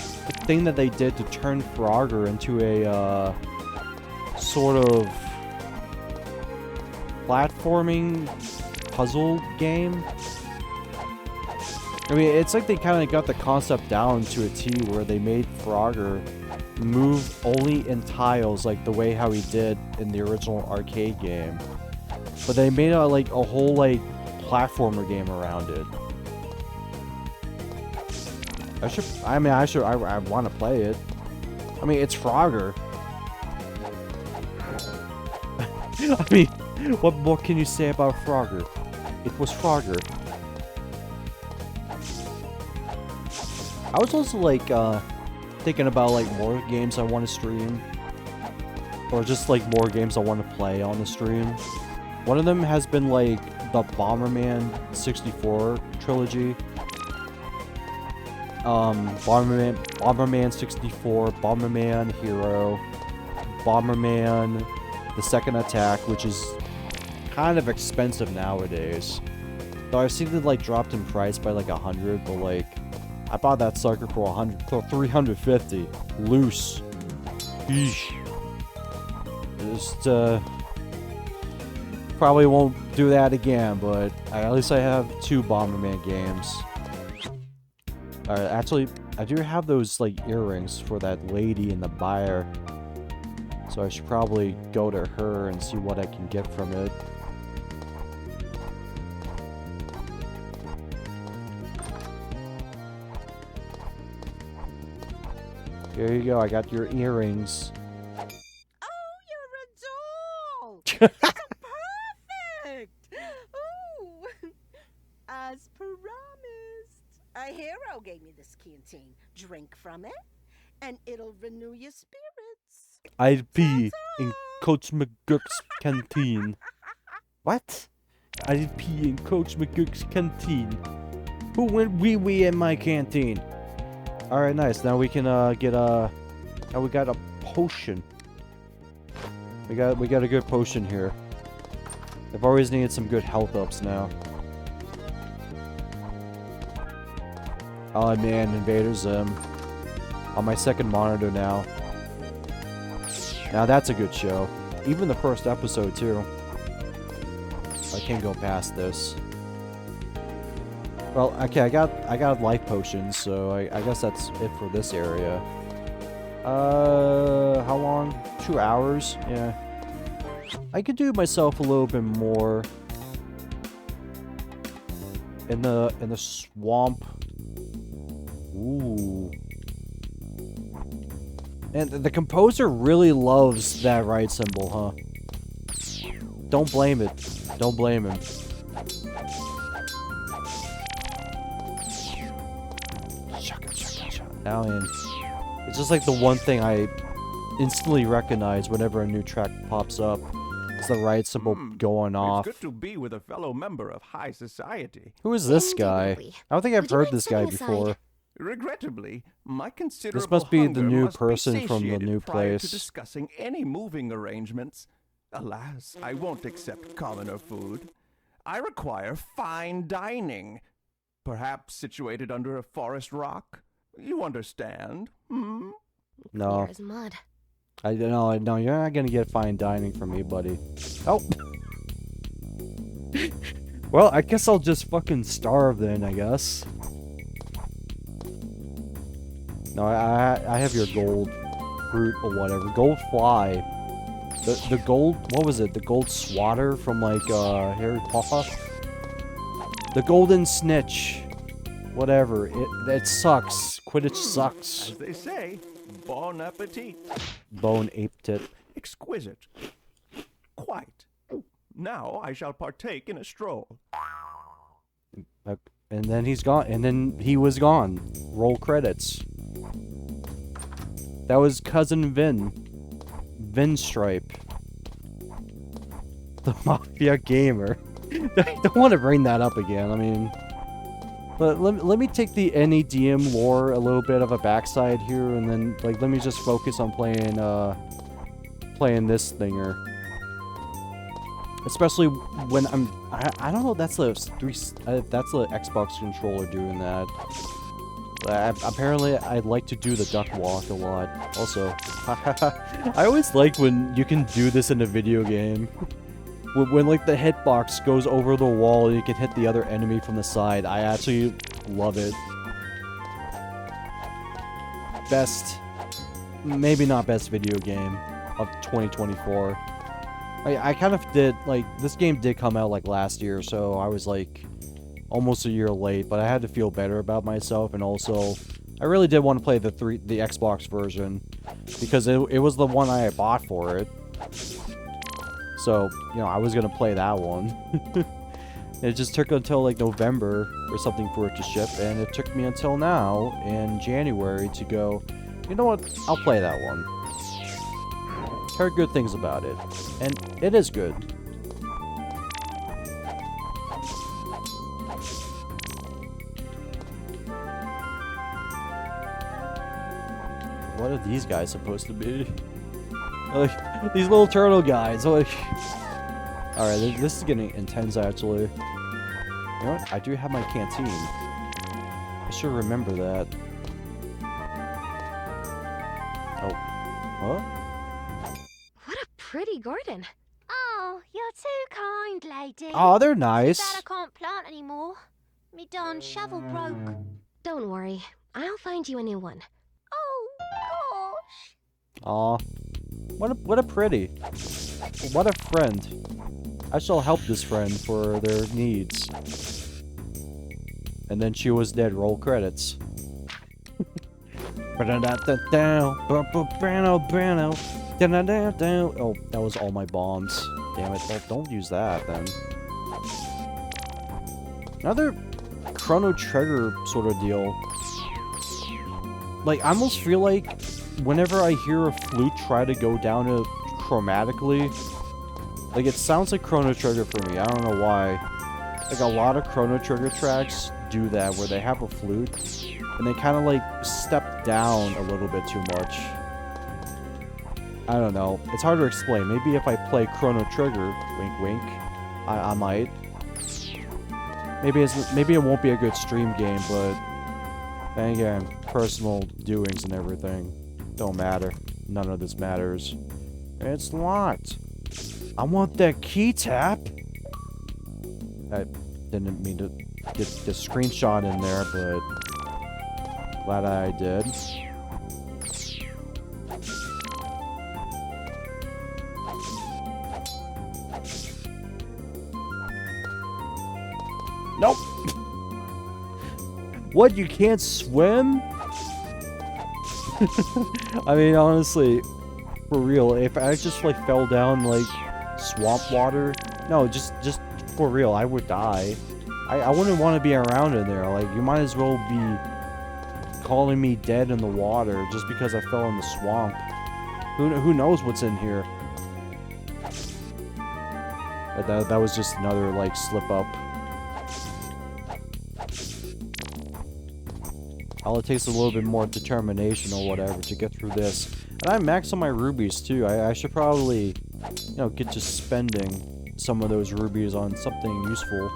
thing that they did to turn Frogger into a, sort of platforming puzzle game. I mean, it's like they kind of got the concept down to a T where they made Frogger move only in tiles like the way how he did in the original arcade game. But they made a, like, a whole, like, platformer game around it. I want to play it. I mean, it's Frogger. I mean, what more can you say about Frogger? It was Frogger. I was also, like, thinking about, like, more games I want to stream. Or just, like, more games I want to play on the stream. One of them has been, like, the Bomberman 64 trilogy. Bomberman 64, Bomberman Hero, Bomberman The Second Attack, which is kind of expensive nowadays. Though I've seen it, like, dropped in price by, like, 100, but, like, I bought that sucker for 350 loose. Eesh. Just probably won't do that again, but at least I have 2 Bomberman games. Alright, actually, I do have those, like, earrings for that lady in the buyer. So I should probably go to her and see what I can get from it. Here you go, I got your earrings. Oh, you're a doll! So perfect! Ooh! As promised. A hero gave me this canteen. Drink from it, and it'll renew your spirits. I'd be in Coach McGurk's canteen. What? I'd be in Coach McGurk's canteen. Who went wee-wee in my canteen? Alright, nice. Now we can, get, now we got a potion. We got a good potion here. I've always needed some good health ups now. Oh man, Invader Zim. On my second monitor now. Now that's a good show. Even the first episode too. I can't go past this. Well, okay, I got life potions, so I guess that's it for this area. How long? 2 hours? Yeah. I could do myself a little bit more in the swamp. Ooh. And the composer really loves that right symbol, huh? Don't blame it. Don't blame him. Now in. It's just like the one thing I instantly recognize whenever a new track pops up. It's the right symbol going off. It's good to be with a fellow member of high society. Who is this guy? I don't think I've heard this guy before. Regrettably, my considerable This must be the new must person be from the new prior to place. discussing any moving arrangements. Alas, I won't accept commoner food. I require fine dining. Perhaps situated under a forest rock? You understand? Hmm? No. There's mud. I no, you're not gonna get fine dining from me, buddy. Oh. Well, I guess I'll just fucking starve then, I guess. No, I have your gold fruit or whatever. Gold fly. The gold, what was it? The gold swatter from like Harry Potter? The golden snitch. Whatever. It sucks. Quidditch sucks. As they say, bon appetit. Bone aped. Exquisite. Quite. Now I shall partake in a stroll. And then he's gone. And then he was gone. Roll credits. That was Cousin Vin. Vinstripe. The Mafia Gamer. I don't want to bring that up again. I mean, But let me take the NEDM lore a little bit of a backside here, and then like let me just focus on playing this thinger. Especially when I don't know, that's the Xbox controller doing that. Apparently, I like to do the duck walk a lot. Also, I always like when you can do this in a video game. When like the hitbox goes over the wall and you can hit the other enemy from the side. I actually love it. Best, maybe not best video game of 2024. I kind of did, like, this game did come out like last year, so I was like almost a year late, but I had to feel better about myself, and also I really did want to play the Xbox version because it was the one I bought for it. So, you know, I was gonna play that one. It just took until like November or something for it to ship, and it took me until now in January to go, you know what, I'll play that one. Heard good things about it, and it is good. What are these guys supposed to be? Like, these little turtle guys, like... Alright, this is getting intense, actually. You know what? I do have my canteen. I should remember that. Oh. What? What a pretty garden. Oh, you're too kind, lady. Oh, they're nice. Too bad I can't plant anymore. Me darn shovel broke. Don't worry, I'll find you a new one. Oh, gosh. Aw. What a pretty. What a friend. I shall help this friend for their needs. And then she was dead. Roll credits. Oh, that was all my bombs. Damn it. Oh, don't use that then. Another Chrono Trigger sort of deal. Like, I almost feel like whenever I hear a flute try to go down chromatically, like, it sounds like Chrono Trigger for me. I don't know why. Like, a lot of Chrono Trigger tracks do that, where they have a flute, and they kind of, like, step down a little bit too much. I don't know. It's hard to explain. Maybe if I play Chrono Trigger, wink wink, I might. Maybe it won't be a good stream game, but then again, personal doings and everything don't matter. None of this matters. It's locked. I want that keytap. I didn't mean to get the screenshot in there, but glad I did. Nope. What, you can't swim? I mean, honestly, for real, if I just like fell down like swamp water, no, just for real, I would die. I wouldn't want to be around in there. Like, you might as well be calling me dead in the water just because I fell in the swamp. Who knows what's in here? That was just another like slip up. All it takes a little bit more determination or whatever to get through this. And I maxed on my rubies too. I should probably, you know, get to spending some of those rubies on something useful.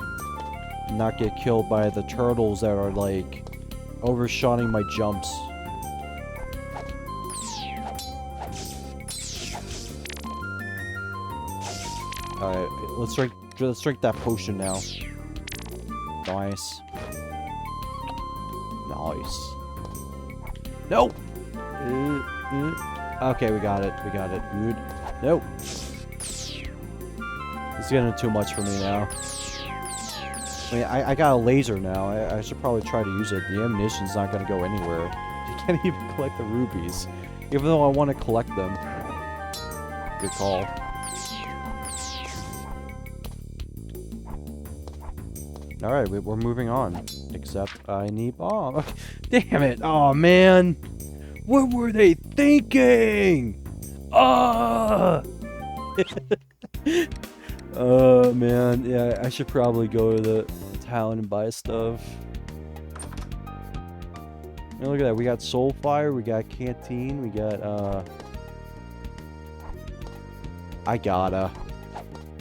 Not get killed by the turtles that are like overshotting my jumps. Alright, let's drink that potion now. Nice. Nice. No! Okay, we got it. We got it. Good. Nope. It's getting too much for me now. I mean, I got a laser now. I should probably try to use it. The ammunition's not going to go anywhere. You can't even collect the rubies. Even though I want to collect them. Good call. Alright, we're moving on. Except I need bomb. Damn it! Oh man! What were they thinking? Oh! Oh man, yeah, I should probably go to the town and buy stuff. Hey, look at that. We got Soulfire, we got Canteen, we got,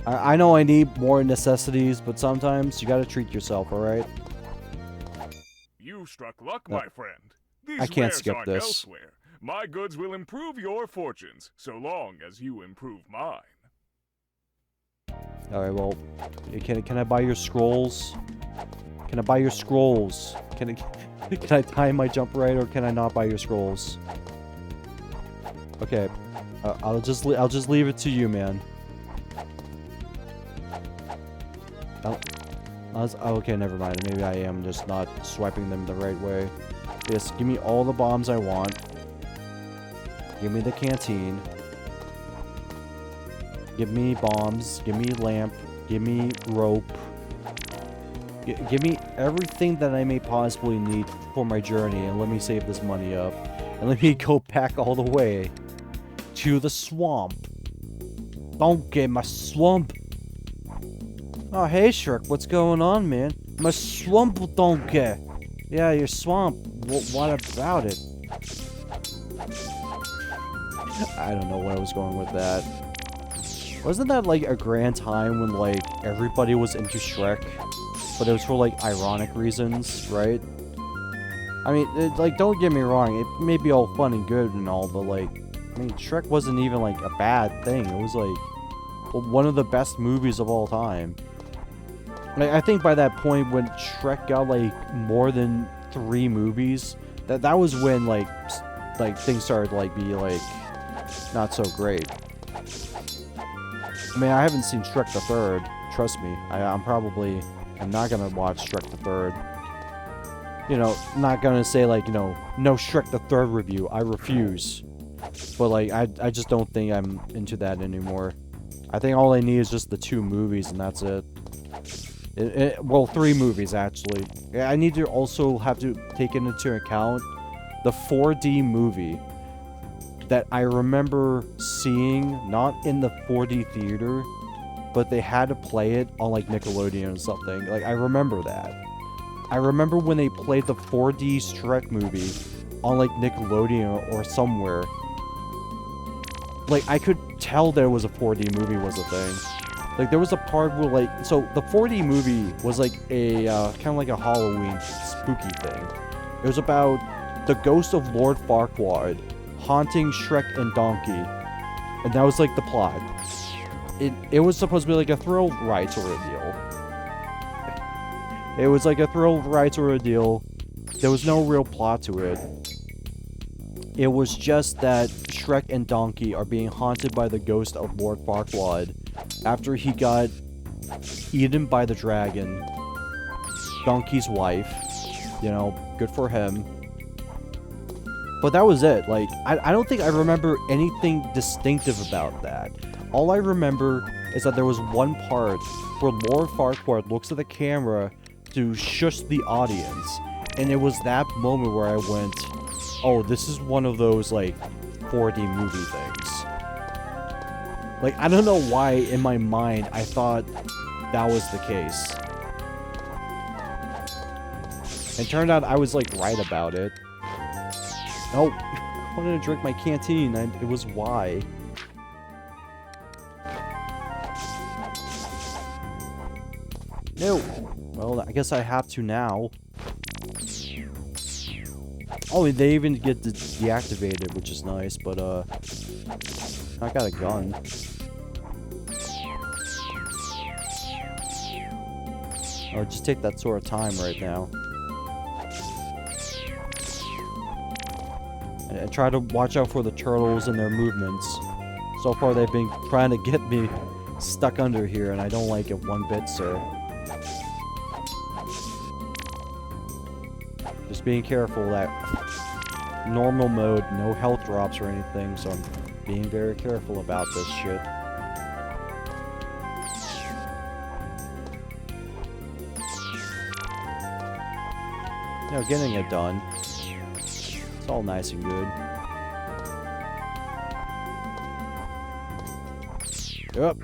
I know I need more necessities, but sometimes you gotta treat yourself, alright? You struck luck, my friend. These I can't wares skip aren't this. elsewhere. My goods will improve your fortunes, so long as you improve mine. Alright, well, can I buy your scrolls? Can I buy your scrolls? Can I time my jump right, or can I not buy your scrolls? Okay, I'll just leave it to you, man. Okay, never mind. Maybe I am just not swiping them the right way. Yes, give me all the bombs I want. Give me the canteen. Give me bombs. Give me lamp. Give me rope. Give me everything that I may possibly need for my journey, and let me save this money up. And let me go back all the way to the swamp. Don't get my swamp. Oh, hey, Shrek, what's going on, man? My swamp don't get. Yeah, your swamp. What about it? I don't know where I was going with that. Wasn't that, like, a grand time when, like, everybody was into Shrek? But it was for, like, ironic reasons, right? I mean, like, don't get me wrong. It may be all fun and good and all, but, like, I mean, Shrek wasn't even, like, a bad thing. It was, like, one of the best movies of all time. Like, I think by that point, when Shrek got, like, more than 3 movies, that was when, like things started to, like, be, like, not so great. I mean, I haven't seen Shrek the Third. Trust me. I'm not gonna watch Shrek the Third. You know, not gonna say, like, you know, no Shrek the Third review. I refuse. But, like, I just don't think I'm into that anymore. I think all I need is just the 2 movies, and that's it. Well, 3 movies, actually. I need to also have to take into account the 4D movie that I remember seeing, not in the 4D theater, but they had to play it on, like, Nickelodeon or something. Like, I remember that. I remember when they played the 4D Shrek movie on, like, Nickelodeon or somewhere. Like, I could tell there was a 4D movie was a thing. Like, there was a part where, like, so the 4D movie was, like, a, kind of like a Halloween spooky thing. It was about the ghost of Lord Farquaad haunting Shrek and Donkey. And that was, like, the plot. It was supposed to be, like, a thrill ride sort of deal. It was, like, a thrill ride sort of deal. There was no real plot to it. It was just that Shrek and Donkey are being haunted by the ghost of Lord Farquaad after he got eaten by the dragon, Donkey's wife. You know, good for him. But that was it. Like, I don't think I remember anything distinctive about that. All I remember is that there was one part where Lord Farquaad looks at the camera to shush the audience. And it was that moment where I went, oh, this is one of those, like, 4D movie things. Like, I don't know why in my mind I thought that was the case. It turned out I was, like, right about it. Oh, I wanted to drink my canteen, and it was why. No. Well, I guess I have to now. Oh, they even get deactivated, which is nice, but, I got a gun. Oh, just take that sort of time right now. And try to watch out for the turtles and their movements. So far, they've been trying to get me stuck under here, and I don't like it one bit, sir. Just being careful that normal mode, no health drops or anything, so I'm being very careful about this shit. You know, getting it done. It's all nice and good. Yep.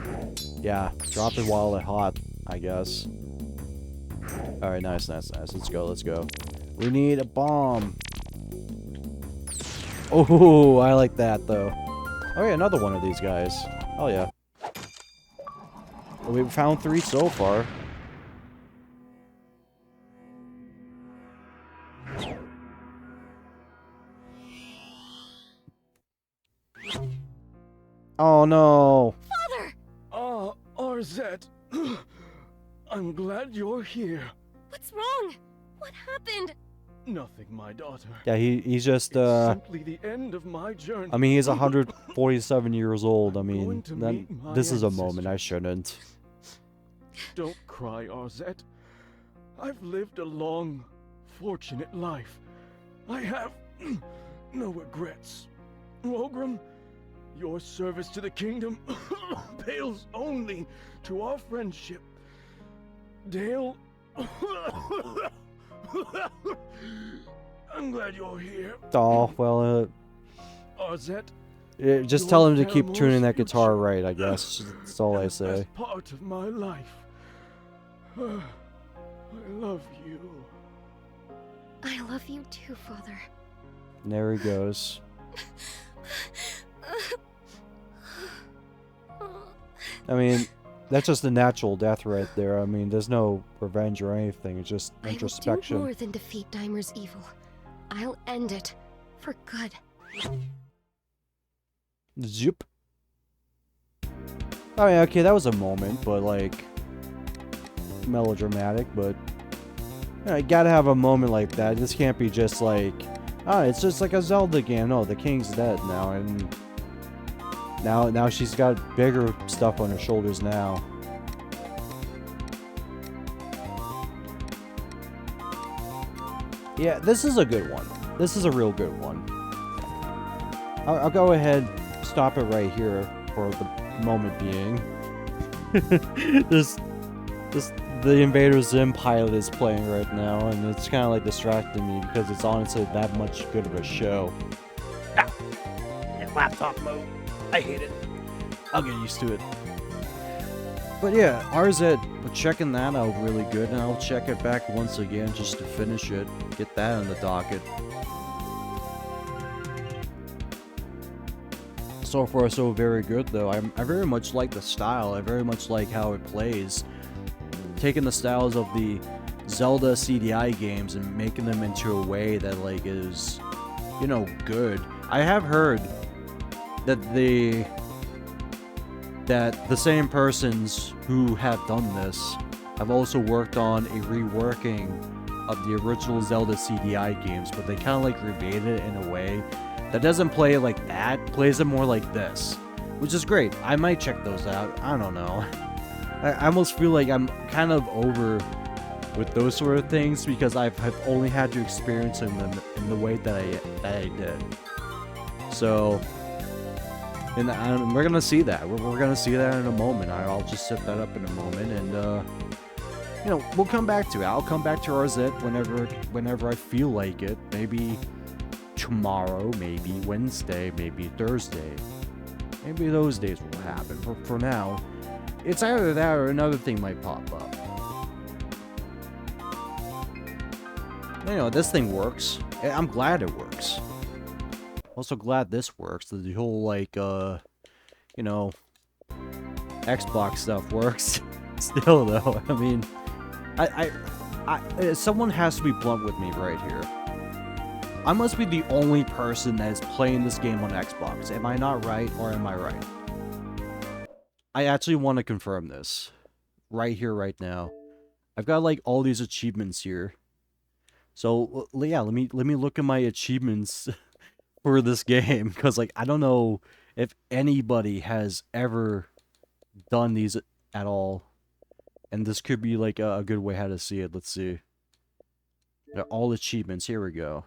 Yeah, drop it while it's hot, I guess. Alright, nice. Let's go. We need a bomb. Oh, I like that, though. Oh, yeah, another one of these guys. Oh, yeah. Well, we've found 3 so far. Oh, no. Father! Arzette. I'm glad you're here. What's wrong? What happened? Nothing, my daughter. Yeah, he's just, Simply the end of my journey. I mean, he's 147 years old. I mean, going to meet my this is a moment I shouldn't. Don't cry, Arzette. I've lived a long, fortunate life. I have no regrets. Rogram, your service to the kingdom pales only to our friendship. Dale, I'm glad you're here. Oh, well, Arzette, just tell him to keep tuning that guitar right, I guess. That's all I say. part of my life. I love you. I love you too, Father. And there he goes. I mean, that's just a natural death right there. I mean, there's no revenge or anything. It's just introspection. I will do more than defeat Daimer's evil. I'll end it. For good. Zoop. Oh yeah, okay, that was a moment, but like melodramatic, but you know, you gotta have a moment like that. This can't be just like, oh, it's just like a Zelda game. No, the king's dead now, and now she's got bigger stuff on her shoulders now. Yeah, this is a good one. This is a real good one. I'll go ahead, stop it right here for the moment being. The Invader Zim pilot is playing right now, and it's kind of like distracting me because it's honestly that much good of a show. In laptop mode. I hate it. I'll get used to it. But yeah, Arzette, we're checking that out really good, and I'll check it back once again just to finish it. Get that on the docket. So far, so very good, though. I very much like the style. I very much like how it plays. Taking the styles of the Zelda CDI games and making them into a way that, like, is, you know, good. I have heard that the same persons who have done this have also worked on a reworking of the original Zelda CDI games, but they kind of, like, remade it in a way that doesn't play it like that, plays it more like this, which is great. I might check those out. I don't know. I almost feel like I'm kind of over with those sort of things because I've only had to experience them in the way that I did. So, and we're gonna see that. We're gonna see that in a moment. I'll just set that up in a moment, and you know, we'll come back to it. I'll come back to Arzette whenever I feel like it. Maybe tomorrow, maybe Wednesday, maybe Thursday. Maybe those days will happen. For now, it's either that or another thing might pop up. You know, this thing works. I'm glad it works. Also glad this works. The whole, like, you know, Xbox stuff works. Still, though, I mean, someone has to be blunt with me right here. I must be the only person that is playing this game on Xbox. Am I not right, or am I right? I actually want to confirm this. Right here, right now. I've got, like, all these achievements here. So, yeah, let me look at my achievements for this game. Because, like, I don't know if anybody has ever done these at all. And this could be, like, a good way how to see it. Let's see. They're all achievements. Here we go.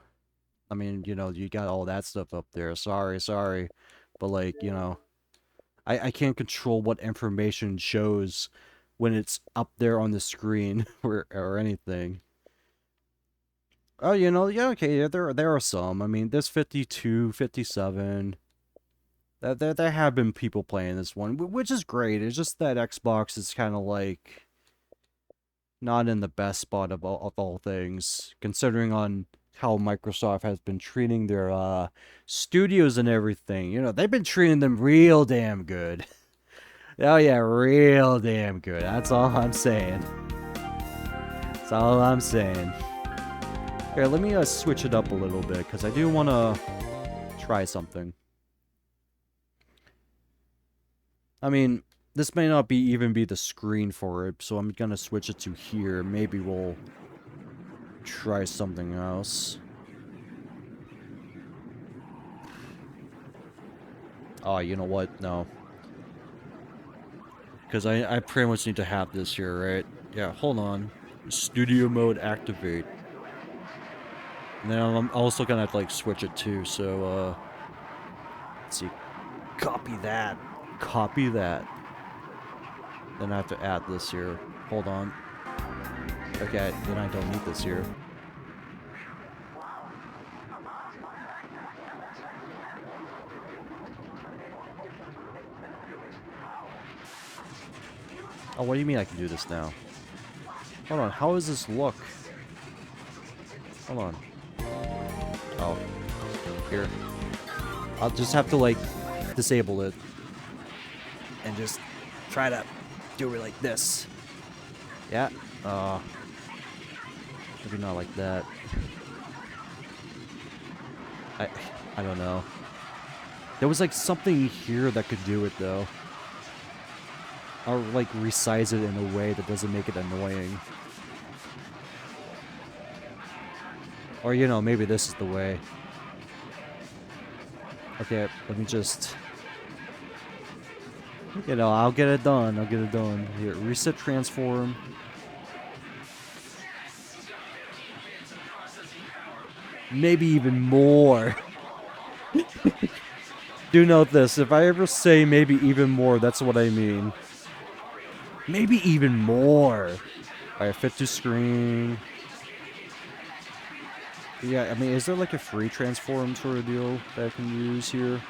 I mean, you know, you got all that stuff up there. Sorry. But, like, you know, I can't control what information shows when it's up there on the screen or anything. Oh, you know, yeah, okay, yeah, there are some. I mean, there's 52, 57. There have been people playing this one, which is great. It's just that Xbox is kind of, like, not in the best spot of all things, considering on how Microsoft has been treating their studios and everything. You know, they've been treating them real damn good. Oh yeah, real damn good. That's all I'm saying. That's all I'm saying. Here, let me switch it up a little bit, because I do want to try something. I mean, this may not even be the screen for it, so I'm gonna switch it to here. Maybe we'll try something else. Oh, you know what? No. Because I pretty much need to have this here, right? Yeah, hold on. Studio mode activate. And then I'm also gonna like switch it too, so let's see. Copy that. Copy that. Then I have to add this here. Hold on. Okay, then I don't need this here. Oh, what do you mean I can do this now? Hold on, how does this look? Hold on. Oh. Here. I'll just have to, like, disable it. And just try to do it like this. Yeah. Maybe not like that. I don't know. There was, like, something here that could do it, though. Or, like, resize it in a way that doesn't make it annoying. Or, you know, maybe this is the way. Okay, let me just... You know, I'll get it done. I'll get it done. Here, reset transform. Maybe even more. Do note this. If I ever say maybe even more, that's what I mean. Maybe even more. Alright, fit to screen. Yeah, I mean, is there like a free transform sort of deal that I can use here?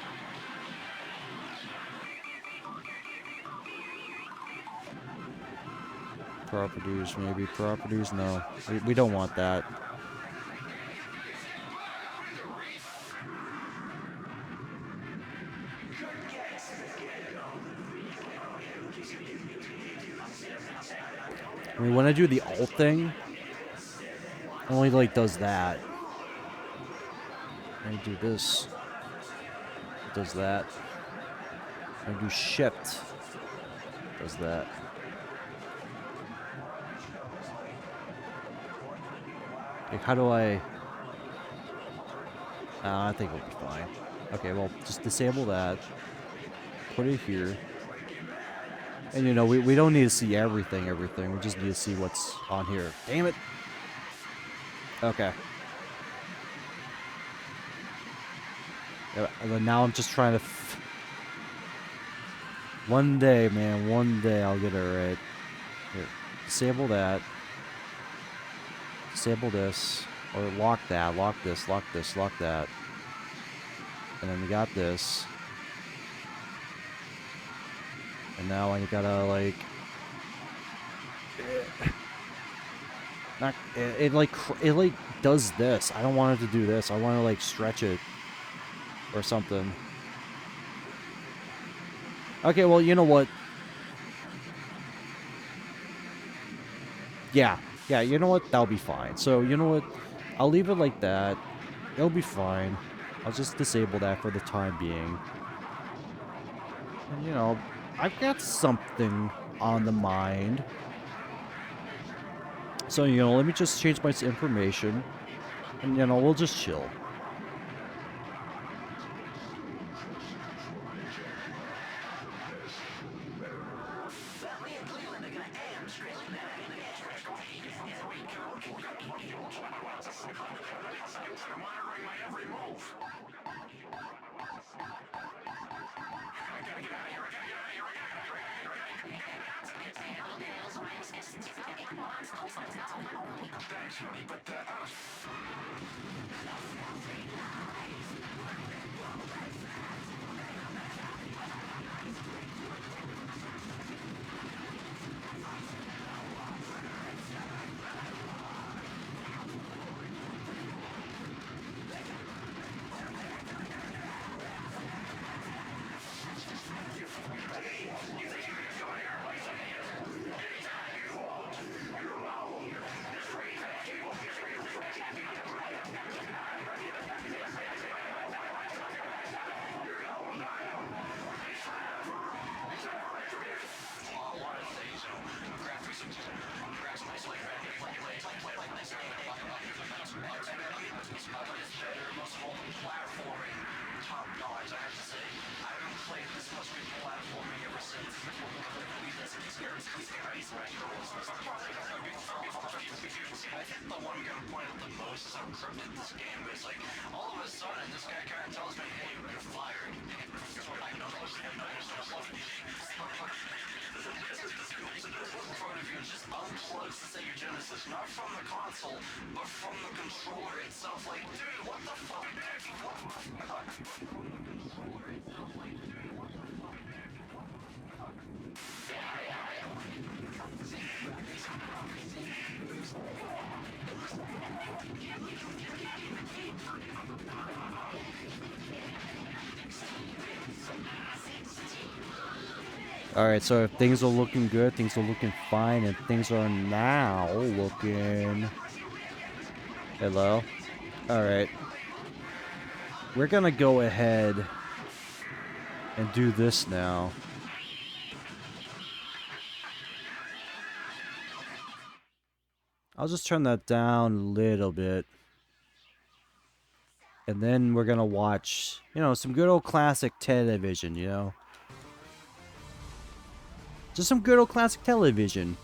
Properties, maybe. Properties? No. We don't want that. I mean, when I do the alt thing, it only, like, does that. I do this. It does that. I do shift. It does that. Like, how do I... I think it'll be fine. Okay, well, just disable that. Put it here. And, you know, we don't need to see everything. We just need to see what's on here. Damn it! Okay. Yeah, and then now I'm just trying to... One day, man, one day I'll get it right. Here, disable that. Disable this. Or lock that, lock this, lock this, lock that. And then we got this. And now I gotta, like... It like does this. I don't want it to do this. I want to, like, stretch it. Or something. Okay, well, you know what? Yeah, you know what? That'll be fine. So, you know what? I'll leave it like that. It'll be fine. I'll just disable that for the time being. And, you know, I've got something on the mind. So, you know, let me just change my information. And, you know, we'll just chill. I think the one guy pointed the most is how crooked this game is. Like, all of a sudden, this guy kind of tells me, hey, you're fired. I know those things. Just unplugs the Sega Genesis, not from the console, but from the controller itself. Like, dude, what the fuck? Alright, so if things are looking good, things are looking fine, and things are now looking... Hello? Alright. We're gonna go ahead and do this now. I'll just turn that down a little bit. And then we're gonna watch, you know, some good old classic television, you know? Just some good old classic television.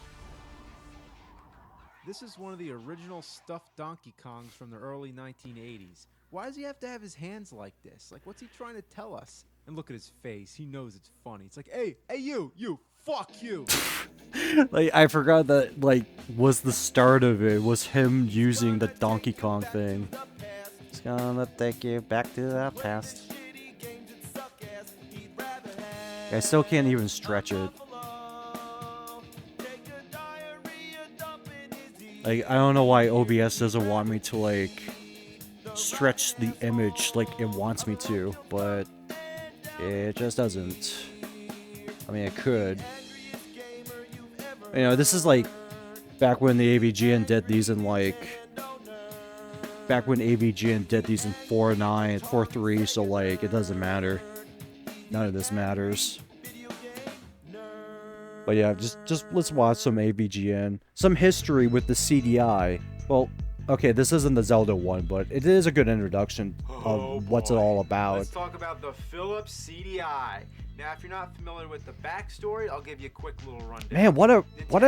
This is one of the original stuffed Donkey Kongs from the early 1980s. Why does he have to have his hands like this? Like, what's he trying to tell us? And look at his face. He knows it's funny. It's like, hey, you, fuck you. Like, I forgot that, like, was the start of it, was him using the Donkey Kong thing. It's gonna take you back to the past. I still can't even stretch it. Like, I don't know why OBS doesn't want me to, like, stretch the image like it wants me to, but it just doesn't. I mean, it could. You know, this is like back when the AVGN did these in, like, back when AVGN did these in 4.9, 4.3, so, like, it doesn't matter. None of this matters. But yeah, just let's watch some AVGN. Some history with the CDI. Well, okay, this isn't the Zelda one, but it is a good introduction of what's it all about. Let's talk about the Philips CDI. Now, if you're not familiar with the backstory, I'll give you a quick little rundown. Man, what a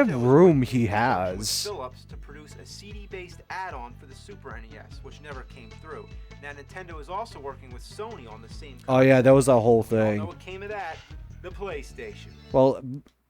room he With has. Philips to produce a CD-based add-on for the Super NES, which never came through. Now, Nintendo is also working with Sony on the same. Oh yeah, that was that whole We all thing. know what came of that? The PlayStation. Well,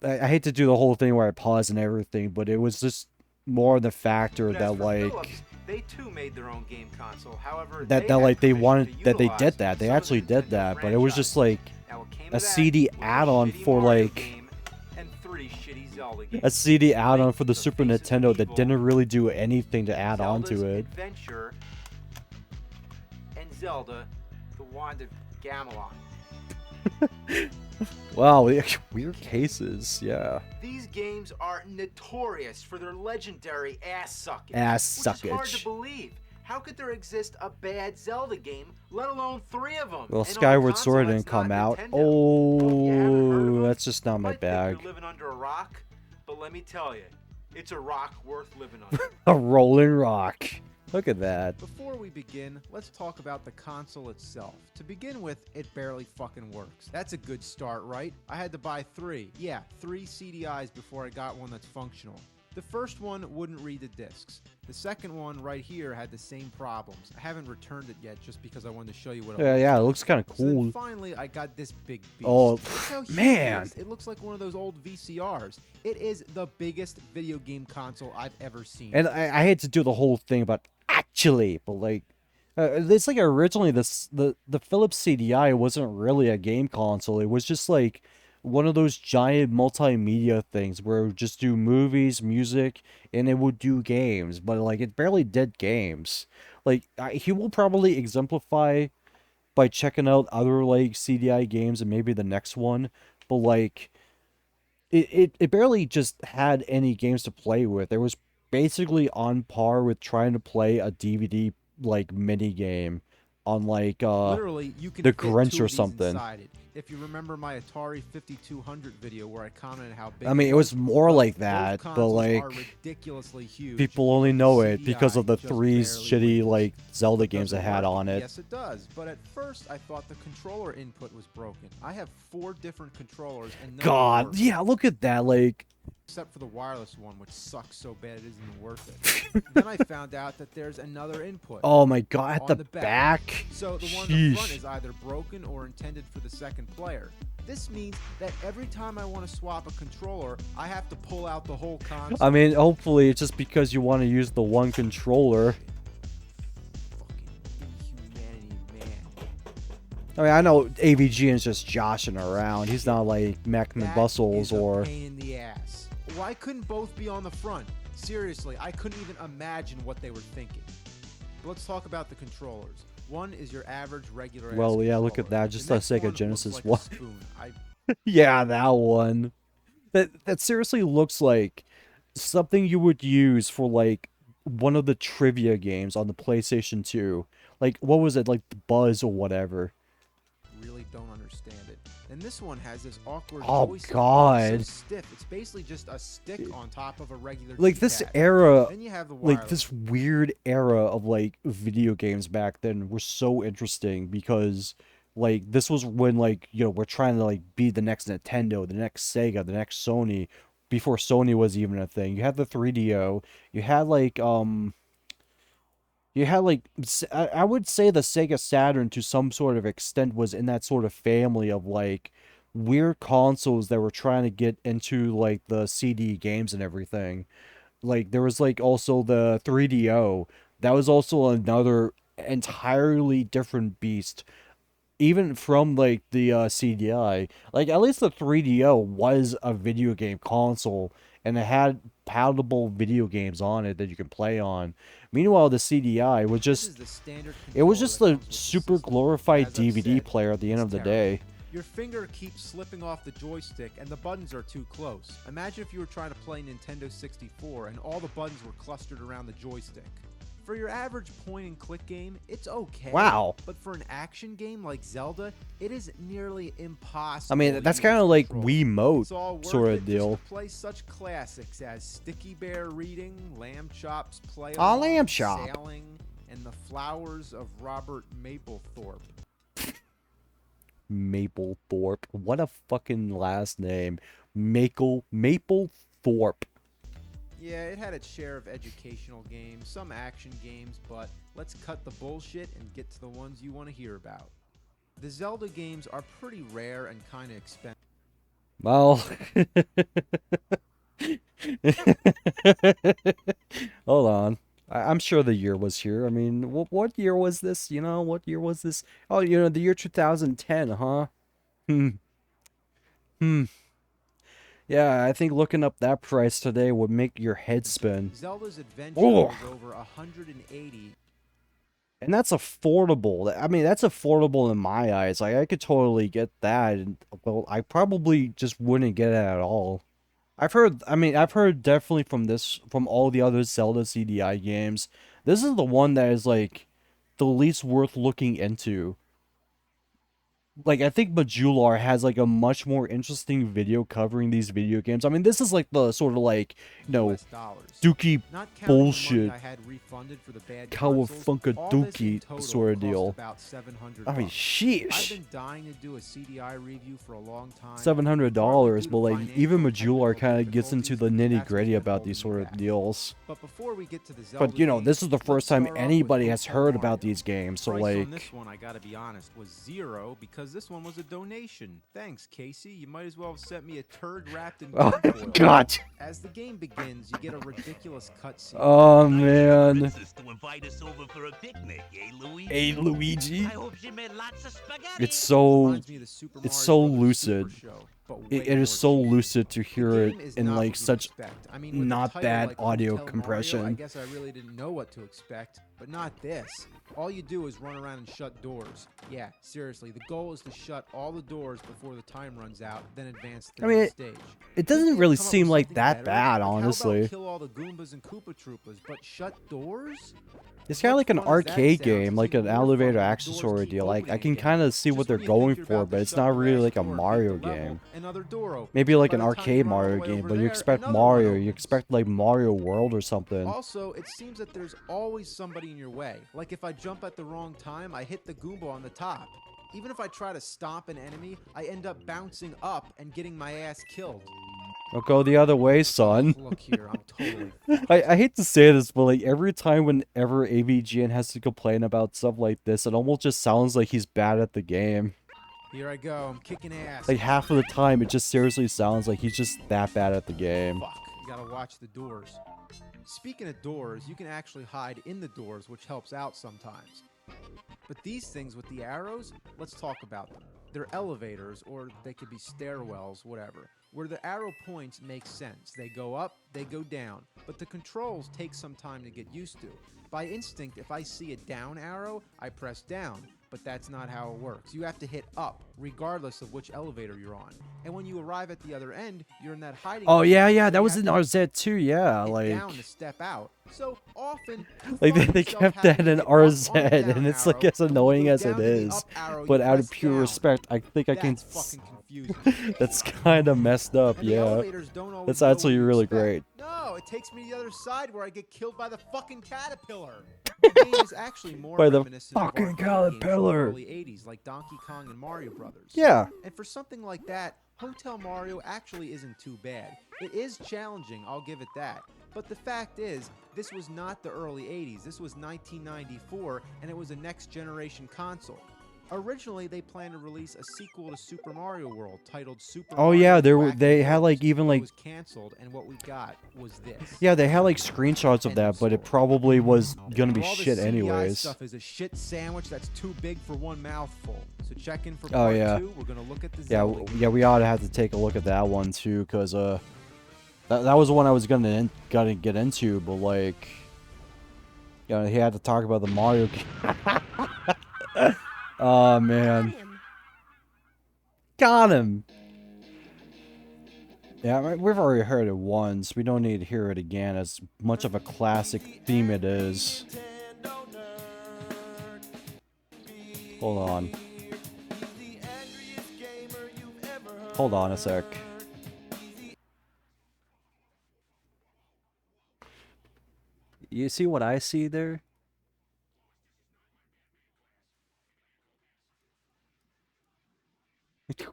I hate to do the whole thing where I pause and everything, but it was just more the factor But as that, for like, Philips, they too made their own game console. However, that had like they permission wanted to that they utilize did that. They some of actually the did Nintendo that, but it was just like Now, what came a of that CD was a add-on shitty for Mario like game and 3 shitty Zelda games. a CD add-on for the Super Nintendo that didn't really do anything to add on to it. Adventure and Zelda, The Wand of Gamelon. Wow, weird cases, yeah. These games are notorious for their legendary ass suckage. Ass Which is hard suckage. to believe. How could there exist a bad Zelda game, let alone 3 of them? Well, And on a Skyward console Sword that's didn't come not out. Nintendo? Oh, that's just not my Might think bag. you're living under a rock, but let me tell you, it's a rock worth living under. A rolling rock. Look at that. Before we begin, let's talk about the console itself. To begin with, it barely fucking works. That's a good start, right? I had to buy 3. Yeah, 3 CDIs before I got one that's functional. The first one wouldn't read the discs. The second one right here had the same problems. I haven't returned it yet just because I wanted to show you what it Yeah, it looks kind of So then cool. finally, I got this big beast. Oh, Look how huge man. It is. It looks like one of those old VCRs. It is the biggest video game console I've ever seen. And I hate to do the whole thing about actually, but like, it's like originally the Philips CDI wasn't really a game console. It was just like one of those giant multimedia things where it would just do movies, music, and it would do games, but like it barely did games. Like he will probably exemplify by checking out other like CDI games and maybe the next one, but like it barely just had any games to play with. It was basically on par with trying to play a DVD like mini game on like Literally, you can the fit Grinch two or of these something. inside it. If you remember my Atari 5200 video where I commented how big I mean, it was more well, like both that, but consoles like are ridiculously huge, people only but the know it because CDI of the just 3 barely shitty wins. like Zelda games Does it had work? on it. Yes, it does. But at first, I thought the controller input was broken. I have 4 different controllers, and none God, work. yeah, look at that. Like, Except for the wireless one, which sucks so bad it isn't worth it. Then I found out that there's another input. oh my God, at on the back. back. So the one in the front Sheesh. is either broken or intended for the second player. This means that every time I want to swap a controller, I have to pull out the whole console. I mean, hopefully it's just because you want to use the one controller. I mean, I know AVGN is just joshing around. He's not like Mac Bustles or. Pain in the ass. Why couldn't both be on the front? Seriously, I couldn't even imagine what they were thinking. But let's talk about the controllers. One is your average regular. Well, yeah, look at that. Just the Sega Genesis like one. I Yeah, that one. That seriously looks like something you would use for like one of the trivia games on the PlayStation 2. Like, what was it? Like the Buzz or whatever. really don't understand it. And this one has this awkward Oh, joystick. God. It's so stiff. It's basically just a stick on top of a regular Like this D-pad. era, Then you have the like wireless. this weird era of like video games back then were so interesting because like this was when like, you know, we're trying to like be the next Nintendo, the next Sega, the next Sony, before Sony was even a thing. You had the 3DO, you had like I would say the Sega Saturn to some sort of extent was in that sort of family of like weird consoles that were trying to get into like the CD games and everything. Like there was like also the 3DO. That was also another entirely different beast. Even from like the CDI. Like at least the 3DO was a video game console and it had palatable video games on it that you can play on. Meanwhile, the CDI was just it was just a super glorified DVD player at the end of the day. Your finger keeps slipping off the joystick and the buttons are too close. Imagine if you were trying to play Nintendo 64 and all the buttons were clustered around the joystick. For your average point-and-click game, it's okay. Wow. But for an action game like Zelda, it is nearly impossible. I mean, that's kind of like Wiimote sort of deal. To play such classics as Sticky Bear Reading, Lamb Chop's Play Ah, Along, Lamb Chop. Sailing, and The Flowers of Robert Mapplethorpe. Mapplethorpe. What a fucking last name. Mapplethorpe. Yeah, it had its share of educational games, some action games, but let's cut the bullshit and get to the ones you want to hear about. The Zelda games are pretty rare and kind of expensive. Well, hold on. I'm sure the year was here. I mean, what year was this? You know, what year was this? Oh, you know, the year 2010, huh? Yeah, I think looking up that price today would make your head spin. Zelda's Adventure Oh. was over 180. And that's affordable. I mean, that's affordable in my eyes. Like, I could totally get that. And, well, I probably just wouldn't get it at all. I've heard definitely from all the other Zelda CDI games, this is the one that is, like, the least worth looking into. Like, I think Majular has, like, a much more interesting video covering these video games. I mean, this is, like, the sort of, like, you know, dookie Not counting the bullshit, money I had refunded for the bad Kawafunka consoles, all this in dookie total sort of cost deal. about $700. I mean, sheesh. I've been dying to do a CDI review for a long time. $700, but like even Majular kind of gets into the nitty gritty about these sort of deals. But before we get to the Zelda But you know, games, this is the first time start off anybody with has Super heard Mario. about these games, so Price like, on this one, I gotta be honest, was $0 because this one was a donation. Thanks, Casey. You might as well have sent me a turd wrapped in Oh, tinfoil. God. As the game begins, you get a ridiculous cutscene. oh man, To invite us over for a picnic, eh, Luigi? hey Luigi, I hope she made lots of spaghetti. it's so Reminds me of the Super it's Mario so Brothers lucid. Super Show, but It way is more so cheesy. lucid to hear The it game is in not like what you'd such expect. I mean, with a not title bad like audio Hotel compression. Mario, I guess I really didn't know what to expect, but not this. All you do is run around and shut doors. Yeah, seriously, the goal is to shut all the doors before the time runs out, then advance to I the mean, next stage. it doesn't really Come up seem with like something that better? bad, Like, how honestly. about kill all the Goombas and Koopa Troopas, but shut doors? It's kind of like an fun as that arcade sounds, game, it's like even an more fun elevator when the doors accessory keep deal. Like, I opening can again. kind of see Just what when they're you going think for, you're about but to it's shut not the really last like a door and beat Mario the level, game. another door opens. Maybe like By an the time you arcade run all the Mario way game, over but you there, expect another one Mario. You opens. expect like Mario World or something. Also, it seems that there's always somebody in your way. Like if I jump at the wrong time, I hit the Goomba on the top. Even if I try to stomp an enemy, I end up bouncing up and getting my ass killed. Don't go the other way, son. Look here, I'm totally I hate to say this, but like every time whenever AVGN has to complain about stuff like this, it almost just sounds like he's bad at the game. Here I go, I'm kicking ass. Like half of the time, it just seriously sounds like he's just that bad at the game. Fuck, you gotta watch the doors. Speaking of doors, you can actually hide in the doors, which helps out sometimes. But these things with the arrows, let's talk about them. They're elevators, or they could be stairwells, whatever. Where the arrow points make sense. They go up, they go down. But the controls take some time to get used to. By instinct, if I see a down arrow, I press down. But that's not how it works. You have to hit up, regardless of which elevator you're on. And when you arrive at the other end, you're in that hiding Oh place, yeah, so yeah, you that was have in to Arzette too. Yeah, hit like down to step out. So often, you like find they yourself kept having that to in hit up on the Arzette, down and it's arrow, like as and when you annoying go as down it to the is. up arrow, But you out of press pure down. respect, I think I can. That's fucking confusing. That's kind of messed up. And the Yeah, elevators don't always that's go where actually you really expect. great. No, it takes me to the other side where I get killed by the fucking caterpillar. The game is actually more By the reminiscent of fucking arcade games from the caterpillar. early 80s, like Donkey Kong and Mario Brothers. Yeah. And for something like that, Hotel Mario actually isn't too bad. It is challenging, I'll give it that. But the fact is, this was not the early 80s. This was 1994, and it was a next-generation console. Originally, they planned to release a sequel to Super Mario World titled Super Oh Mario yeah, Wacky they had Worlds, like even but it like was canceled, and what we got was this. yeah, they had like screenshots of that, but it probably was gonna be All the shit CDI anyways. stuff is a shit sandwich that's too big for one mouthful. So check in for Oh part yeah, 2. We're gonna look at the yeah, Zelda game. yeah. We ought to have to take a look at that one too, cause that was the one I was gonna get into, but like, you know, he had to talk about the Mario game. Oh man, got him. Yeah, I mean, we've already heard it once. We don't need to hear it again. As much of a classic theme it is. Hold on. Hold on a sec. You see what I see there?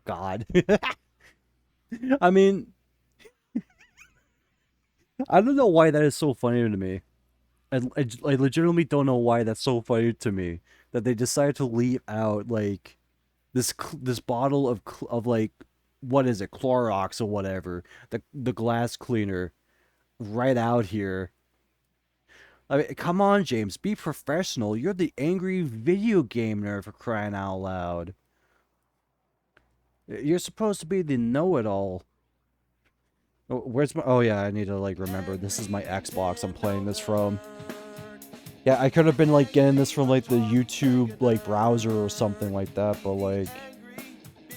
God. I mean, I don't know why that is so funny to me. I legitimately don't know why that's so funny to me. That they decided to leave out, like, this bottle of like, what is it, Clorox or whatever, the glass cleaner, right out here. I mean, come on, James, be professional. You're the angry video game nerd, for crying out loud. You're supposed to be the know-it-all. Oh, where's my... Oh, yeah, I need to, like, remember. This is my Xbox I'm playing this from. Yeah, I could have been, like, getting this from, like, the YouTube, like, browser or something like that, but, like...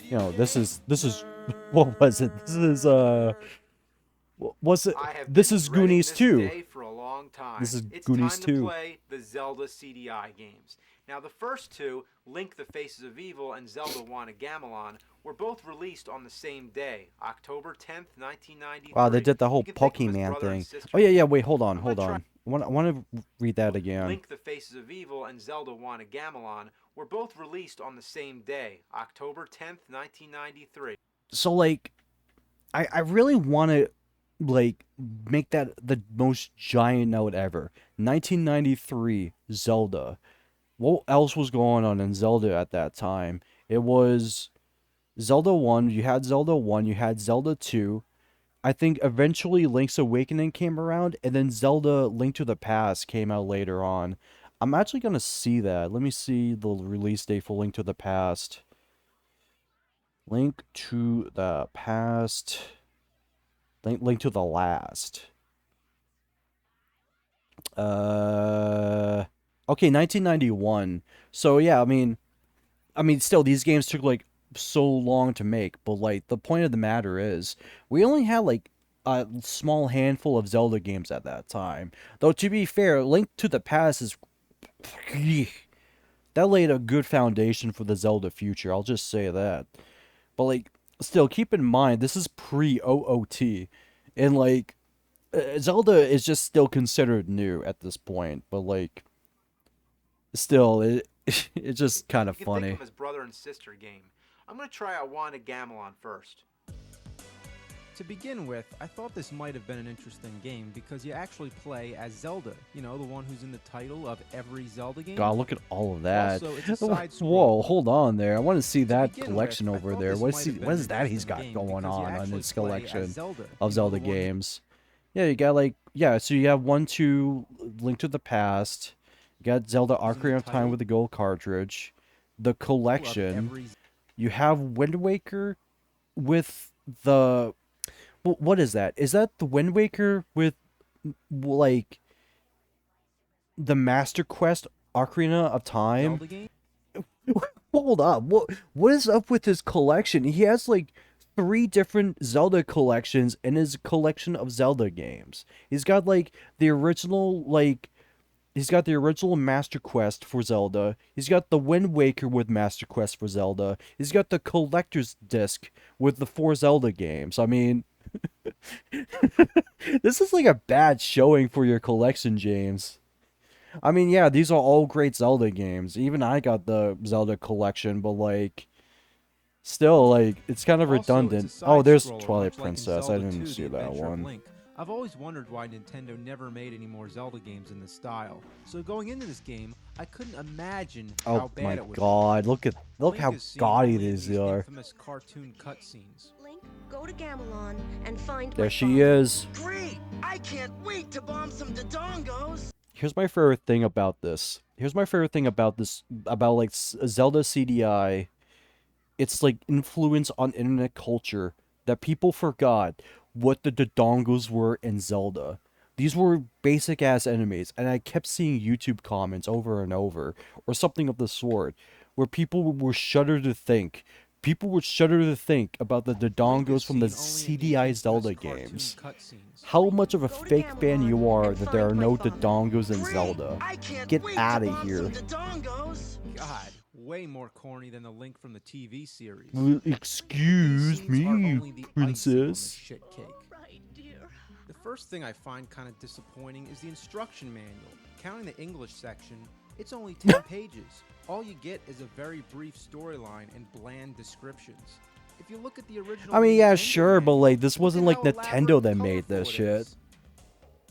You know, this is... What was it? This is, what's it? This is Goonies 2. For a long time. This is It's Goonies time 2. to play the Zelda CDI games. Now, the first two, Link the Faces of Evil and Zelda Wanna Gamelon, were both released on the same day, October 10th, 1993. Wow, they did the whole You can think of his Pokemon brother and thing. sister. Oh, yeah, wait, hold on. I want to read that again. Link the Faces of Evil and Zelda Wanna Gamelon were both released on the same day, October 10th, 1993. So, like, I really want to, like, make that the most giant note ever. 1993, Zelda. What else was going on in Zelda at that time? It was Zelda 1, you had Zelda 1, you had Zelda 2. I think eventually Link's Awakening came around, and then Zelda Link to the Past came out later on. I'm actually going to see that. Let me see the release date for Link to the Past. Link to the Past. Link to the Last. Okay, 1991. So yeah, I mean, still, these games took like so long to make, but like the point of the matter is, we only had like a small handful of Zelda games at that time. Though to be fair, Link to the Past is that laid a good foundation for the Zelda future. I'll just say that. But like, still keep in mind this is pre-OOT, and like, Zelda is just still considered new at this point. But like, still, it's just kind of You can think funny. of his brother and sister game. I'm gonna try out Wand of Gamelon first. To begin with, I thought this might have been an interesting game because you actually play as Zelda, you know, the one who's in the title of every Zelda game. God, look at all of that. Also, it's a side Whoa, hold on there. I want to see that begin collection with, I over thought there. this What might is have been what an is that he's interesting got game going because you on actually his play as collection Zelda, of you know, Zelda the one- games? Yeah, you got like, yeah, so you have 1, 2, Link to the Past. You got Zelda Ocarina of Time with the gold cartridge. The collection. You have Wind Waker with the... What is that? Is that the Wind Waker with, like, the Master Quest Ocarina of Time? Zelda game? Hold up. What is up with his collection? He has like 3 different Zelda collections in his collection of Zelda games. He's got like the original he's got the original Master Quest for Zelda. He's got the Wind Waker with Master Quest for Zelda. He's got the collector's disc with the 4 Zelda games. I mean, this is like a bad showing for your collection, James. I mean, yeah, these are all great Zelda games. Even I got the Zelda collection, but like, still, like, it's kind of redundant. Oh, there's side-scroller, Twilight much like in Princess. I Zelda didn't 2: see The that Adventure of one. Link. I've always wondered why Nintendo never made any more Zelda games in this style. So going into this game, I couldn't imagine how Oh bad my it would be. god, look Link how is seen gaudy only in these these are. infamous cartoon cutscenes. Link, go to Gamelon and find There my she father. is. Great! I can't wait to bomb some Dodongos! Here's my favorite thing about this. Here's my favorite thing about this, about like Zelda CDI. It's like influence on internet culture that people forgot what the Dodongos were in Zelda. These were basic ass enemies, and I kept seeing YouTube comments over and over, or something of the sort, where people were shudder to think. People would shudder to think about the Dodongos from the CDI Zelda games. How much of a fake fan you are that there are no Dodongos in Zelda. Get out of here. God, way more corny than the Link from the TV series. Well, excuse These scenes are me, only the icing on the princess. shit cake. The first thing I find kind of disappointing is the instruction manual. Counting the English section, it's only 10 pages. All you get is a very brief storyline and bland descriptions. If you look at the original, I mean, yeah, Nintendo sure, but like, this wasn't like how Nintendo elaborate that and made this colorful it shit. is.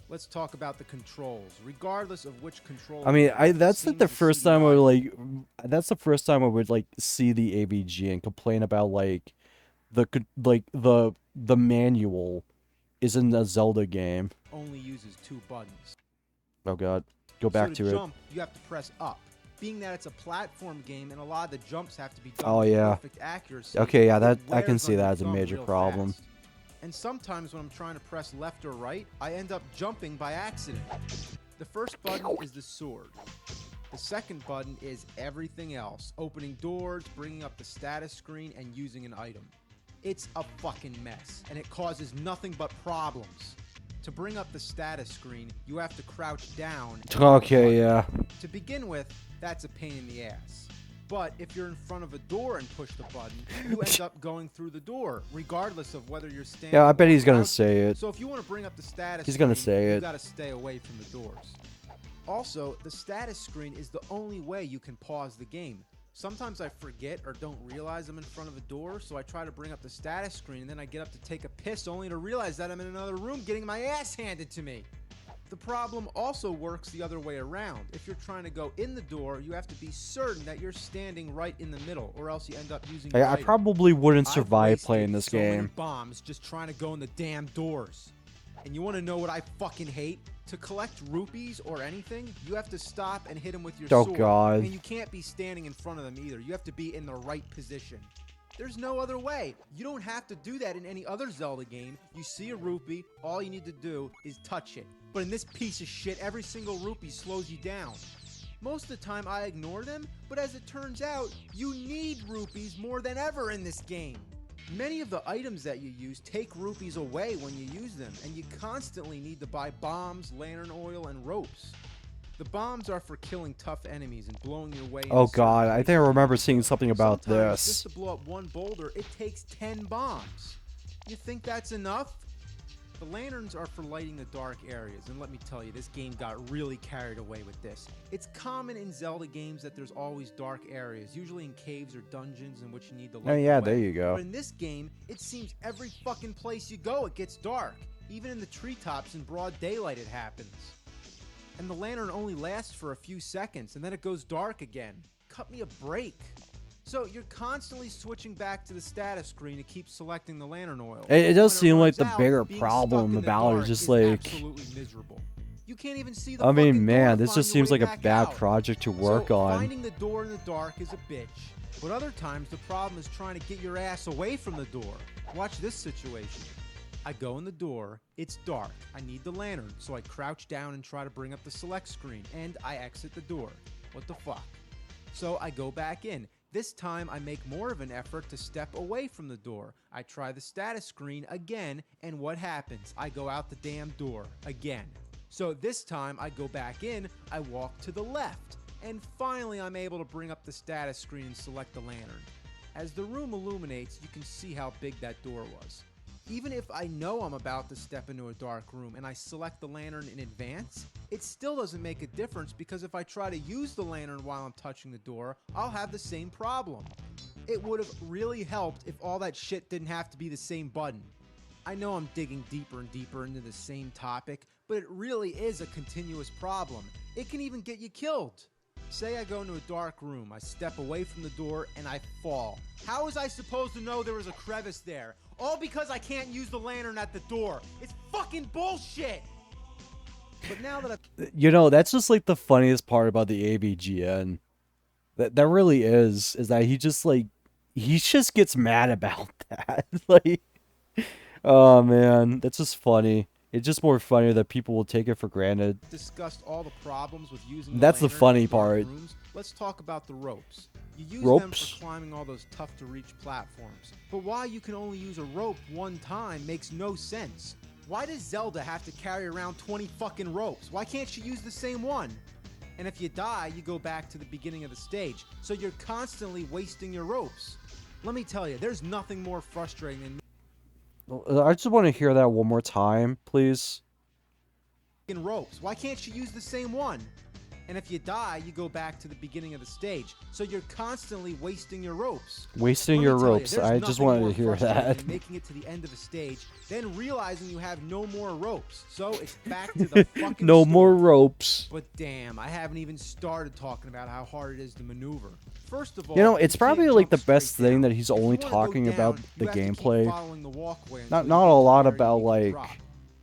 Let's talk about the controls. Regardless of which control, I mean, you use, that's it like the seems first time I would like, that's the first time I would like see the AVG and complain about like, the manual is in a Zelda game. only uses 2 buttons. Oh god, go back so to to it. jump, you have to press up. Being that it's a platform game and a lot of the jumps have to be done Oh with yeah. perfect accuracy. Okay, yeah, it that I can wears see on that your as a thumb major real problem. fast. And sometimes when I'm trying to press left or right, I end up jumping by accident. The first button is the sword. The second button is everything else. Opening doors, bringing up the status screen, and using an item. It's a fucking mess, and it causes nothing but problems. To bring up the status screen, you have to crouch down. and Okay, yeah. To begin with, that's a pain in the ass. But if you're in front of a door and push the button, you end up going through the door, regardless of whether you're standing. Yeah, I bet or he's gonna crouching. say it. So if you want to bring up the status, He's gonna screen, say you it. gotta stay away from the doors. Also, the status screen is the only way you can pause the game. Sometimes I forget or don't realize I'm in front of a door, so I try to bring up the status screen, and then I get up to take a piss only to realize that I'm in another room getting my ass handed to me. The problem also works the other way around. If you're trying to go in the door, you have to be certain that you're standing right in the middle, or else you end up using your I item. probably wouldn't I've survive wasted playing this so many game. bombs just trying to go in the damn doors. And you want to know what I fucking hate? To collect rupees or anything, you have to stop and hit them with your Oh, sword. God. And you can't be standing in front of them either. You have to be in the right position. There's no other way. You don't have to do that in any other Zelda game. You see a rupee, all you need to do is touch it. But in this piece of shit, every single rupee slows you down. Most of the time I ignore them, but as it turns out, you need rupees more than ever in this game. Many of the items that you use take rupees away when you use them, and you constantly need to buy bombs, lantern oil, and ropes. The bombs are for killing tough enemies and blowing your way. Oh god, I think I remember seeing something about Sometimes, this. just to blow up one boulder, it takes 10 bombs. You think that's enough? The lanterns are for lighting the dark areas, and let me tell you, this game got really carried away with this. It's common in Zelda games that there's always dark areas, usually in caves or dungeons in which you need to light Oh yeah, the way. there you go. But in this game, it seems every fucking place you go, it gets dark. Even in the treetops in broad daylight, it happens. And the lantern only lasts for a few seconds, and then it goes dark again. Cut me a break. So you're constantly switching back to the status screen to keep selecting the lantern oil. It does seem like the Out, bigger being problem stuck in the about it dark is just is like, absolutely miserable. You can't even see the I mean, fucking man, door this to just find your seems way like a back bad out. project to work So on. finding the door in the dark is a bitch. But other times the problem is trying to get your ass away from the door. Watch this situation. I go in the door, it's dark, I need the lantern, so I crouch down and try to bring up the select screen, and I exit the door. What the fuck? So I go back in. This time I make more of an effort to step away from the door. I try the status screen again, and what happens? I go out the damn door again. So this time I go back in, I walk to the left, and finally I'm able to bring up the status screen and select the lantern. As the room illuminates, you can see how big that door was. Even if I know I'm about to step into a dark room and I select the lantern in advance, it still doesn't make a difference because if I try to use the lantern while I'm touching the door, I'll have the same problem. It would have really helped if all that shit didn't have to be the same button. I know I'm digging deeper and deeper into the same topic, but it really is a continuous problem. It can even get you killed. Say I go into a dark room, I step away from the door, and I fall. How was I supposed to know there was a crevice there? All because I can't use the lantern at the door. It's fucking bullshit! But now that You know, that's just like the funniest part about the AVGN. That really is that he just gets mad about that. Like, oh man, that's just funny. It's just more funny that people will take it for granted. discussed all the problems with using the That's the lantern funny in dark part. rooms, let's talk about the ropes. You use Ropes? them for climbing all those tough-to-reach platforms. But why you can only use a rope one time makes no sense. Why does Zelda have to carry around 20 fucking ropes? Why can't she use the same one? And if you die, you go back to the beginning of the stage, so you're constantly wasting your ropes. Let me tell you, there's nothing more frustrating than I just want to hear that one more time, please. ropes. Why can't you use the same one? And if you die, you go back to the beginning of the stage. So you're constantly wasting your ropes. Wasting Let me your tell you, ropes. there's I just nothing wanted more to hear frustrating that. than making it to the end of a stage, then realizing you have no more ropes. So it's back to the fucking No store. more ropes. But damn, I haven't even started talking about how hard it is to maneuver. First of all, You know, it's probably can't like jump the best straight thing down. that he's If you only wanna go talking down, about you the have to keep gameplay. following the walkway Not until you a get to lot where you about can like drop.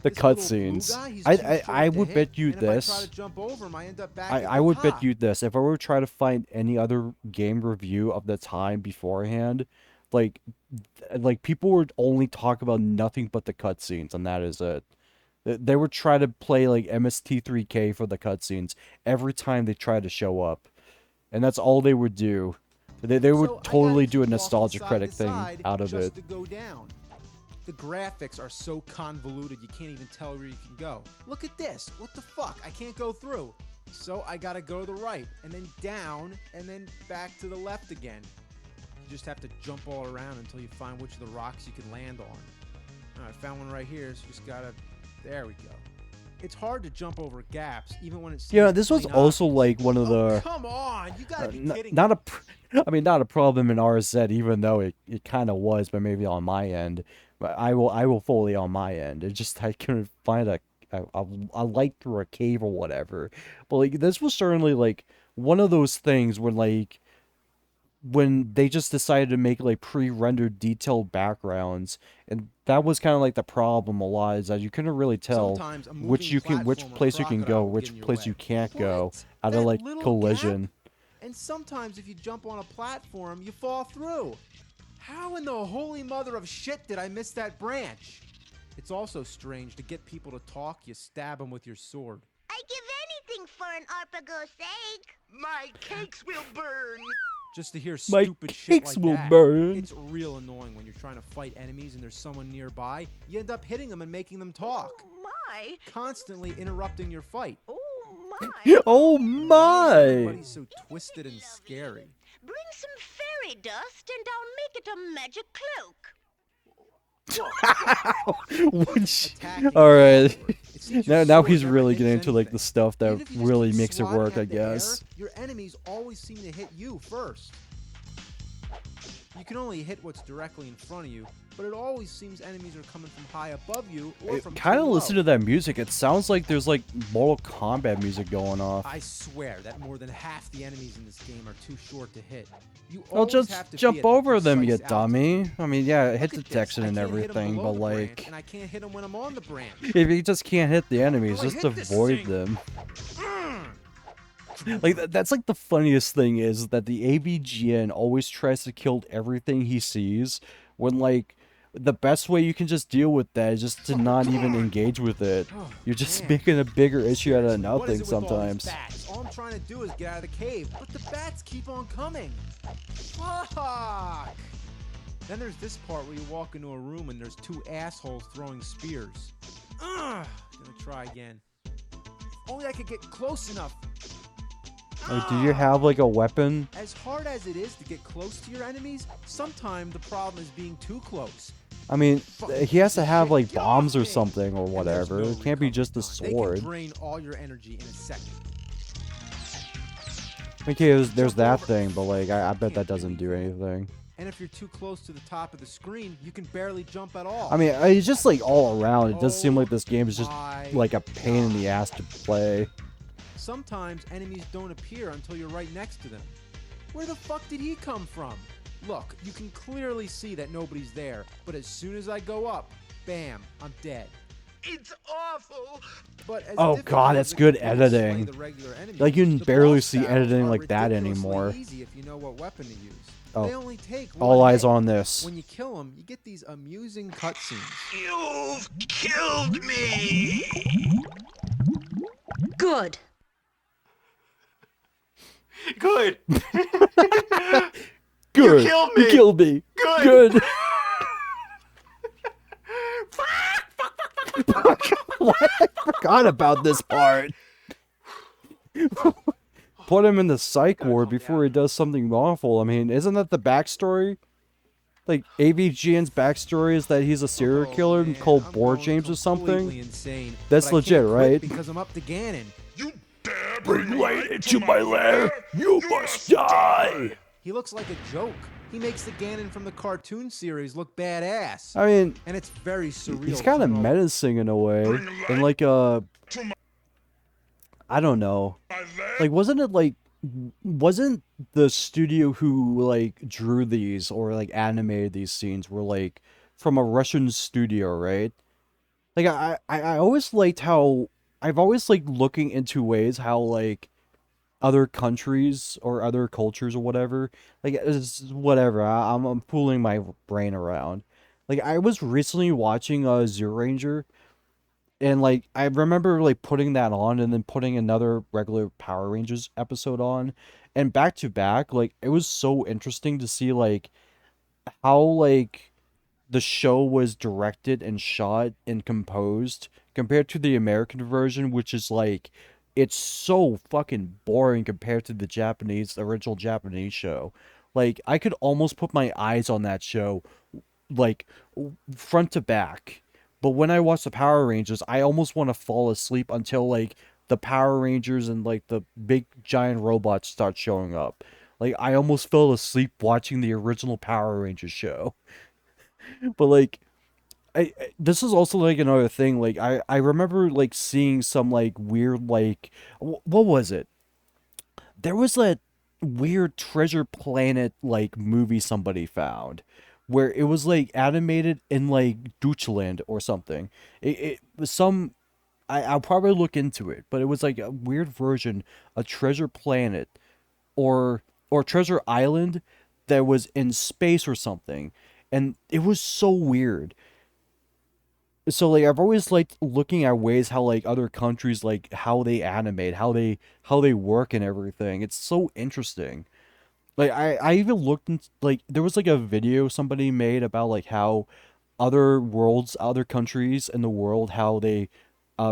the This little blue cutscenes. guy, he's too I short to would hit, bet you and if I try this. to jump over him, I end up back I at I the would top. bet you this. If I were to try to find any other game review of the time beforehand, like people would only talk about nothing but the cutscenes, and that is it. They would try to play like MST3K for the cutscenes every time they try to show up, and that's all they would do. They would So I totally gotta do a keep walking nostalgia side critic to thing side out of just it. to go down. The graphics are so convoluted you can't even tell where you can go. Look at this. What the fuck? I can't go through. So I gotta go to the right, and then down, and then back to the left again. You just have to jump all around until you find which of the rocks you can land on. Alright, I found one right here, so you just gotta... There we go. It's hard to jump over gaps, even when it's... Yeah, this was also like one of the... Come on! You gotta be kidding not a problem in RZ, even though it kind of was, but maybe on my end. But I will fully on my end. It just I couldn't find a light through a cave or whatever. But like this was certainly like one of those things when they just decided to make like pre-rendered detailed backgrounds, and that was kind of like the problem a lot, is that you couldn't really tell Sometimes a which moving place you can go, crocodile will which get in your place way. you can't go What? out of That like little collision. And sometimes if you jump on a platform, you fall through. How in the holy mother of shit did I miss that branch? It's also strange to get people to talk, you stab them with your sword. I give anything for an Arpago's sake. My cakes will burn. Just to hear My stupid shit cakes like will that. burn. It's real annoying when you're trying to fight enemies and there's someone nearby. You end up hitting them and making them talk. My. Constantly interrupting your fight. Oh, my. Oh my! Everybody's so twisted and scary. Bring some fairy dust and I'll make it a magic cloak. Which, all right. Now he's really getting into like the stuff that really makes it work, I guess. Your enemies always seem to hit you first. You can only hit what's directly in front of you, but it always seems enemies are coming from high above you or from Kind too of low. listen to that music. It sounds like there's like Mortal Kombat music going off. I swear that more than half the enemies in this game are too short to hit. You Well, always just have to jump be at the over them, you precise dummy. I mean, yeah, hit Look at detection this. and I can't hit 'em everything, below but the branch, like, and I can't hit them when I'm on the branch. if you just can't hit the enemies, Well, I just hit this avoid thing. them. Like that's like the funniest thing is that the AVGN always tries to kill everything he sees, when like the best way you can just deal with that is just to not even engage with it. You're just making a bigger issue out of What is nothing it with all these sometimes. bats? All I'm trying to do is get out of the cave, but the bats keep on coming. Fuck! Then there's this part where you walk into a room and there's two assholes throwing spears. Gonna try again. If only I could get close enough. Like, do you have like a weapon? As hard as it is to get close to your enemies, sometimes the problem is being too close. I mean, he has to have like bombs or something or whatever. It can't be just a They sword. can drain all your energy in a second. Okay, there's that thing, but like, I bet that doesn't do anything. And if you're too close to the top of the screen, you can barely jump at all. I mean, it's just like all around. It does seem like this game is just like a pain in the ass to play. Sometimes enemies don't appear until you're right next to them. Where the fuck did he come from? Look, you can clearly see that nobody's there, but as soon as I go up, bam, I'm dead. It's awful. But as Oh difficult god, as that's it good can be to slay editing. the regular enemies, Like you can the barely boss see battles editing are like that ridiculously anymore. easy if you know what weapon to use. Oh. They only take All one eyes hit. on this. When you kill them, you get these amusing cutscenes. You've killed me. Good. Good. Good. killed me. You killed me. Good. Good. What? I forgot about this part. Put him in the psych ward before he does something awful. I mean, isn't that the backstory? Like, AVGN's backstory is that he's a serial killer called Board James or something? Insane, That's but I legit, can't quit right? Because I'm up to Ganon. Bring light into my lair. You must die. He looks like a joke. He makes the Ganon from the cartoon series look badass. I mean, and it's very surreal. he's kind of menacing in a way. And like, I don't know. Like, wasn't the studio who, like, drew these or, like, animated these scenes were, like, from a Russian studio, right? Like, I always liked how... I've always liked looking into ways how, like, other countries or other cultures or whatever, like, it's whatever, I'm fooling my brain around. Like, I was recently watching Zero Ranger, and, like, I remember, like, putting that on and then putting another regular Power Rangers episode on, and back to back, like, it was so interesting to see, like, how, like, the show was directed and shot and composed compared to the American version, which is, like, it's so fucking boring compared to the original Japanese show. Like, I could almost put my eyes on that show, like, front to back. But when I watch the Power Rangers, I almost want to fall asleep until, like, the Power Rangers and, like, the big giant robots start showing up. Like, I almost fell asleep watching the original Power Rangers show. But, like, this is also, like, another thing. Like, I remember, like, seeing some, like, weird, like, what was it? There was that weird Treasure Planet, like, movie somebody found, where it was, like, animated in, like, Deutschland or something. It was some... I'll probably look into it, but it was, like, a weird version of Treasure Planet or Treasure Island that was in space or something. And it was so weird. So, like, I've always liked looking at ways how, like, other countries, like, how they animate, how they work and everything. It's so interesting. Like, I even looked into, like, there was, like, a video somebody made about, like, how other worlds, other countries in the world, how they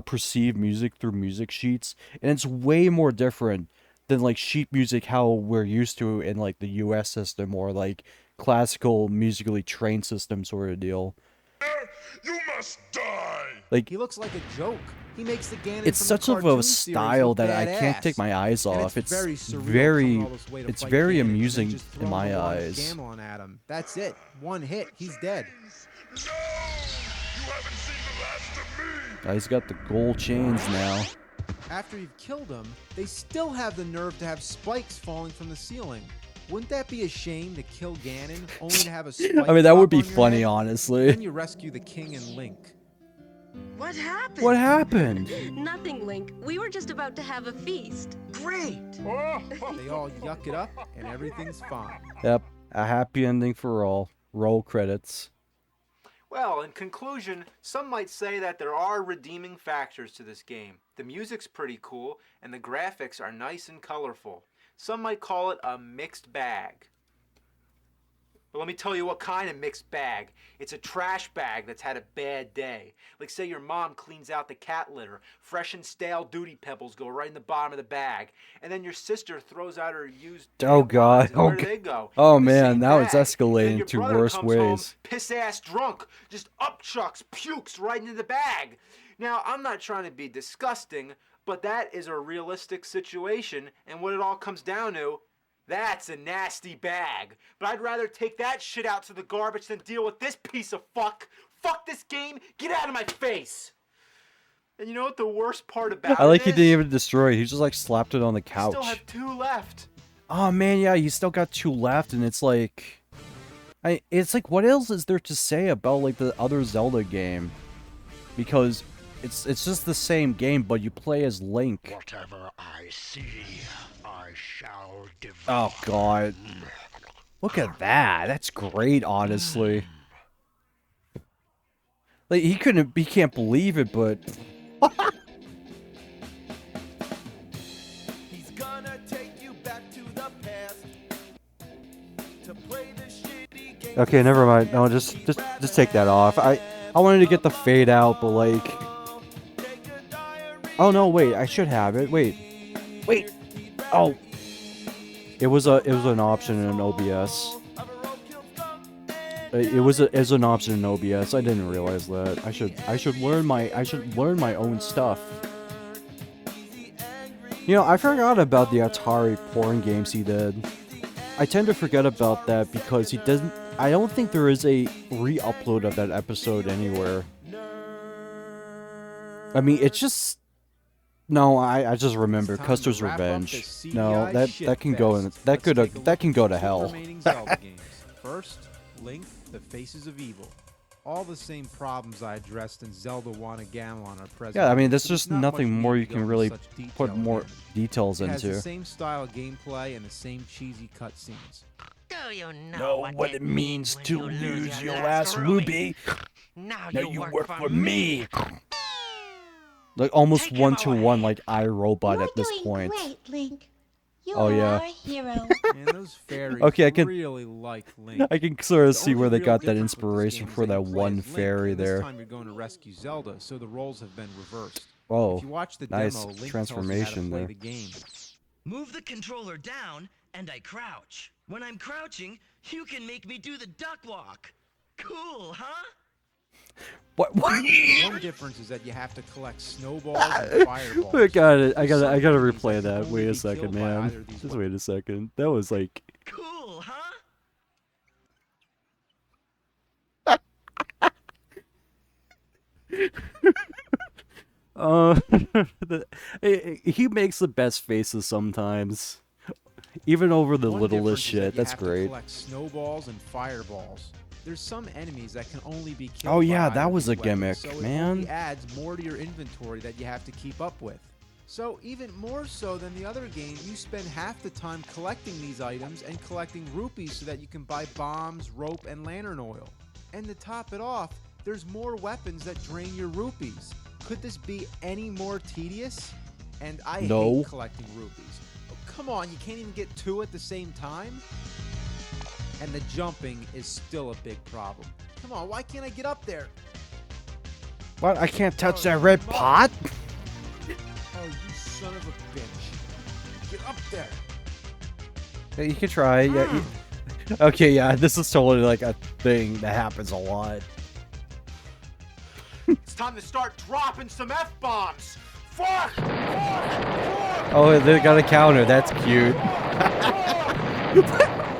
perceive music through music sheets, and it's way more different than like sheet music how we're used to in like the US system or like classical musically trained system sort of deal. You must die! Like, he looks like a joke. He makes the Ganon it's from such the of a cartoon style series look that I can't take badass. my eyes And off. it's very surreal very, coming all this way to it's fight very Ganon and then amusing just in throwing my a wand of eyes. Gamelon at him. That's it. One hit, he's dead. He's got the gold chains now. After you've killed him, they still have the nerve to have spikes falling from the ceiling. Wouldn't that be a shame to kill Ganon only to have a spike I mean, that would drop be on your funny, head? honestly. Then you rescue the king and Link. What happened? What happened? Nothing, Link. We were just about to have a feast. Great. They all yuck it up, and everything's fine. Yep, a happy ending for all. Roll credits. Well, in conclusion, some might say that there are redeeming factors to this game. The music's pretty cool, and the graphics are nice and colorful. Some might call it a mixed bag. But let me tell you what kind of mixed bag. It's a trash bag that's had a bad day. Like say your mom cleans out the cat litter, fresh and stale duty pebbles go right in the bottom of the bag, and then your sister throws out her used Oh god. and where do they go? Oh In the man, same now it's bag. And then escalating your to brother worse comes home, ways. piss-ass drunk, just upchucks, pukes right into the bag. Now, I'm not trying to be disgusting, but that is a realistic situation, and what it all comes down to, that's a nasty bag. But I'd rather take that shit out to the garbage than deal with this piece of fuck. Fuck this game, get out of my face! And you know what the worst part about I like it he is? didn't even destroy it. He just like slapped it on the I couch. still have 2 left. Oh man, yeah, you still got 2 left, and it's like, it's like, what else is there to say about like the other Zelda game? Because it's just the same game, but you play as Link. Whatever I see, I shall devour. Oh god, look at that. That's great, honestly. Like he can't believe it, but. He's gonna take you back to the past to play the shitty game. Okay, never mind. No, just take that off. I wanted to get the fade out, but like. Oh no, wait. I should have it. Wait. Oh. It was an option in OBS. It was an option in OBS. I didn't realize that. I should learn my own stuff. You know, I forgot about the Atari porn games he did. I tend to forget about that because he doesn't. I don't think there is a re-upload of that episode anywhere. I mean, it's just. No, I just remember Custer's Revenge. No, that can go in. That can go to hell. First, Link, the Faces of Evil. All the same problems I addressed in Zelda 1 and Gamelon are present. Yeah, I mean, there's just Not much nothing need more to you go can into really such put detail more here. details It has into. the same style of gameplay and the same cheesy cutscenes. Do you Know what it means to lose your last ruby? Now you work for me. Like almost 1-to-1, like iRobot at this point. Great, Link. You Oh, are yeah. our hero. Man, those fairies Okay, I can- really like Link. I can sort of The see only where they real got that difference with this inspiration game is for that that you play one as Link, fairy and there. This time you're going to rescue Zelda, so the roles have been reversed. Oh, If you watch the nice demo, Link transformation tells you how to play there. the game. Move the controller down, and I crouch. When I'm crouching, you can make me do the duck walk. Cool, huh? What? One difference is that you have to collect snowballs and fireballs. I gotta Some replay enemies that. can Wait only a be second, killed by man. either of these Just wait a second. That was like. Cool, huh? He makes the best faces sometimes, even over the One littlest difference is that shit. you That's have to great. collect snowballs and fireballs. There's some enemies that can only be killed. Oh by yeah, either that of was these a weapons, gimmick, so it man. only adds more to your inventory that you have to keep up with. So even more so than the other game, you spend half the time collecting these items and collecting rupees so that you can buy bombs, rope, and lantern oil. And to top it off, there's more weapons that drain your rupees. Could this be any more tedious? And I No. hate collecting rupees. Oh, come on, you can't even get 2 at the same time? And the jumping is still a big problem. Come on, why can't I get up there? What? I can't touch that red pot? Oh, you son of a bitch. Get up there. Yeah, you can try. Yeah. Okay, yeah, this is totally like a thing that happens a lot. It's time to start dropping some F-bombs. Fuck! Oh, they got a counter. That's cute.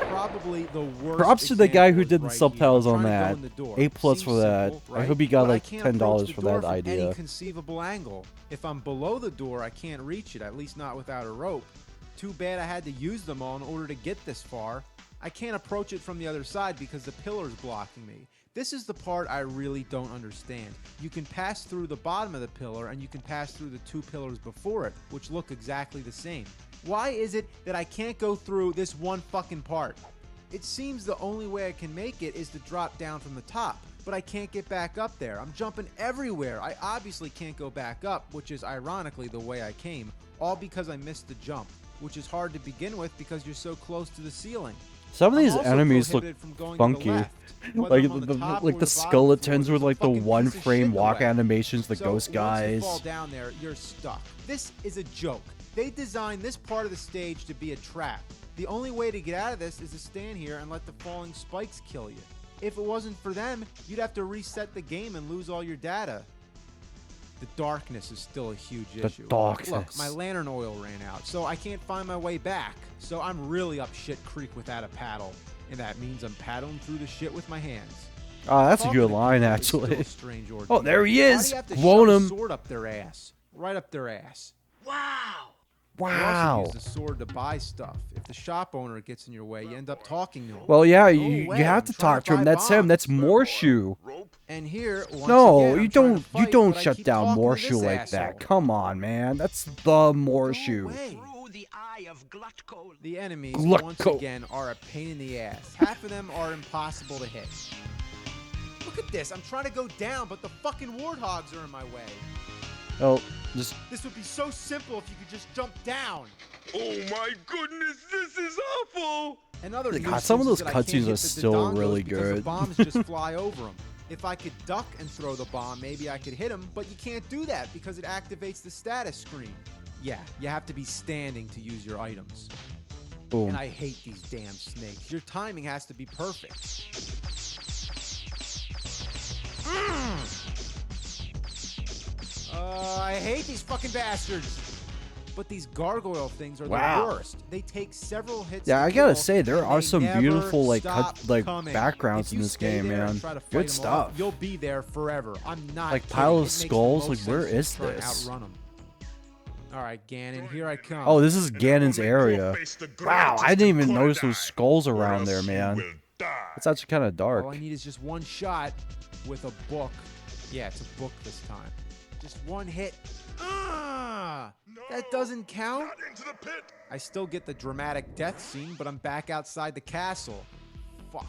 Probably the worst. Props to the guy who did the example is subtitles right on here. I'm that. trying to go in the door. A+ Seems for that. simple, I right? hope he got But I like can't $10 approach the for door that from idea. Any conceivable angle. If I'm below the door, I can't reach it. At least not without a rope. Too bad I had to use them all in order to get this far. I can't approach it from the other side because the pillar's blocking me. This is the part I really don't understand. You can pass through the bottom of the pillar and you can pass through the 2 pillars before it, which look exactly the same. Why is it that I can't go through this one fucking part? It seems the only way I can make it is to drop down from the top, but I can't get back up there. I'm jumping everywhere. I obviously can't go back up, which is ironically the way I came, all because I missed the jump, which is hard to begin with because you're so close to the ceiling. Some of I'm these also enemies look prohibited from going to the funky. left. Whether Like I'm on the top or like the the bottom skeletons floor, with like the there's a fucking piece of one-frame shit in the walk way. animations, the So ghost guys. Once you fall down there, you're stuck. This is a joke. They designed this part of the stage to be a trap. The only way to get out of this is to stand here and let the falling spikes kill you. If it wasn't for them, you'd have to reset the game and lose all your data. The darkness is still a huge issue. darkness. Look, my lantern oil ran out, so I can't find my way back. So I'm really up shit creek without a paddle. And that means I'm paddling through the shit with my hands. Oh, that's a Talking good to line, people is still actually. a strange ordeal. Oh, there he Why is. do you have to Blown shove a him. sword up their ass? Right up their ass. Wow. You Wow. also use the sword to buy stuff. If the shop owner gets in your way, you end up talking to him. Well, yeah, Go you away, have I'm to trying talk to him. buy That's him. bombs. That's Morshoe. And here, once No, again, you I'm trying to don't. You fight, don't but I shut keep down talking to Morshoe this like asshole. that. Come on, man. That's the Morshoe. Through the eye of Glutcold. The enemies, Gluck once go. again, are a pain in the ass. Half of them are impossible to hit. Look at this. I'm trying to go down, but the fucking warthogs are in my way. Oh, just This would be so simple if you could just jump down. Oh my goodness, this is awful! Another God, some of nuisance those is that I can't cutscenes hit are the still Dodongos really because the good. bombs just fly over them. If I could duck and throw the bomb, maybe I could hit him, but you can't do that because it activates the status screen. Yeah, you have to be standing to use your items. boom. And I hate these damn snakes. Your timing has to be perfect. I hate these fucking bastards. But these gargoyle things are Wow. the worst. They take several hits. Yeah, to I gotta kill, say there and are they some never beautiful like stop coming. backgrounds If in you this stay game, there and man. try to fight Good 'em stuff. off, you'll be there forever. I'm not Like kidding. pile It of makes the skulls. most Like where sense to is try and this? outrun 'em. All right, Ganon, here I come. Oh, this is Ganon's area. Wow, I didn't even notice those skulls around there, man. It's actually kind of dark. All I need is just one shot with a book. Yeah, it's a book this time. Just one hit. That doesn't count. I still get the dramatic death scene, but I'm back outside the castle. Fuck.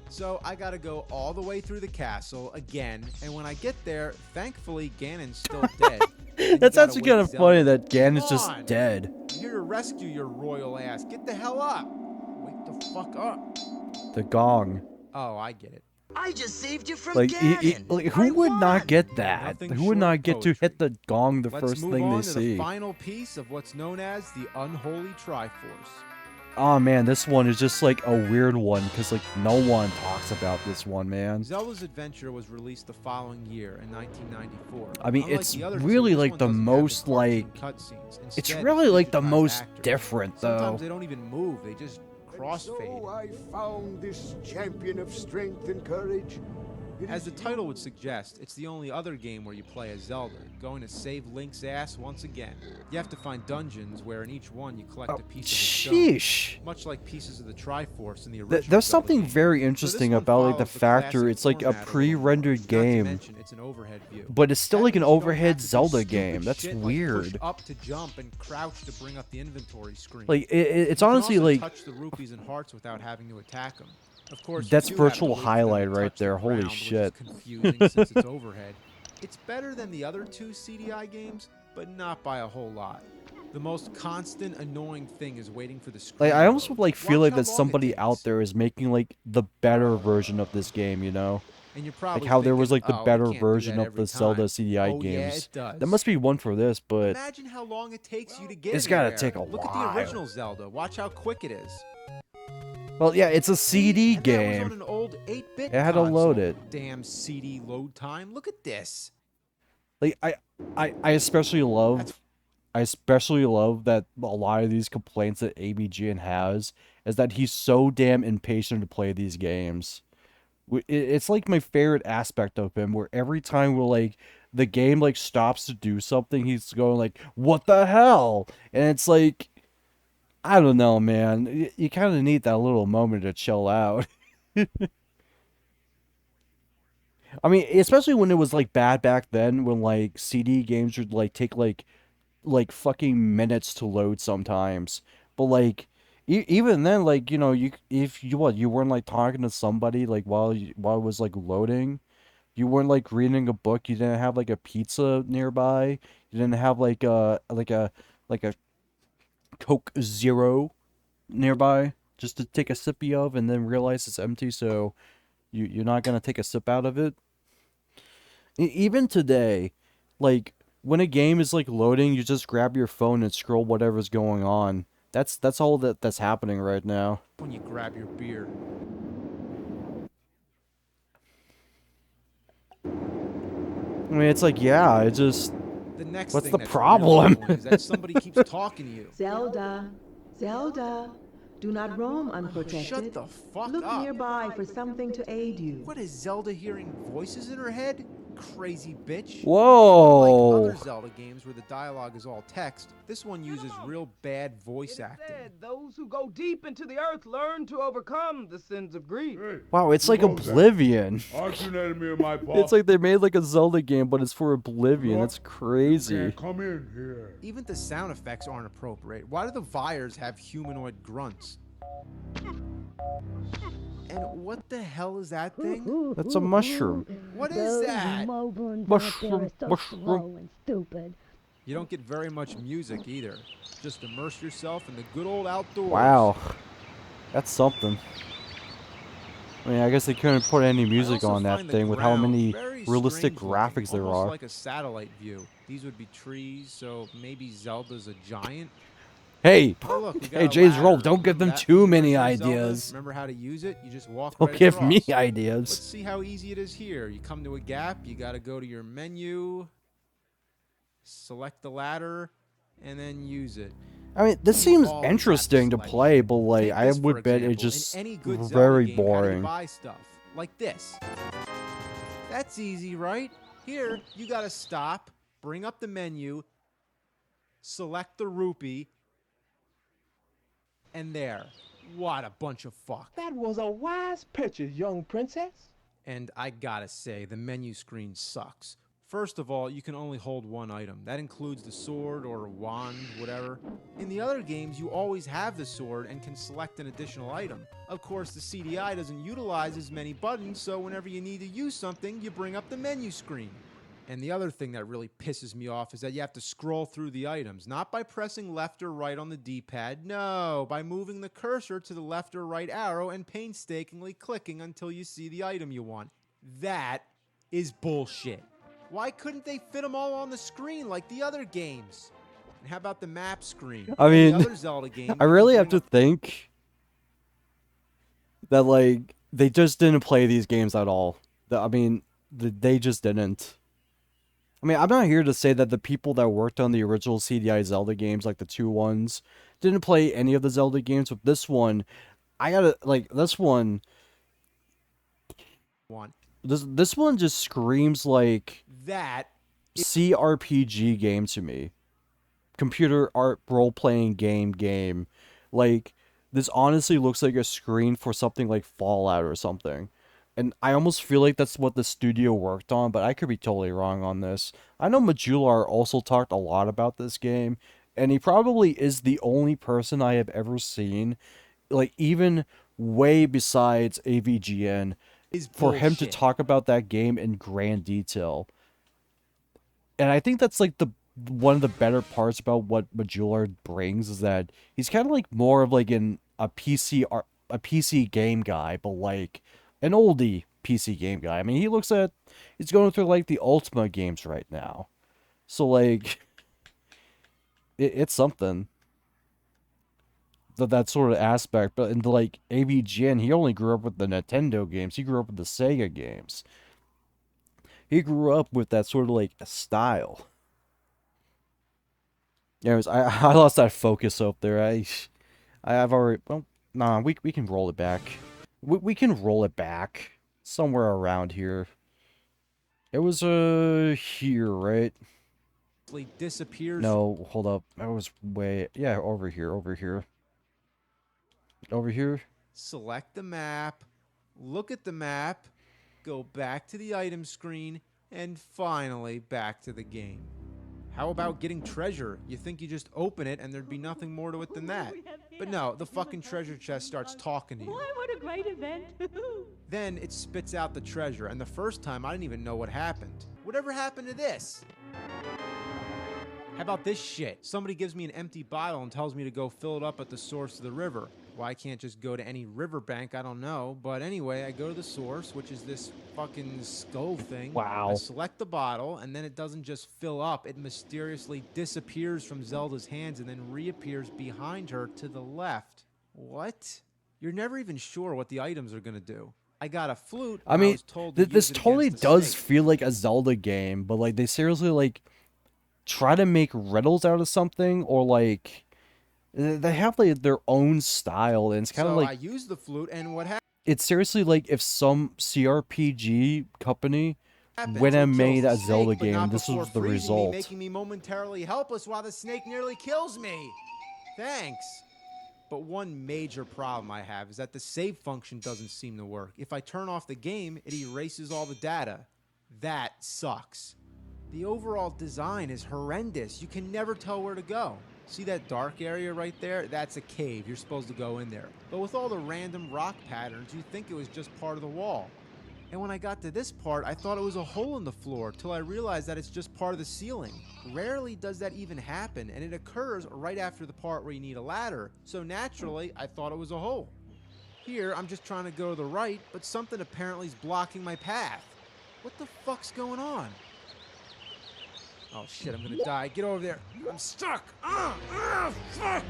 So I gotta go all the way through the castle again, and when I get there, thankfully Ganon's still dead. And you That's gotta actually wait kind of Zelda. funny that Ganon's Come just on. dead. I'm here to rescue your royal ass. Get the hell up. Wake the fuck up. The gong. Oh, I get it. I just saved you from Like, Ganon. who would not get that? Nothing Who would short not of get to hit the gong the Let's first move thing on they to see? the final piece of what's known as the Unholy Triforce. Oh man, this one is just like a weird one because like no one talks about this one, man. Zelda's Adventure was released the following year in 1994. I mean, Unlike it's the other two, really this like one the doesn't have most like cutscenes. it's Instead, really like the digitized most actors. different though. Sometimes they don't even move; they just crossfade. So I found this champion of strength and courage. As the title would suggest, it's the only other game where you play as Zelda, going to save Link's ass once again. You have to find dungeons where in each one you collect a piece of the sheesh. stone, much like pieces of the Triforce in the original. There's Zelda something game. very So this interesting one about like the follows factor classic it's like a format a little more, pre-rendered not to game, mention it's an overhead view. but it's still like an That means you don't overhead have to do Zelda stupid game. That's shit like weird. push up to jump and crouch to bring up the inventory screen. Like it's You can honestly also like touch the rupees and hearts without having to attack them. Of course, you that's do have to virtual wait for them to highlight right touch the there. Holy ground, which is shit. confusing since it's overhead. It's better than the other two CDI games, but not by a whole lot. The most constant annoying thing is waiting for the screen. Like I to almost load. would like feel Watch like how that long it somebody takes. out there is making like the better version of this game, you know? And you're Like probably how there thinking, was like the oh, it better can't do version that of every the Zelda time. CDI Oh, yeah, games. it does. There must be one for this, but Imagine how long it takes you to get it's gotta anywhere. take a Look while. at the original Zelda. Watch how quick it is. Well, yeah, it's a CD And that was game. on an old 8-bit It had to load console. it. Damn CD load time. Look at this. Like I especially love that a lot of these complaints that AVGN has is that he's so damn impatient to play these games. It's like my favorite aspect of him, where every time the game like stops to do something, he's going like, "What the hell?" And it's like, I don't know, man. You kind of need that little moment to chill out. I mean, especially when it was like bad back then, when like CD games would like take like fucking minutes to load sometimes. But like even then, like, you know, if you weren't like talking to somebody like while it was like loading, you weren't like reading a book, you didn't have like a pizza nearby, you didn't have like a Coke Zero nearby just to take a sippy of and then realize it's empty, so you're not gonna take a sip out of it. Even today, like when a game is like loading, you just grab your phone and scroll whatever's going on. That's all that's happening right now. When you grab your beer. I mean, it's like, yeah, it just... The next what's thing the that's problem? really annoying is that somebody keeps talking to you. Zelda, Zelda, do not roam unprotected. Shut the fuck Look up. nearby for something to aid you. What is Zelda hearing voices in her head? Crazy bitch. Whoa. Unlike other Zelda games where the dialogue is all text, this one uses real bad voice acting. Those who go deep into the earth learn to overcome the sins of grief. Wow, it's like Oblivion. Aren't you an enemy of my It's like they made like a Zelda game, but it's for Oblivion. That's crazy. Come in here. Even the sound effects aren't appropriate. Why do the Vyres have humanoid grunts? And what the hell is that thing? That's a mushroom. What is that? Mushroom. Stupid. You don't get very much music either. Just immerse yourself in the good old outdoors. Wow. That's something. I mean, I guess they couldn't put any music on that thing with how many realistic graphics there almost are. like a satellite view. These would be trees, so maybe Zelda's a giant. Hey, Oh, look, we got hey, a James ladder. Roll, don't give them That- too many remember Zelda? ideas. Remember how to use it? You just walk Don't right give across. me ideas. Let's see how easy it is here. You come to a gap, you got to go to your menu, select the ladder, and then use it. I mean, this You seems always have interesting to select. play, but like, Take I this, for would bet example. it's just In any good Zelda very game, how do you boring. buy stuff like this. That's easy, right? Here, you got to stop, bring up the menu, select the rupee, and there. What a bunch of fuck. That was a wise purchase, young princess. And I gotta say, the menu screen sucks. First of all, you can only hold one item. That includes the sword or wand, whatever. In the other games, you always have the sword and can select an additional item. Of course, the CDI doesn't utilize as many buttons, so whenever you need to use something, you bring up the menu screen. And the other thing that really pisses me off is that you have to scroll through the items, not by pressing left or right on the D-pad, no, by moving the cursor to the left or right arrow and painstakingly clicking until you see the item you want. That is bullshit. Why couldn't they fit them all on the screen like the other games? And how about the map screen? I In mean, the other Zelda game, I really have to think that like they just didn't play these games at all. I mean, they just didn't. I mean, I'm not here to say that the people that worked on the original CDI Zelda games, like the 2 ones, didn't play any of the Zelda games. But this one, I gotta, like, this one... This one just screams like... That... CRPG game to me. Computer art role-playing game. Like, this honestly looks like a screen for something like Fallout or something. And I almost feel like that's what the studio worked on, but I could be totally wrong on this. I know Majular also talked a lot about this game, and he probably is the only person I have ever seen, like even way besides AVGN, for him to talk about that game in grand detail. And I think that's like one of the better parts about what Majular brings is that he's kind of like more of like a PC game guy, but like an oldie, PC game guy. I mean, he's going through like the Ultima games right now. So like, it's something. That sort of aspect. But in the like AVGN, he only grew up with the Nintendo games. He grew up with the Sega games. He grew up with that sort of like style. Anyways, I lost that focus up there. I've already. Well, nah, we can roll it back. We can roll it back somewhere around here. It was here, right? Disappears. No, hold up. I was over here, over here. Select the map, look at the map, go back to the item screen, and finally back to the game. How about getting treasure? You think you just open it and there'd be nothing more to it than that. But no, the fucking treasure chest starts talking to you. Why, what a great event. Then it spits out the treasure, and the first time I didn't even know what happened. Whatever happened to this? How about this shit? Somebody gives me an empty bottle and tells me to go fill it up at the source of the river. Why I can't just go to any riverbank, I don't know. But anyway, I go to the source, which is this fucking skull thing. Wow. I select the bottle, and then it doesn't just fill up. It mysteriously disappears from Zelda's hands and then reappears behind her to the left. What? You're never even sure what the items are gonna do. I got a flute. I mean, was told to this use it totally against the does snake. feel like a Zelda game, but like they seriously like try to make riddles out of something, or like they have like their own style, and it's kind of So like I used the flute, and what happened? it's seriously like if some CRPG company went and made a Zelda game, this was the result. Making me momentarily helpless while the snake nearly kills me. Thanks. But one major problem I have is that the save function doesn't seem to work. If I turn off the game, it erases all the data. That sucks. The overall design is horrendous. You can never tell where to go. See that dark area right there? That's a cave. You're supposed to go in there. But with all the random rock patterns, you'd think it was just part of the wall. And when I got to this part, I thought it was a hole in the floor, till I realized that it's just part of the ceiling. Rarely does that even happen, and it occurs right after the part where you need a ladder, so naturally, I thought it was a hole. Here, I'm just trying to go to the right, but something apparently is blocking my path. What the fuck's going on? Oh shit, I'm gonna die. Get over there. I'm stuck! Fuck!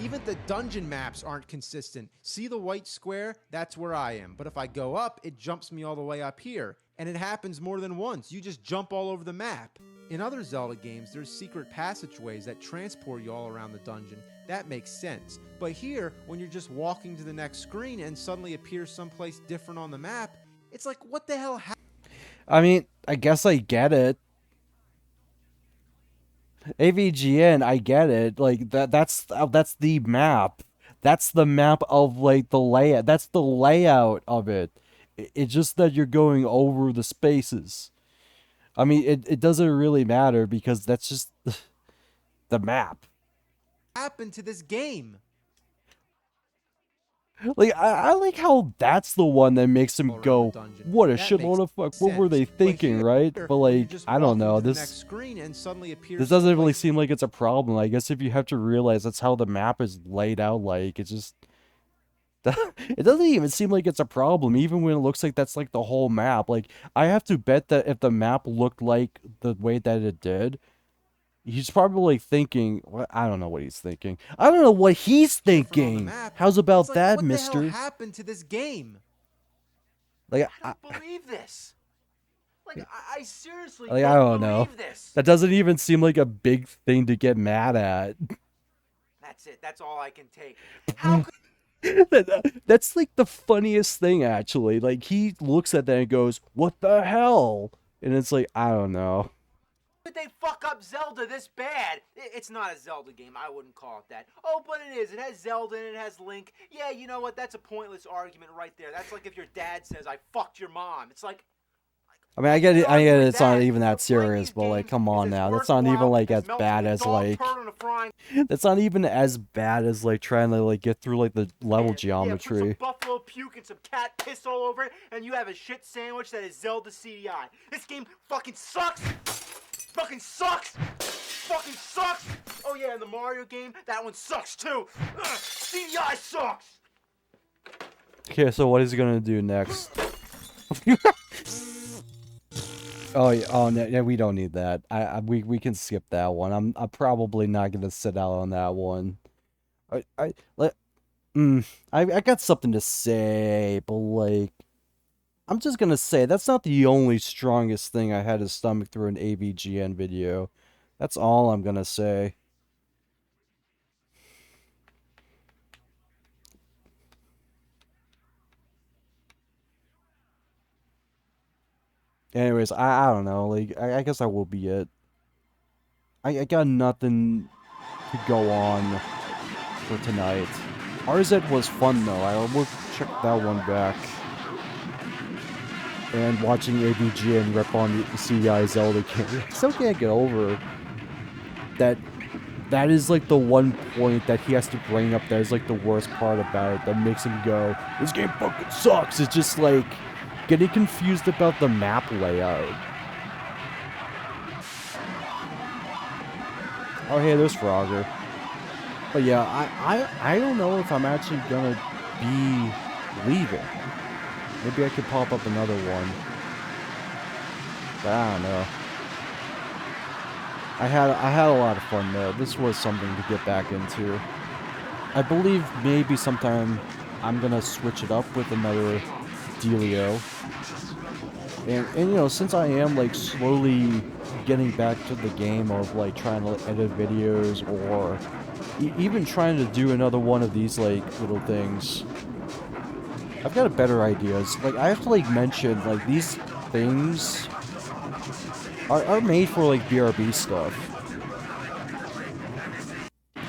Even the dungeon maps aren't consistent. See the white square? That's where I am. But if I go up, it jumps me all the way up here. And it happens more than once. You just jump all over the map. In other Zelda games, there's secret passageways that transport you all around the dungeon. That makes sense. But here, when you're just walking to the next screen and suddenly appears someplace different on the map, it's like, what the hell happened? I mean, I guess I get it. AVGN, I get it. Like that's the map. That's the map of like the layout. That's the layout of it. It's just that you're going over the spaces. I mean, it doesn't really matter because that's just the map. Happened to this game? Like I like how that's the one that makes him go, what a That shitload of fuck. makes What were they sense. But thinking, here, right? But like, just I don't walking know. to the This next screen and suddenly appears this doesn't really someplace- seem like it's a problem. I guess if you have to realize that's how the map is laid out, like it's just it doesn't even seem like it's a problem, even when it looks like that's like the whole map. Like I have to bet that if the map looked like the way that it did, he's probably thinking, well, I don't know what he's thinking. I don't know what he's thinking. map. How's about It's like, that, what mister? the hell happened to this game? Like I don't believe this. Like, I seriously like, I don't know. believe this. That doesn't even seem like a big thing to get mad at. That's it. That's all I can take. That's like the funniest thing, actually. Like he looks at that and goes, "What the hell?" And it's like, I don't know. Did they fuck up Zelda this bad? It's not a Zelda game. I wouldn't call it that. Oh, but it is. It has Zelda and it has Link. Yeah, you know what? That's a pointless argument right there. That's like if your dad says, I fucked your mom. It's like, I mean, I get it. It's not even that serious, but like, come on now. That's not even like as bad as like. That's not even as bad as like trying to like get through like the level yeah, put some geometry. buffalo puke and some cat piss all over it, and you have a shit sandwich that is Zelda CDI. This game fucking sucks! Fucking sucks! Fucking sucks! Oh yeah, and the Mario game, that one sucks too! Ugh, CDI sucks! Okay, so what is he gonna do next? Oh, yeah, we don't need that. We can skip that one. I'm probably not gonna sit out on that one. I got something to say, but like, I'm just gonna say that's not the only strongest thing I had to stomach through an AVGN video. That's all I'm gonna say. Anyways, I don't know. Like, I guess that will be it. I got nothing to go on for tonight. Arzette was fun though. I will check that one back. And watching AVGN rep on the CDI Zelda game. I still can't get over that. That is like the one point that he has to bring up that is like the worst part about it that makes him go, this game fucking sucks. It's just like getting confused about the map layout. Oh hey, there's Frogger. But yeah, I don't know if I'm actually gonna be leaving. Maybe I could pop up another one. But I don't know. I had a lot of fun though. This was something to get back into. I believe maybe sometime I'm gonna switch it up with another dealio. And you know, since I am like slowly getting back to the game of like trying to edit videos or even trying to do another one of these like little things, I've got a better ideas. Like I have to like mention like these things are made for like BRB stuff.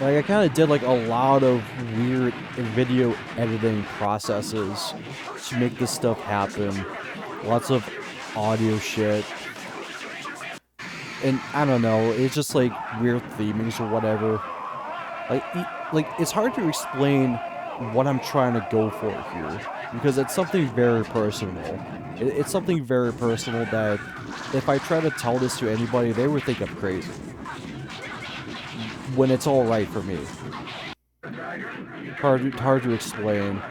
Like I kind of did like a lot of weird video editing processes to make this stuff happen. Lots of audio shit. And I don't know, it's just like weird themings or whatever. Like it's hard to explain what I'm trying to go for here because it's something very personal. It's something very personal that if I try to tell this to anybody, they would think I'm crazy. When it's all right for me. Hard to explain.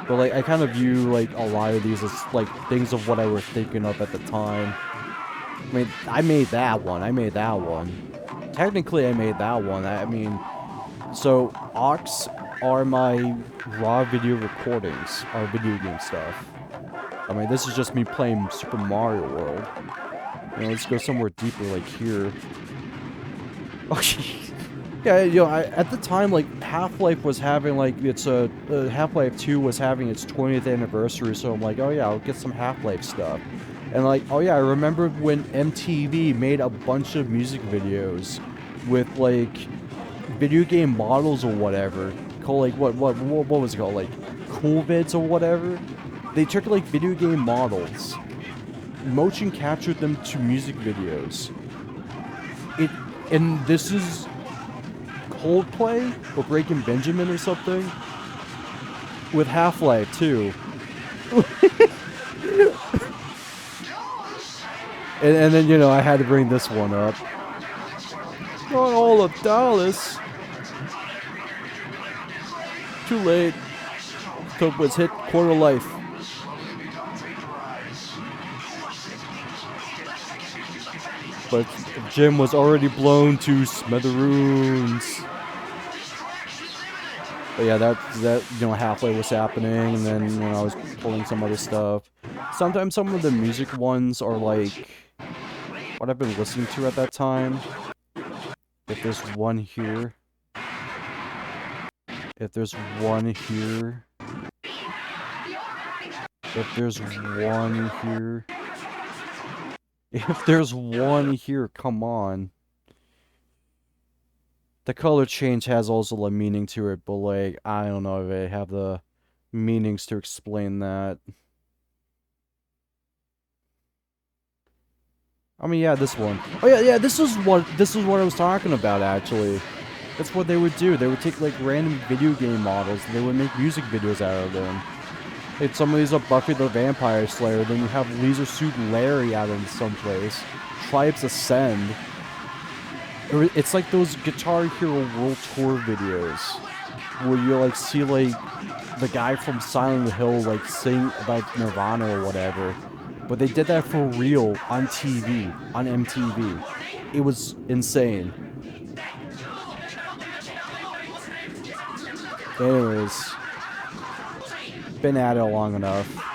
But like I kind of view like a lot of these as like things of what I was thinking of at the time. I mean, I made that one. Technically, I made that one. I mean, so aux are my raw video recordings, our video game stuff. I mean, this is just me playing Super Mario World. You know, let's go somewhere deeper, like here. Oh, yeah, you know, at the time, like, Half-Life was having, like, Half-Life 2 was having its 20th anniversary, so I'm like, oh yeah, I'll get some Half-Life stuff. And like, oh yeah, I remember when MTV made a bunch of music videos with, like, video game models or whatever. Called, like, what was it called? Like, Coolvids or whatever? They took, like, video game models, motion captured them to music videos. And this is Coldplay or Breaking Benjamin or something with Half-Life 2. and then, you know, I had to bring this one up. Not all of Dallas. Too late. Cope was hit quarter life. But Jim was already blown to smithereens. But yeah, that you know, Half-Life was happening, and then, you know, I was pulling some other stuff. Sometimes some of the music ones are like what I've been listening to at that time. If there's one here. If there's one here. If there's one here. If there's one here, come on. The color change has also a meaning to it, but like, I don't know if I have the meanings to explain that. I mean, yeah, this one. Oh yeah, this is what I was talking about actually. That's what they would do. They would take like random video game models and they would make music videos out of them. It's some of these are Buffy the Vampire Slayer, then you have Leisure Suit Larry out in someplace. Tribes Ascend. It's like those Guitar Hero World Tour videos where you like see like the guy from Silent Hill like sing about Nirvana or whatever. But they did that for real on TV, on MTV. It was insane. Anyways, been at it long enough.